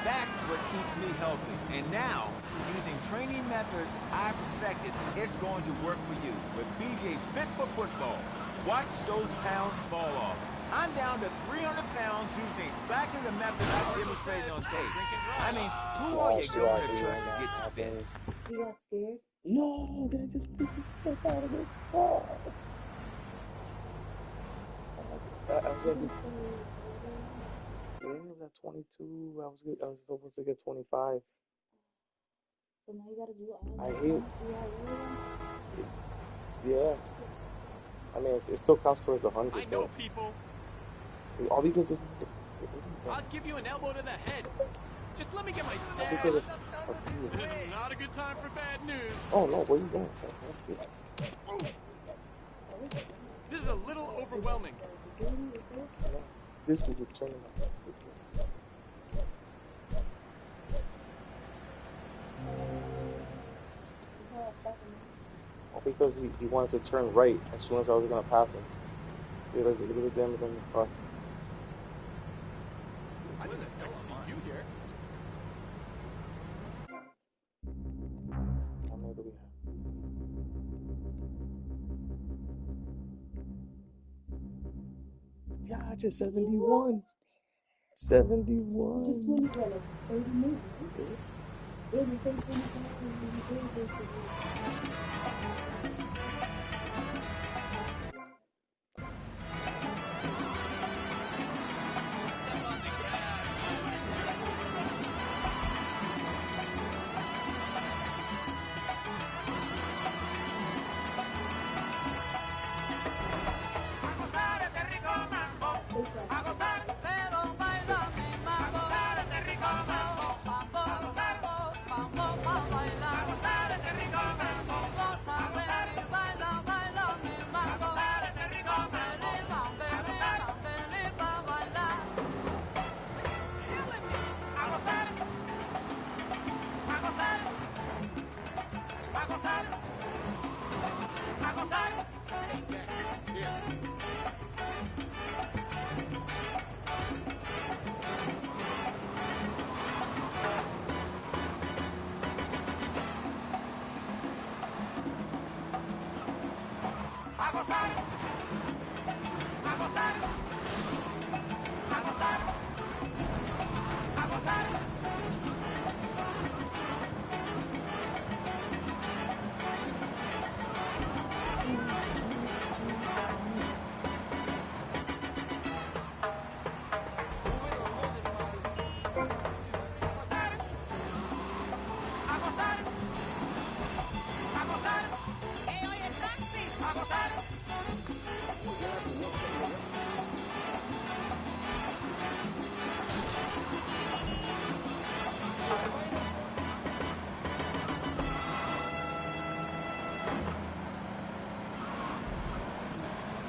That's what keeps me healthy. And now, using training methods I perfected, it's going to work for you with BJ's Fit for Football. Watch those pounds fall off. I'm down to 300 pounds using exactly the method I demonstrated on tape. I mean, who are you going to trust to get you fit? You got scared? No, did I just freaking step out of it? Oh. I was like, yeah, it was at 22. I was supposed to get 25. So now you gotta do all I that hate. to your earlier? Yeah. I mean, it still counts towards the 100. I know people. All because of. I'll give you an elbow to the head. Just let me get my All stash. because of you. This is not a good time for bad news. Oh no, where you going? This is a little over overwhelming. This will be turning out. All because he wanted to turn right as soon as I was gonna pass him. See, look at the damage on this car. I didn't expect to see you here. How many do we have? Yeah, just 71. 71. Just 20, what, like 30 minutes? It was the same 25 minutes.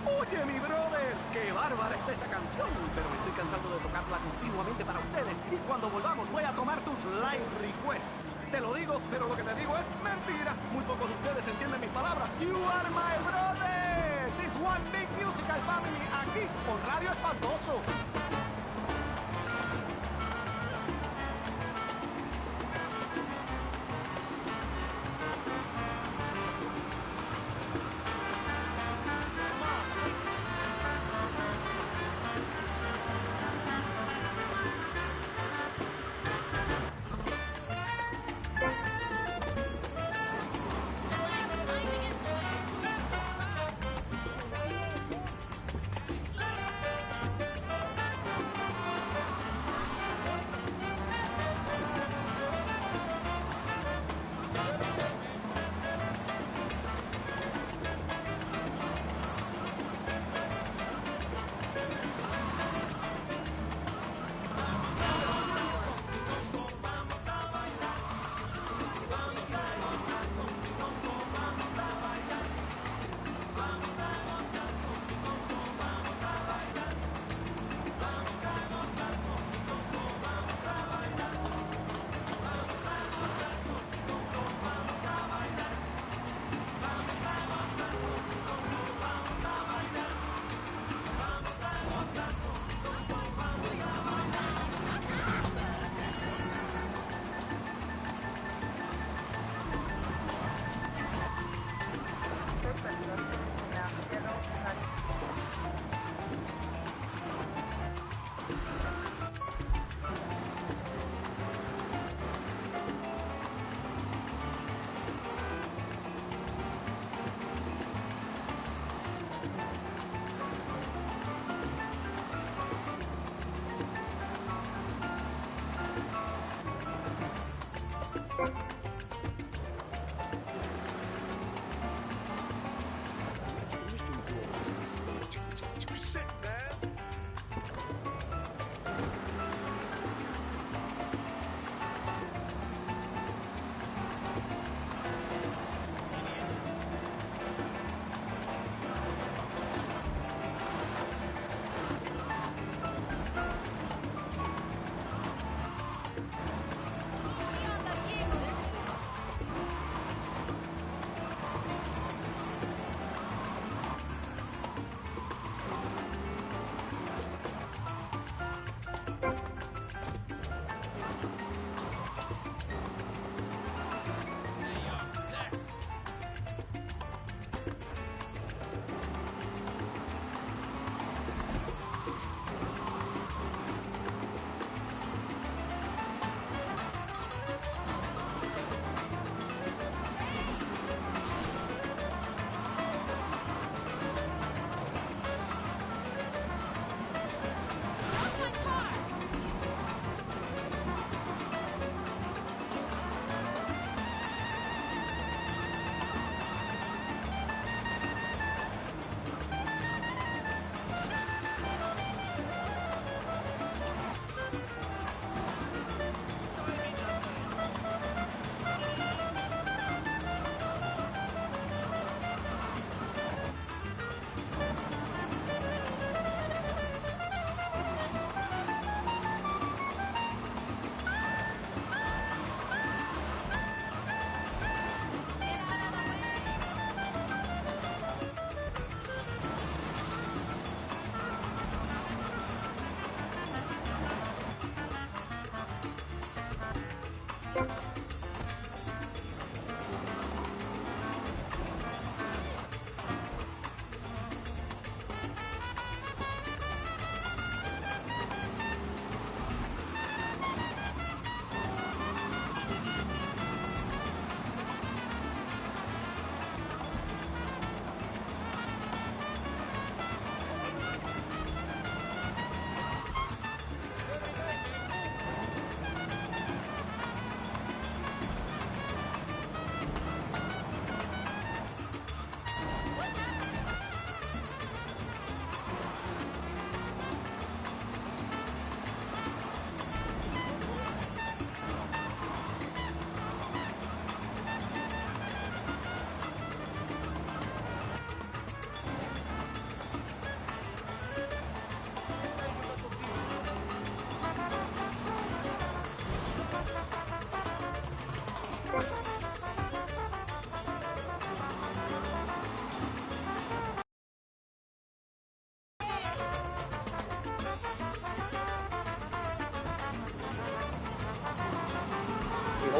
Oye, mi brother, qué bárbara está esa canción, pero me estoy cansando de tocarla continuamente para ustedes y cuando volvamos voy a tomar tus live requests. Te lo digo, pero lo que te digo es mentira. Muy pocos de ustedes entienden mis palabras. You are my brothers. It's one big musical family aquí con Radio Espantoso.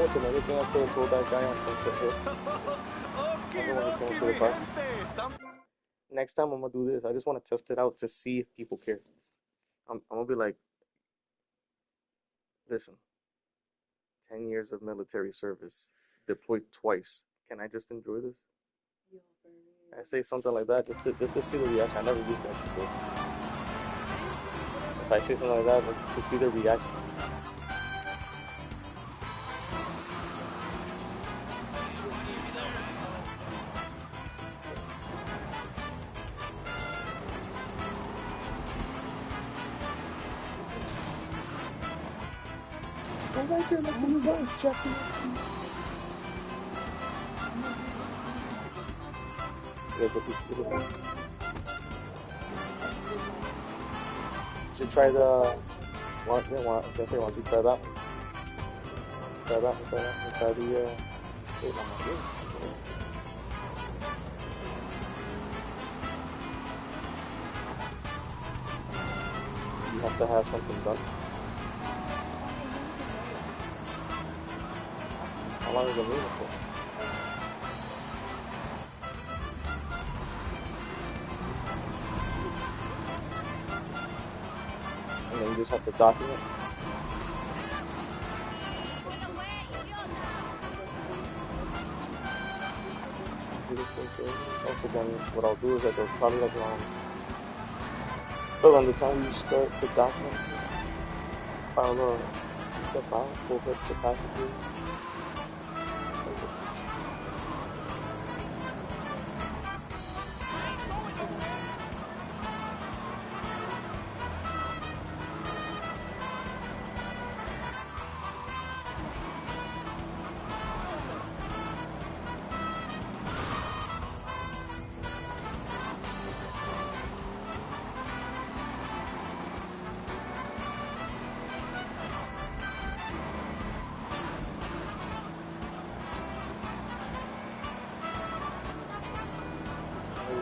much another thing I could have told that guy on Sunset Hill. Everyone came to the car. Next time I'm gonna do this. I just want to test it out to see if people care. I'm gonna be like, listen, 10 years of military service, deployed twice. Can I just enjoy this? I say something like that just to see the reaction. I never used that before. If I say something like that, like, to see their reaction. Go back here, look in the bus, Jeffy. Should try the why don't you try that one? Try that one, try the wait, I'm not doing it. You have to have something done. How long is it moving for? And then you just have to document. Also, then what I'll do is that there's probably like around the time you start the document, file a step out, full hit capacity.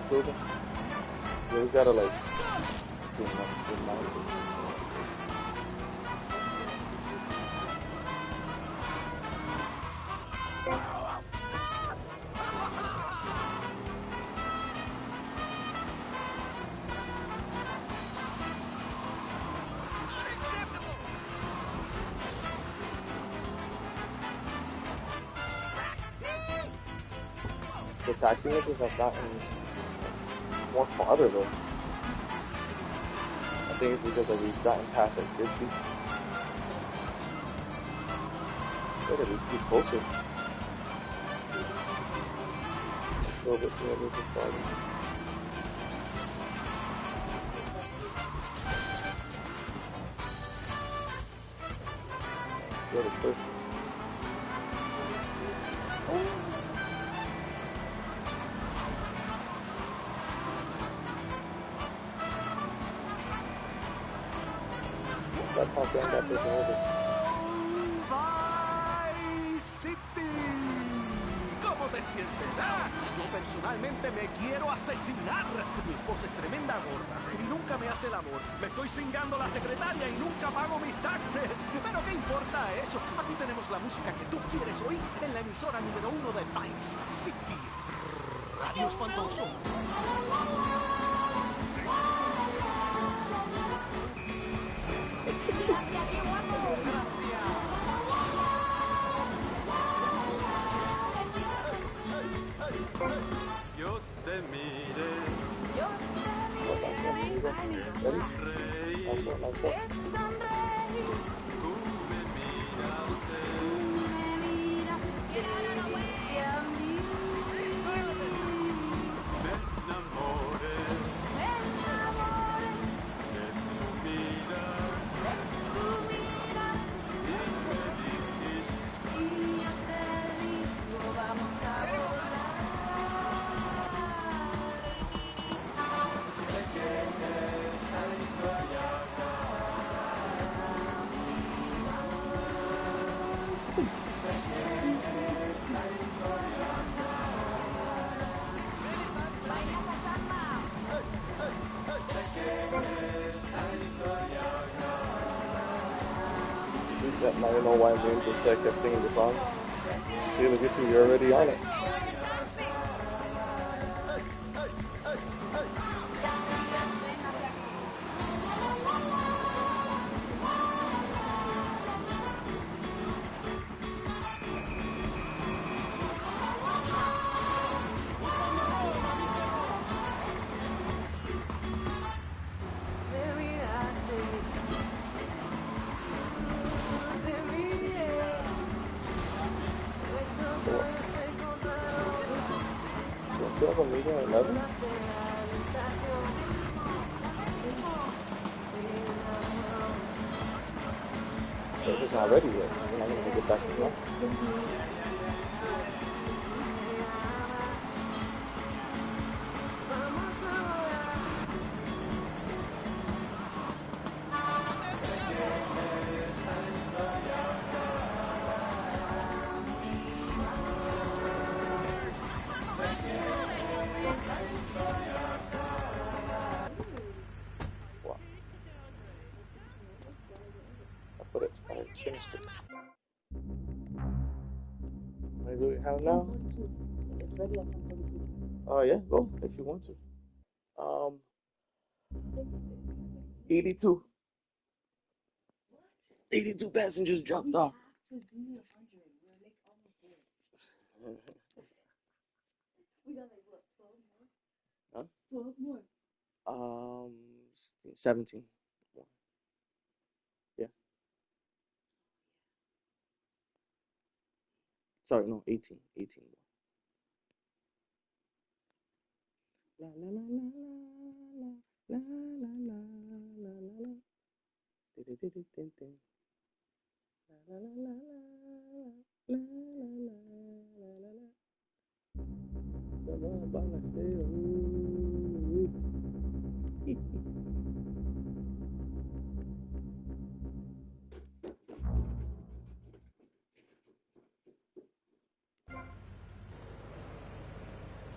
Building. Yeah, we gotta like do the taxi missions have gotten more farther though. I think it's because like we've gotten past like 50. But at least get closer. A little bit farther. Let's go to first. ¿Cómo te sientes? Yo personalmente me quiero asesinar. Mi esposa es tremenda gorda y nunca me hace el amor. Me estoy cingando la secretaria y nunca pago mis taxes. Pero ¿qué importa eso? Aquí tenemos la música que tú quieres oír en la emisora número 1 del país. City Radio Espantoso. Yo te miré. Reí. Tú me miraste. Me enamoré. De tu mirada. Y me dijiste. Vamos a volar. That now you know why me and Jose kept singing the song. See, look at you, you're already on it. Don't you have a meeting at 11? If it's not ready yet, you're not going to get back to class. Wow. I finished it. What do we have now? It's ready at 10:42. Oh yeah, go if you want to. 82. 82 passengers dropped off. To do 100. We're like almost there. We got like what, 12 more? Huh? 12 more. 17 more. Yeah. Sorry, no, 18. 18 more. La la la la la la la la la la la. La la la la la la la la la. Vamos, vamos,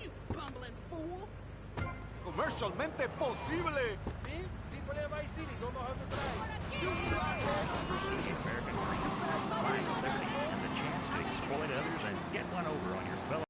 You bumbling fool! Commercialmente posible. See? People in Vice City don't know how to drive. You University of American freedom, life, liberty, and the chance to exploit others and get one over on your fellow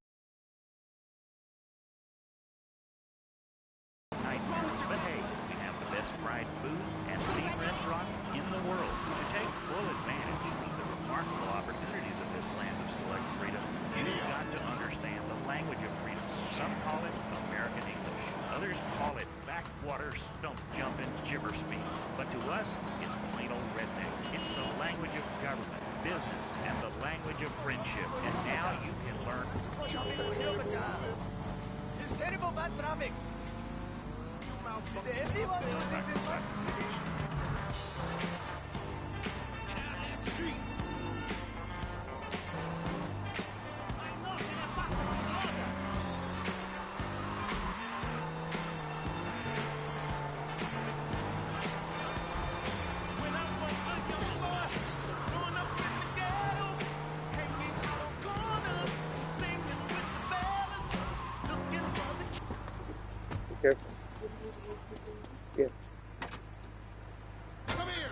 nightmares. But hey, we have the best fried food and theme restaurants in the world. To take full advantage of the remarkable opportunities of this land of select freedom, you've got to understand the language of freedom. Some call it American English. Others call it backwater stump jumping gibber speak. But to us, it's plain old redneck. It's the language of government, business, and the language of friendship. And now you can learn. It's terrible bad traffic. Did anyone notice this one? be careful. Yeah. Come here!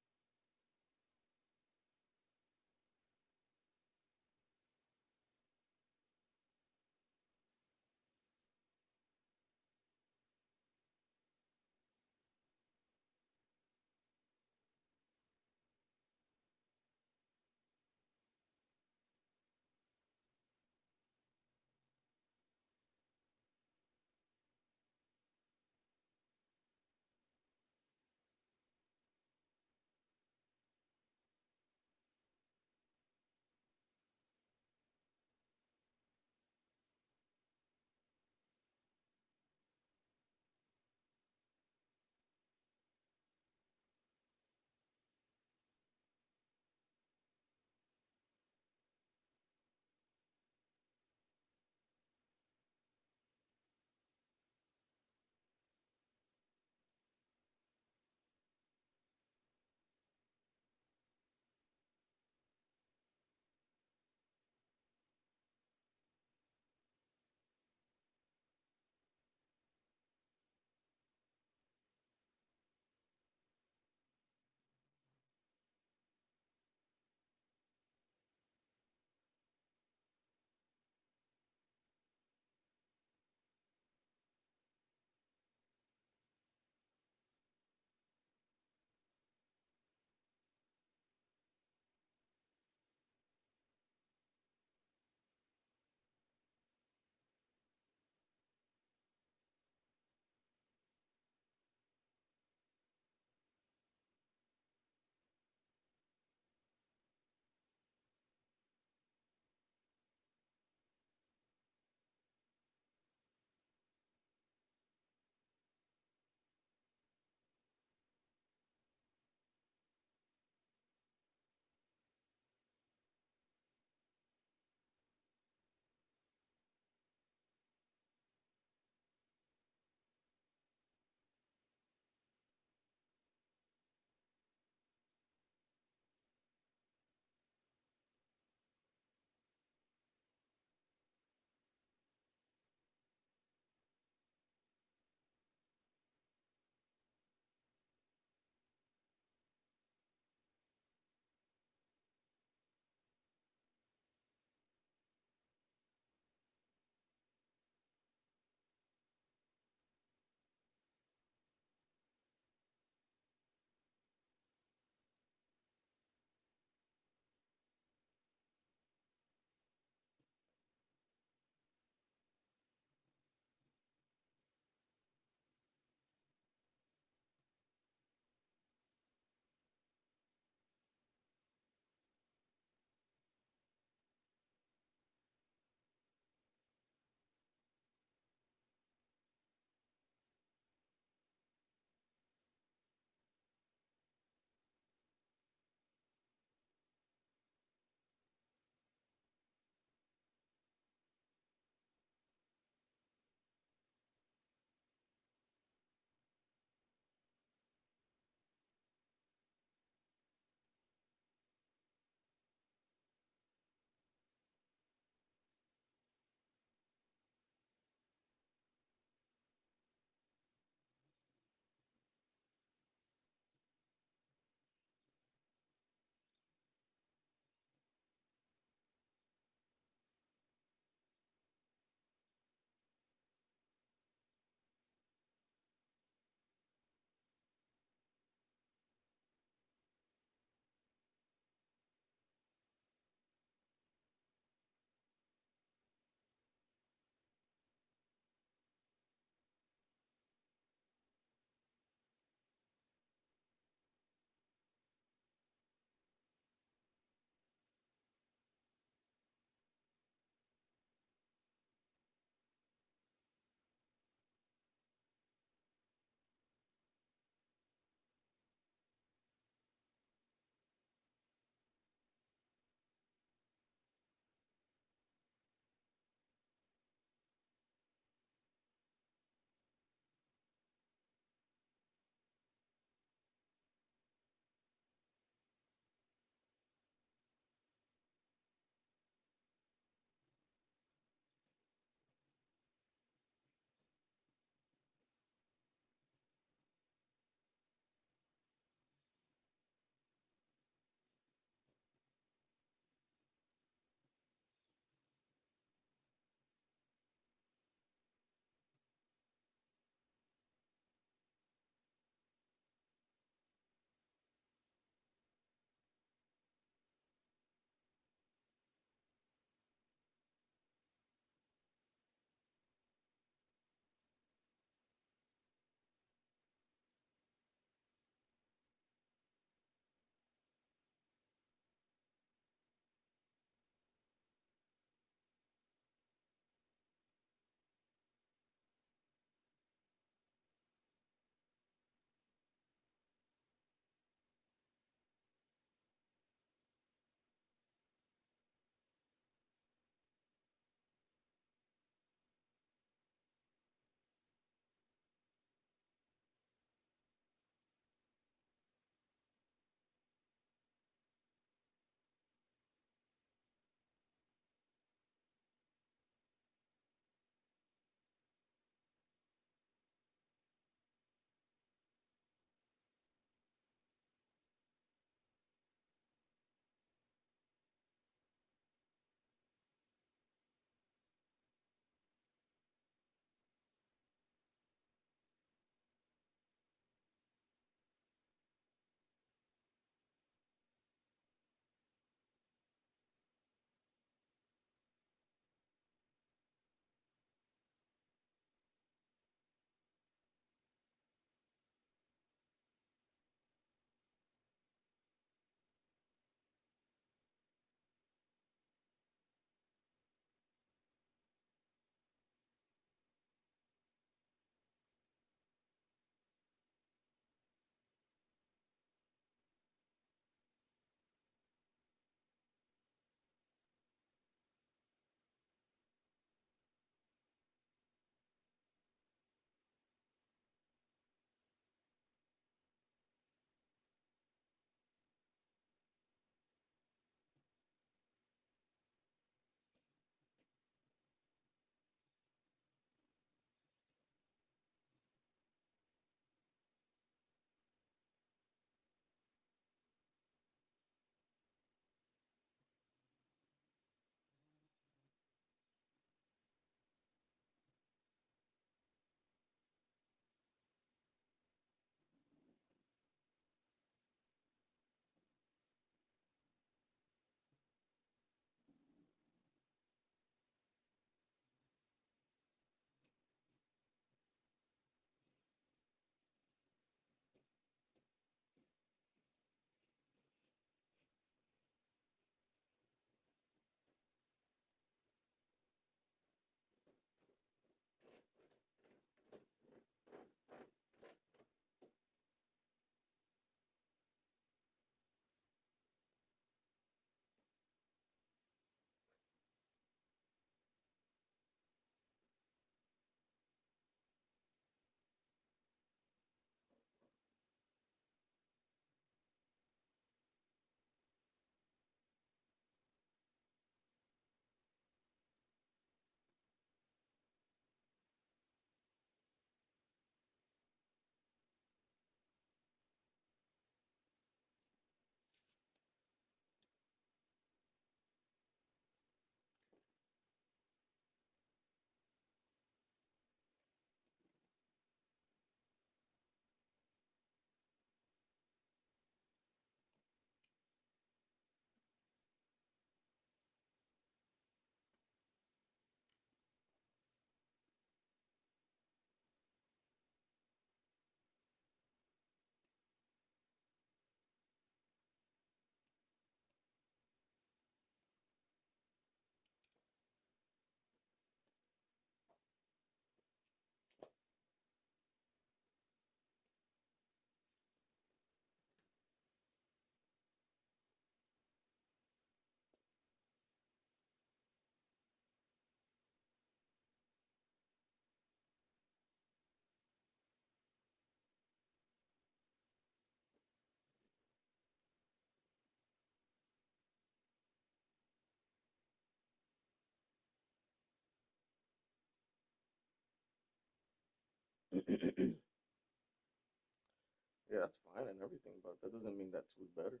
fine and everything, but that doesn't mean that two is better.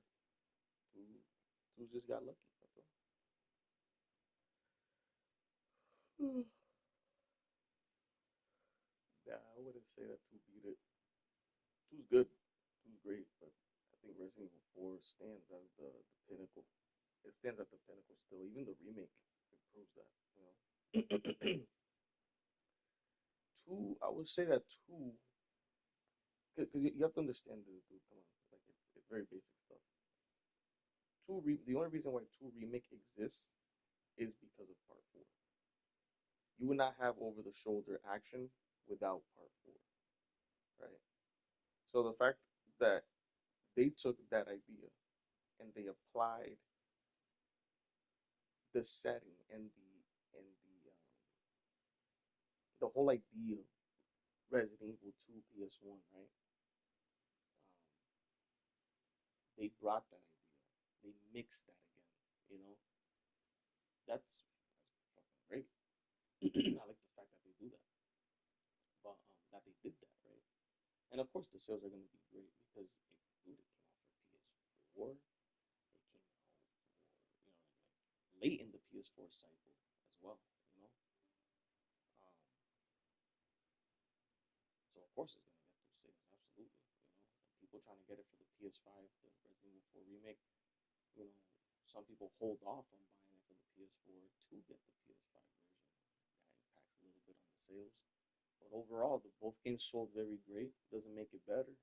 Two, two just got lucky. That's all. Yeah, I wouldn't say that two beat it. Two's good. Two's great, but I think Resident Evil 4 stands as the pinnacle. It stands at the pinnacle still. Even the remake improves that, you know. Two, I would say that two, because you have to understand this, dude. Come on, like it's very basic stuff. The only reason why two remake exists is because of part four. You would not have over the shoulder action without part four, right? So the fact that they took that idea and they applied the setting and the whole idea of Resident Evil 2 PS1, right? Um, they brought that idea. They mixed that again. You know, that's fucking great. I like the fact that they do that, but that they did that, right? And of course, the sales are going to be great because it came out for PS4. It came out for like late in the PS4 cycle as well. You know, um, so of course it's going to get those sales, absolutely. You know, and people trying to get it for the PS5, the Resident Evil 4 remake. You know, some people hold off on buying it for the PS4 to get the PS5 version. That impacts a little bit on the sales. But overall, both games sold very great. Doesn't make it better.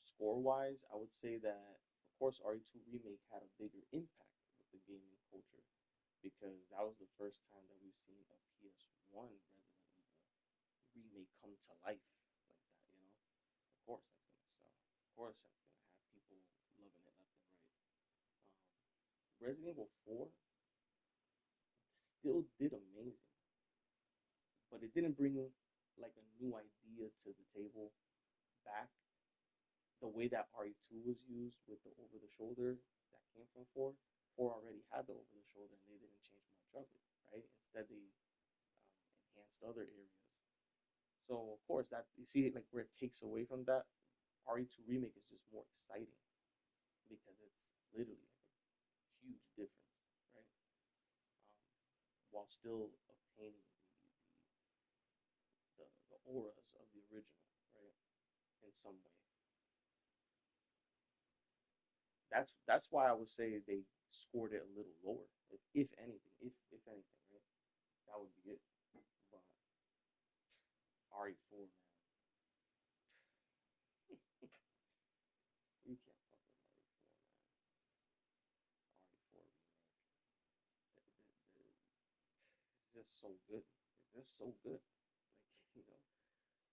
Score wise, I would say that, of course, RE2 Remake had a bigger impact with the gaming culture because that was the first time that we've seen a PS1 Resident Evil remake come to life like that, you know? Of course, that's going to sell. Of course, that's going to have people loving it left and right. Um, Resident Evil 4 still did amazing, but it didn't bring like a new idea to the table back the way that RE2 was used with the over the shoulder that came from 4. 4 already had the over the shoulder and they didn't change much of it, right? Instead, they enhanced other areas. So, of course, that you see like where it takes away from that, RE2 Remake is just more exciting because it's literally like a huge difference, right? Um, while still obtaining the auras of the original, right? In some way. That's why I would say they scored it a little lower, if anything, if anything, right? That would be it. But RE4, man, you can't fuck with RE4, man. RE4 remake, it's just so good. It's just so good, like you know.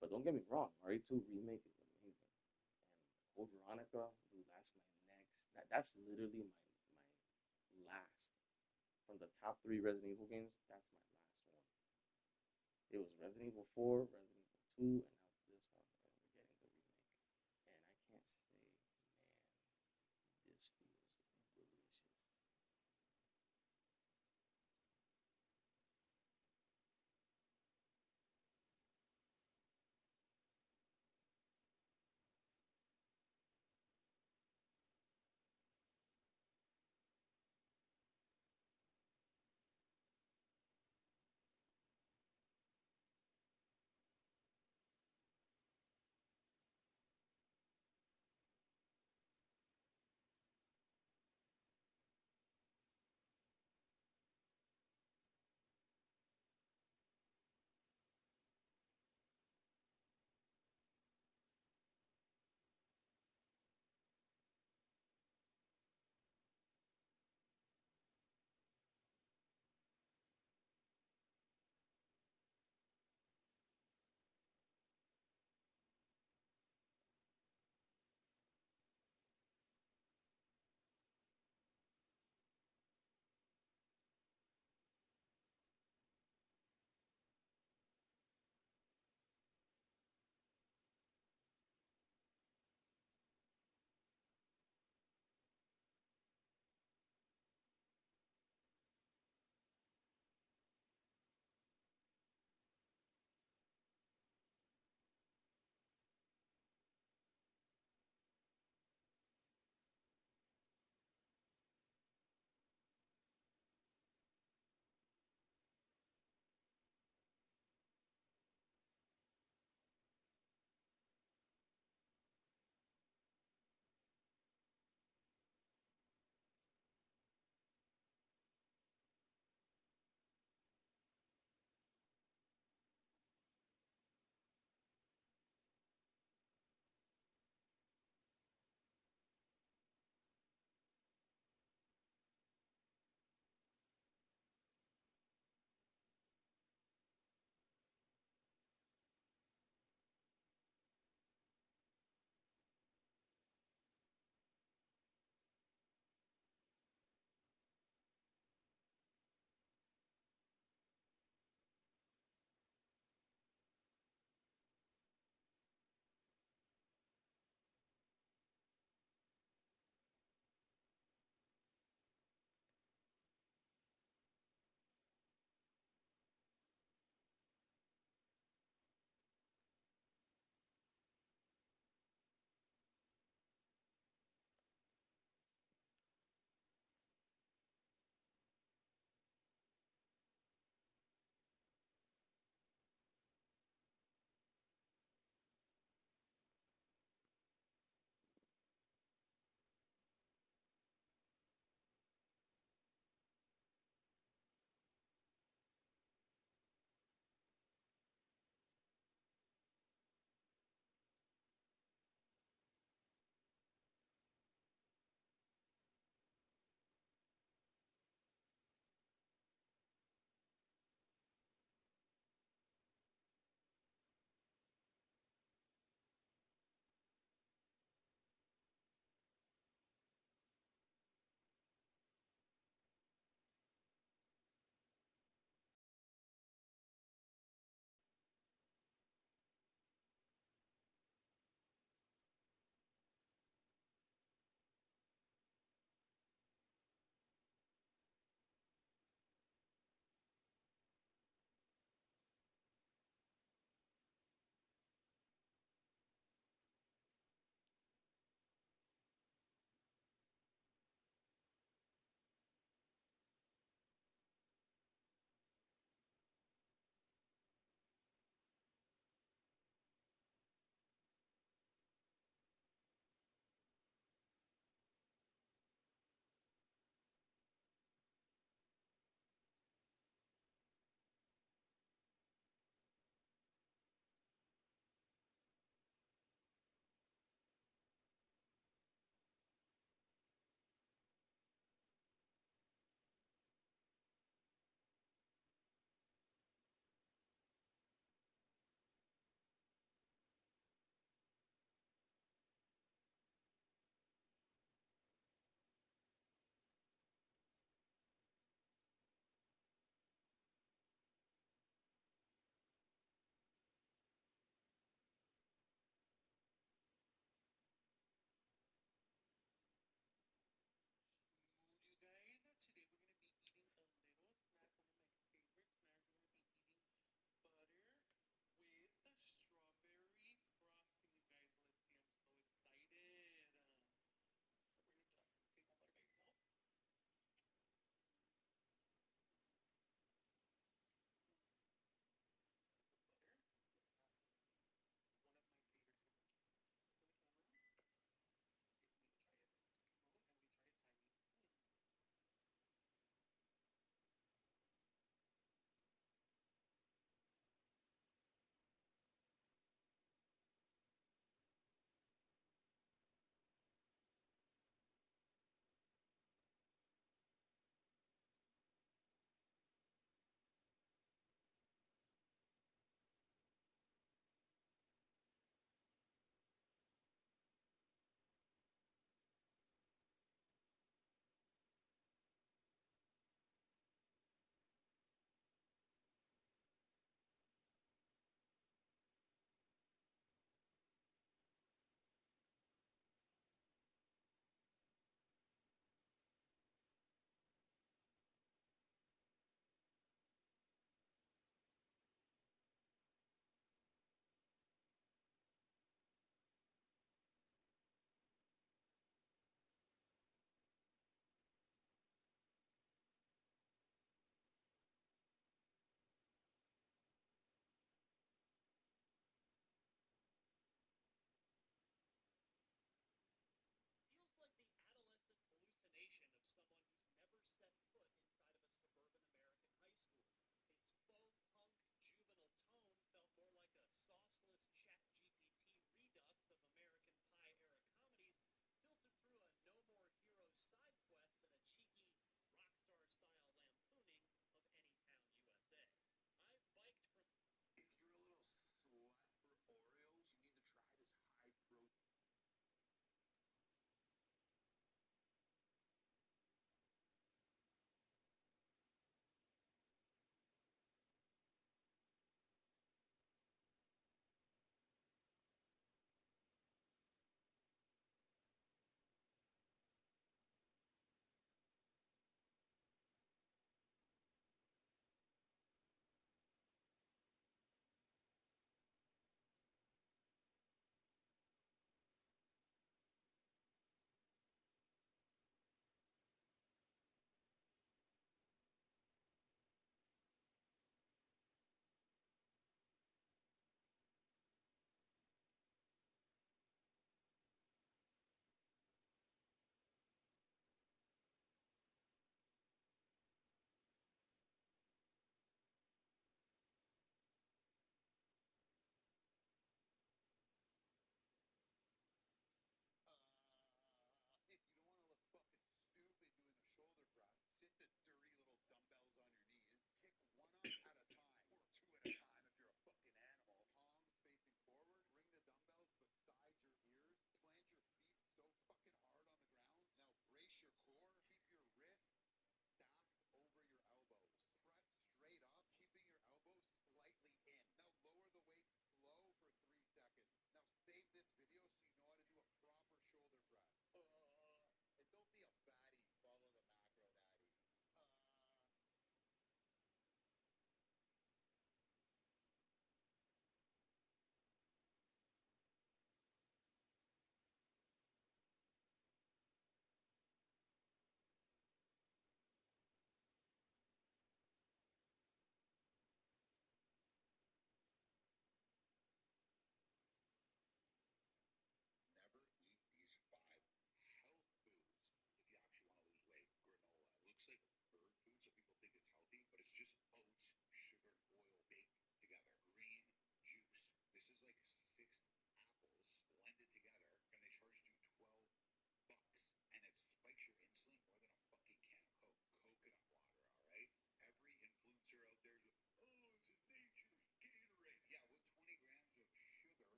But don't get me wrong, RE2 remake is amazing. And Code Veronica, dude, that's my next. That's literally my last from the top three Resident Evil games. That's my last one. It was Resident Evil 4, Resident Evil 2, and now it's this one, and we're getting the remake. And I can't say, man, this feels delicious.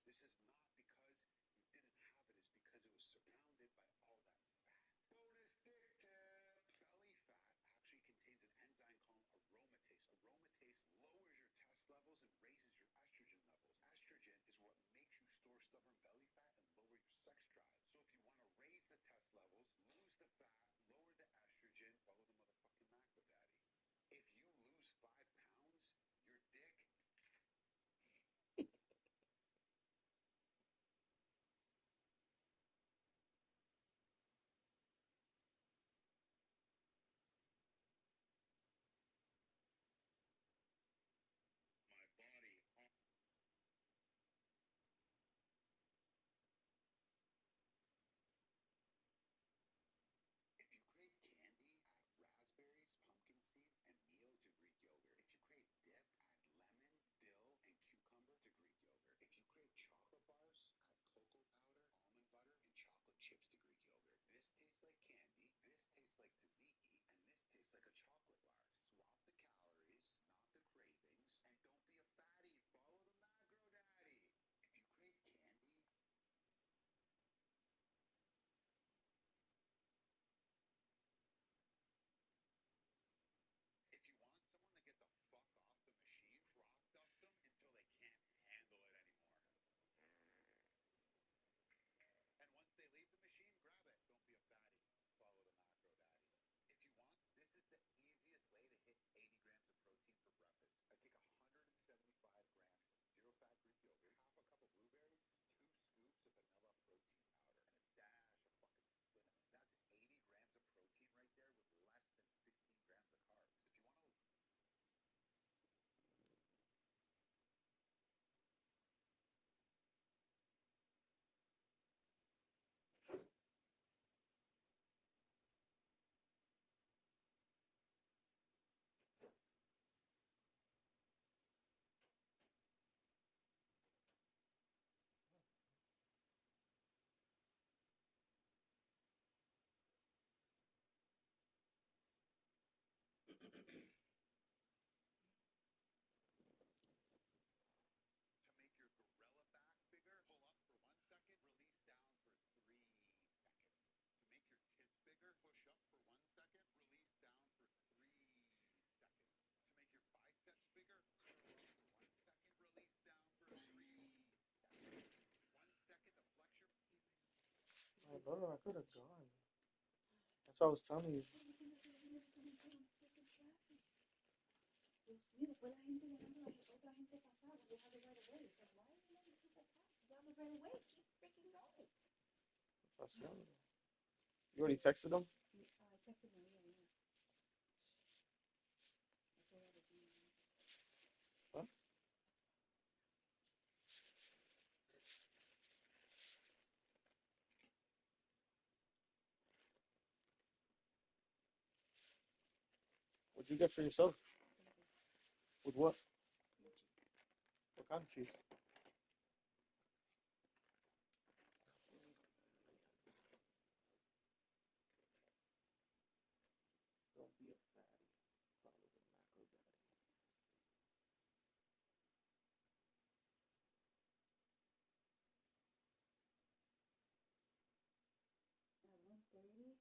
obese. This is not because you didn't have it. It's because it was surrounded by all that fat. Bonus dick tip. Belly fat actually contains an enzyme called aromatase. Aromatase lowers your test levels and raises your estrogen levels. Estrogen is what makes you store stubborn belly fat and lower your sex drive. So if you want to raise the test levels, lose the fat, lower the estrogen, follow the motherfucking macro daddy. If you lose 5 pounds, your dick. My body. If you crave candy, add raspberries, pumpkin seeds, and meal to Greek yogurt. If you crave dip, add lemon, dill, and cucumber to Greek yogurt. If you crave chocolate bars, add cocoa powder, almond butter, and chocolate chips to Greek yogurt. This tastes like candy, this tastes like tzatziki, and this tastes like a chocolate bar. Swap the calories, not the cravings, and don't be a fatty. Follow the macro daddy. If you crave candy, if you want someone to get the fuck off the machine, rock dust them until they can't handle it anymore. And once they leave the machine, grab it. Don't be a fatty. Follow the macro daddy. If you want, this is the easiest way to hit 80 grams of protein for breakfast. I take 175 grams of zero-fat Greek yogurt, half a cup of blueberries, 2 scoops of vanilla protein powder, and a dash of fucking cinnamon. That's 80 grams of protein right there with less than 15 grams of carbs. If you want to to make your gorilla back bigger, pull up for 1 second, release down for 3 seconds. To make your tits bigger, push up for 1 second, release down for 3 seconds. To make your biceps bigger, curl up for 1 second, release down for 3 seconds. 1 second to flex your... I don't know, I could have gone. That's what I was telling you. Yo sí, después la gente dejando a otra gente pasar. They have it right away. It's like, why are you letting people pass? You have it right away. Keep freaking going. You already texted them? I texted them, yeah. That's all I had to do. Huh? What'd you get for yourself? With what? What kind of cheese? Don't be a fatty. Follow the macro daddy. At 1:30.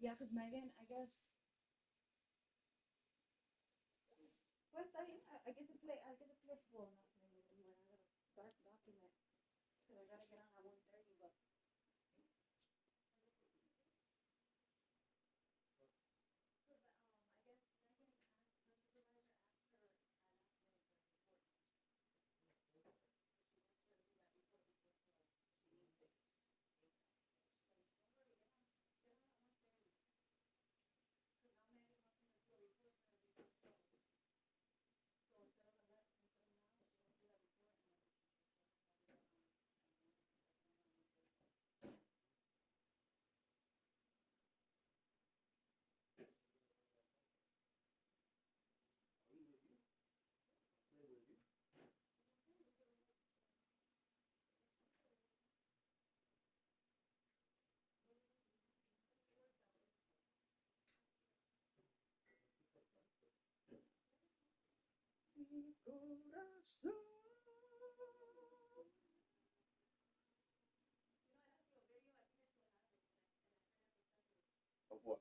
Yeah, because Megan, I guess. Pues está bien. I get to play. I get to play. Well, not play with you. I gotta start document. Because I gotta get on at 1:30, but. Mi corazón. Of what?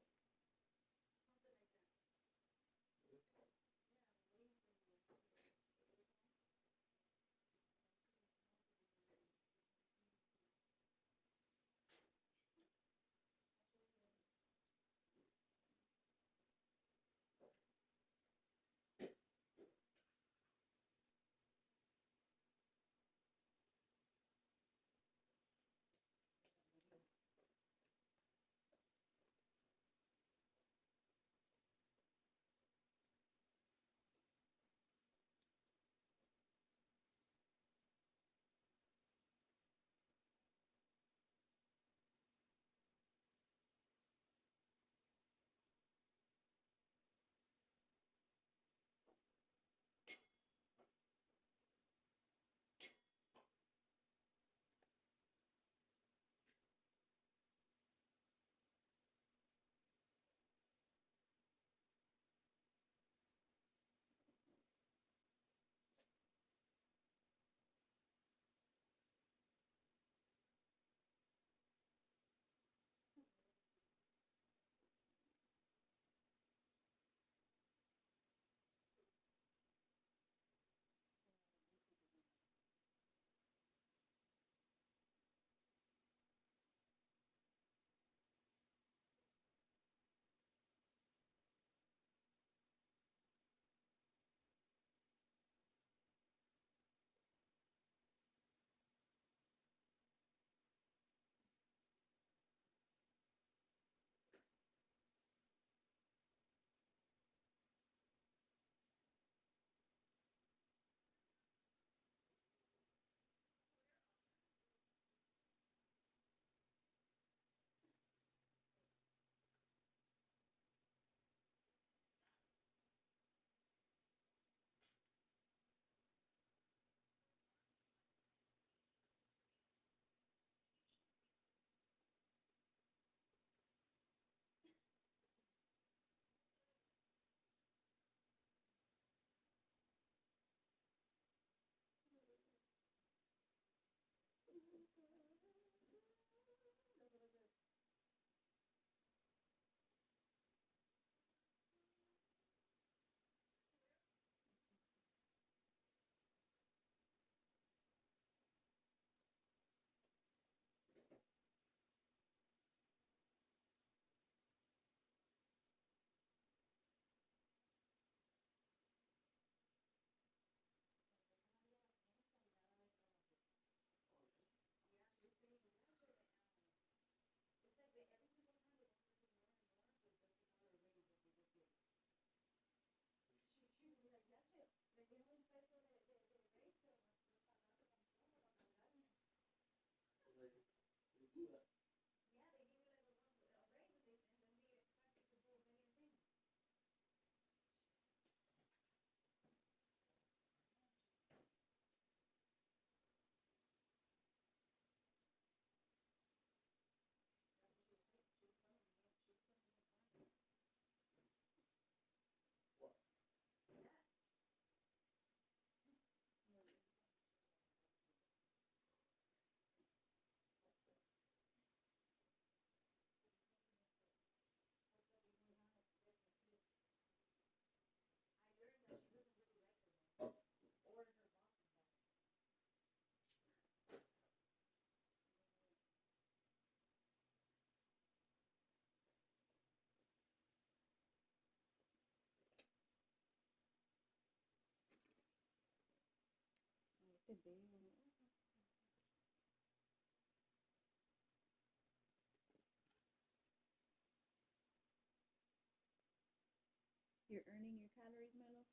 You're earning your calories, Melo?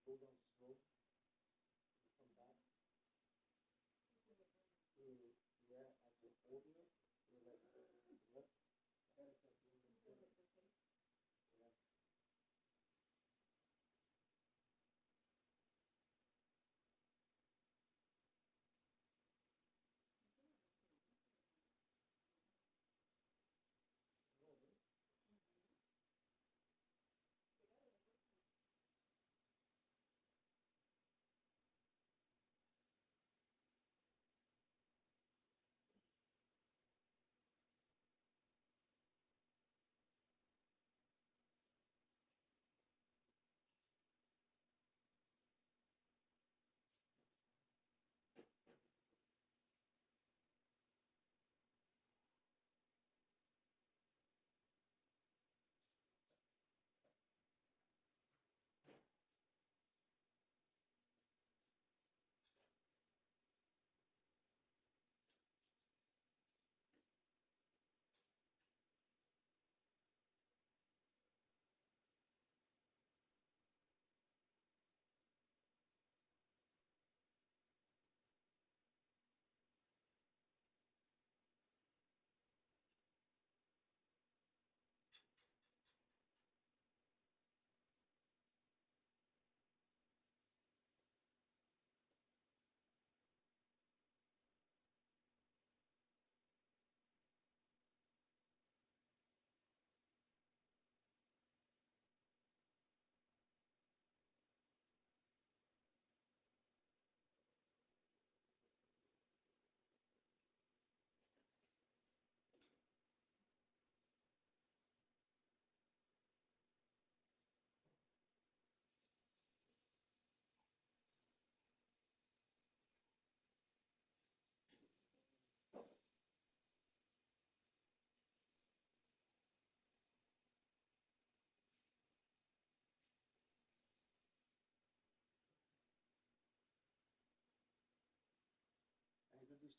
Go down slow and come back. Yeah, after holding it, you're like, what? Yeah.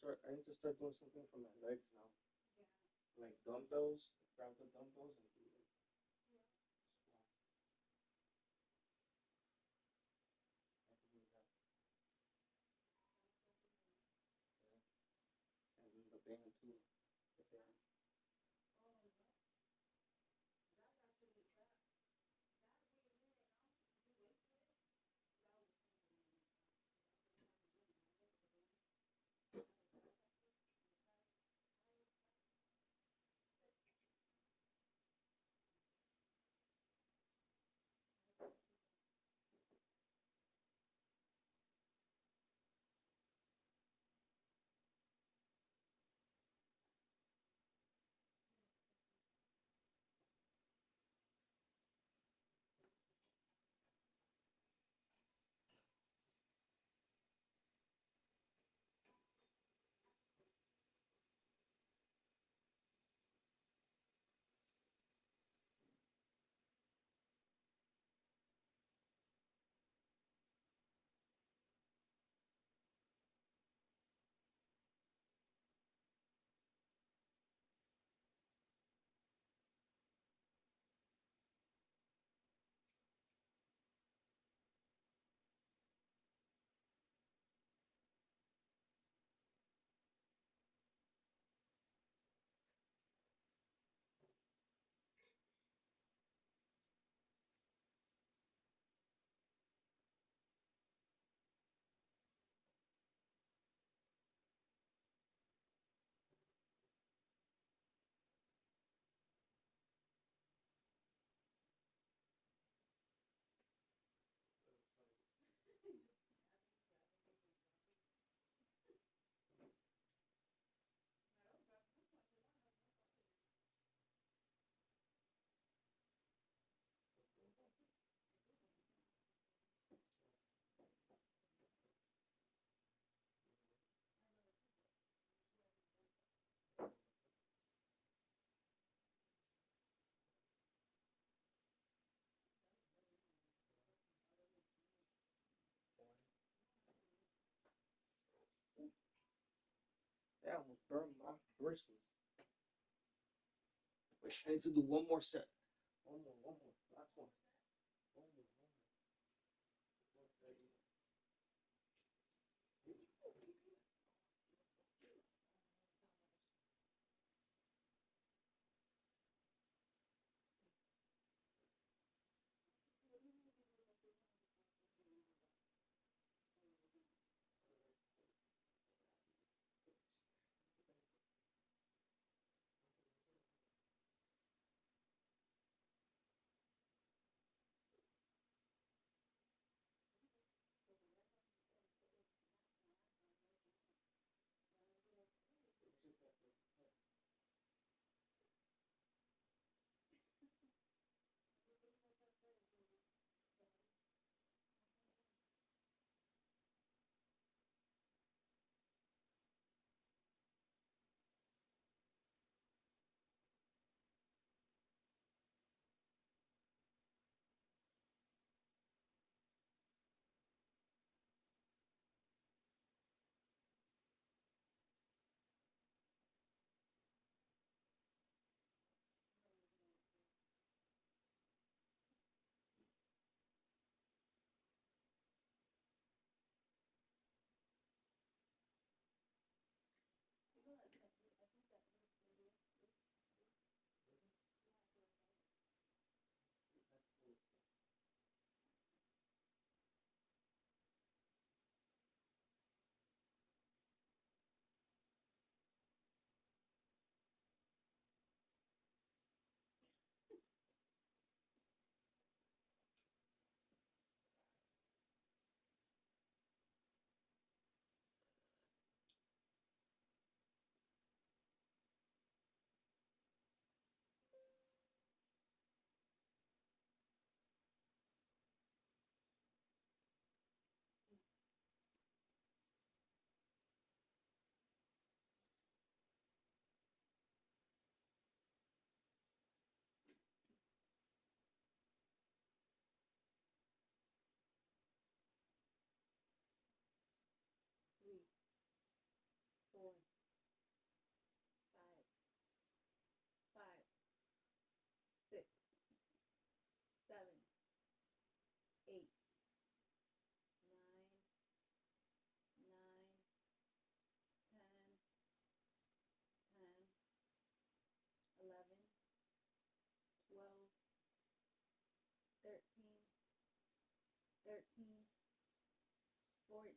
I need to start doing something for my legs now. Like dumbbells. Grab the dumbbells and do like squats. I can do that. Yeah. And then the band too. The band. Yeah, I almost burned my bristles. Wait, I need to do one more set. One more. Last one. One more. 13, 14.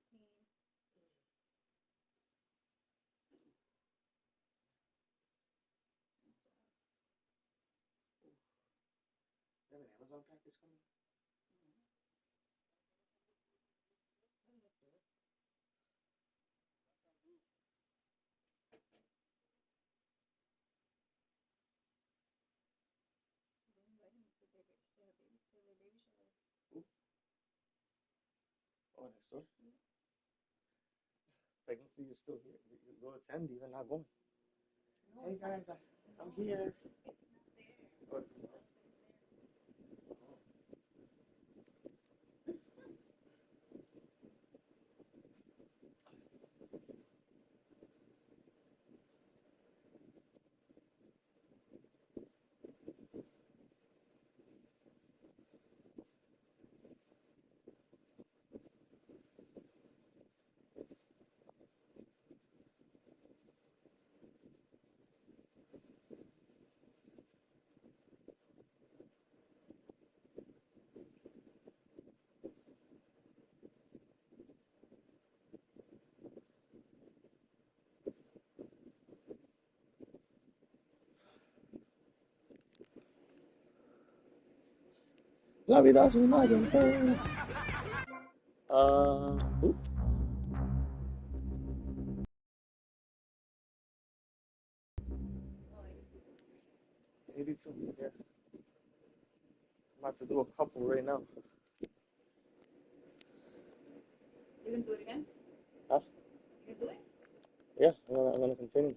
They have an Amazon package coming? Oh, next door? Technically, you're still here. You go attend, even not going. Hey guys, I'm here. Oh, it's in the house. La vida es una llantera. Oop. 82, yeah. I'm about to do a couple right now. You can do it again? Huh? You can do it? Yeah, I'm gonna continue.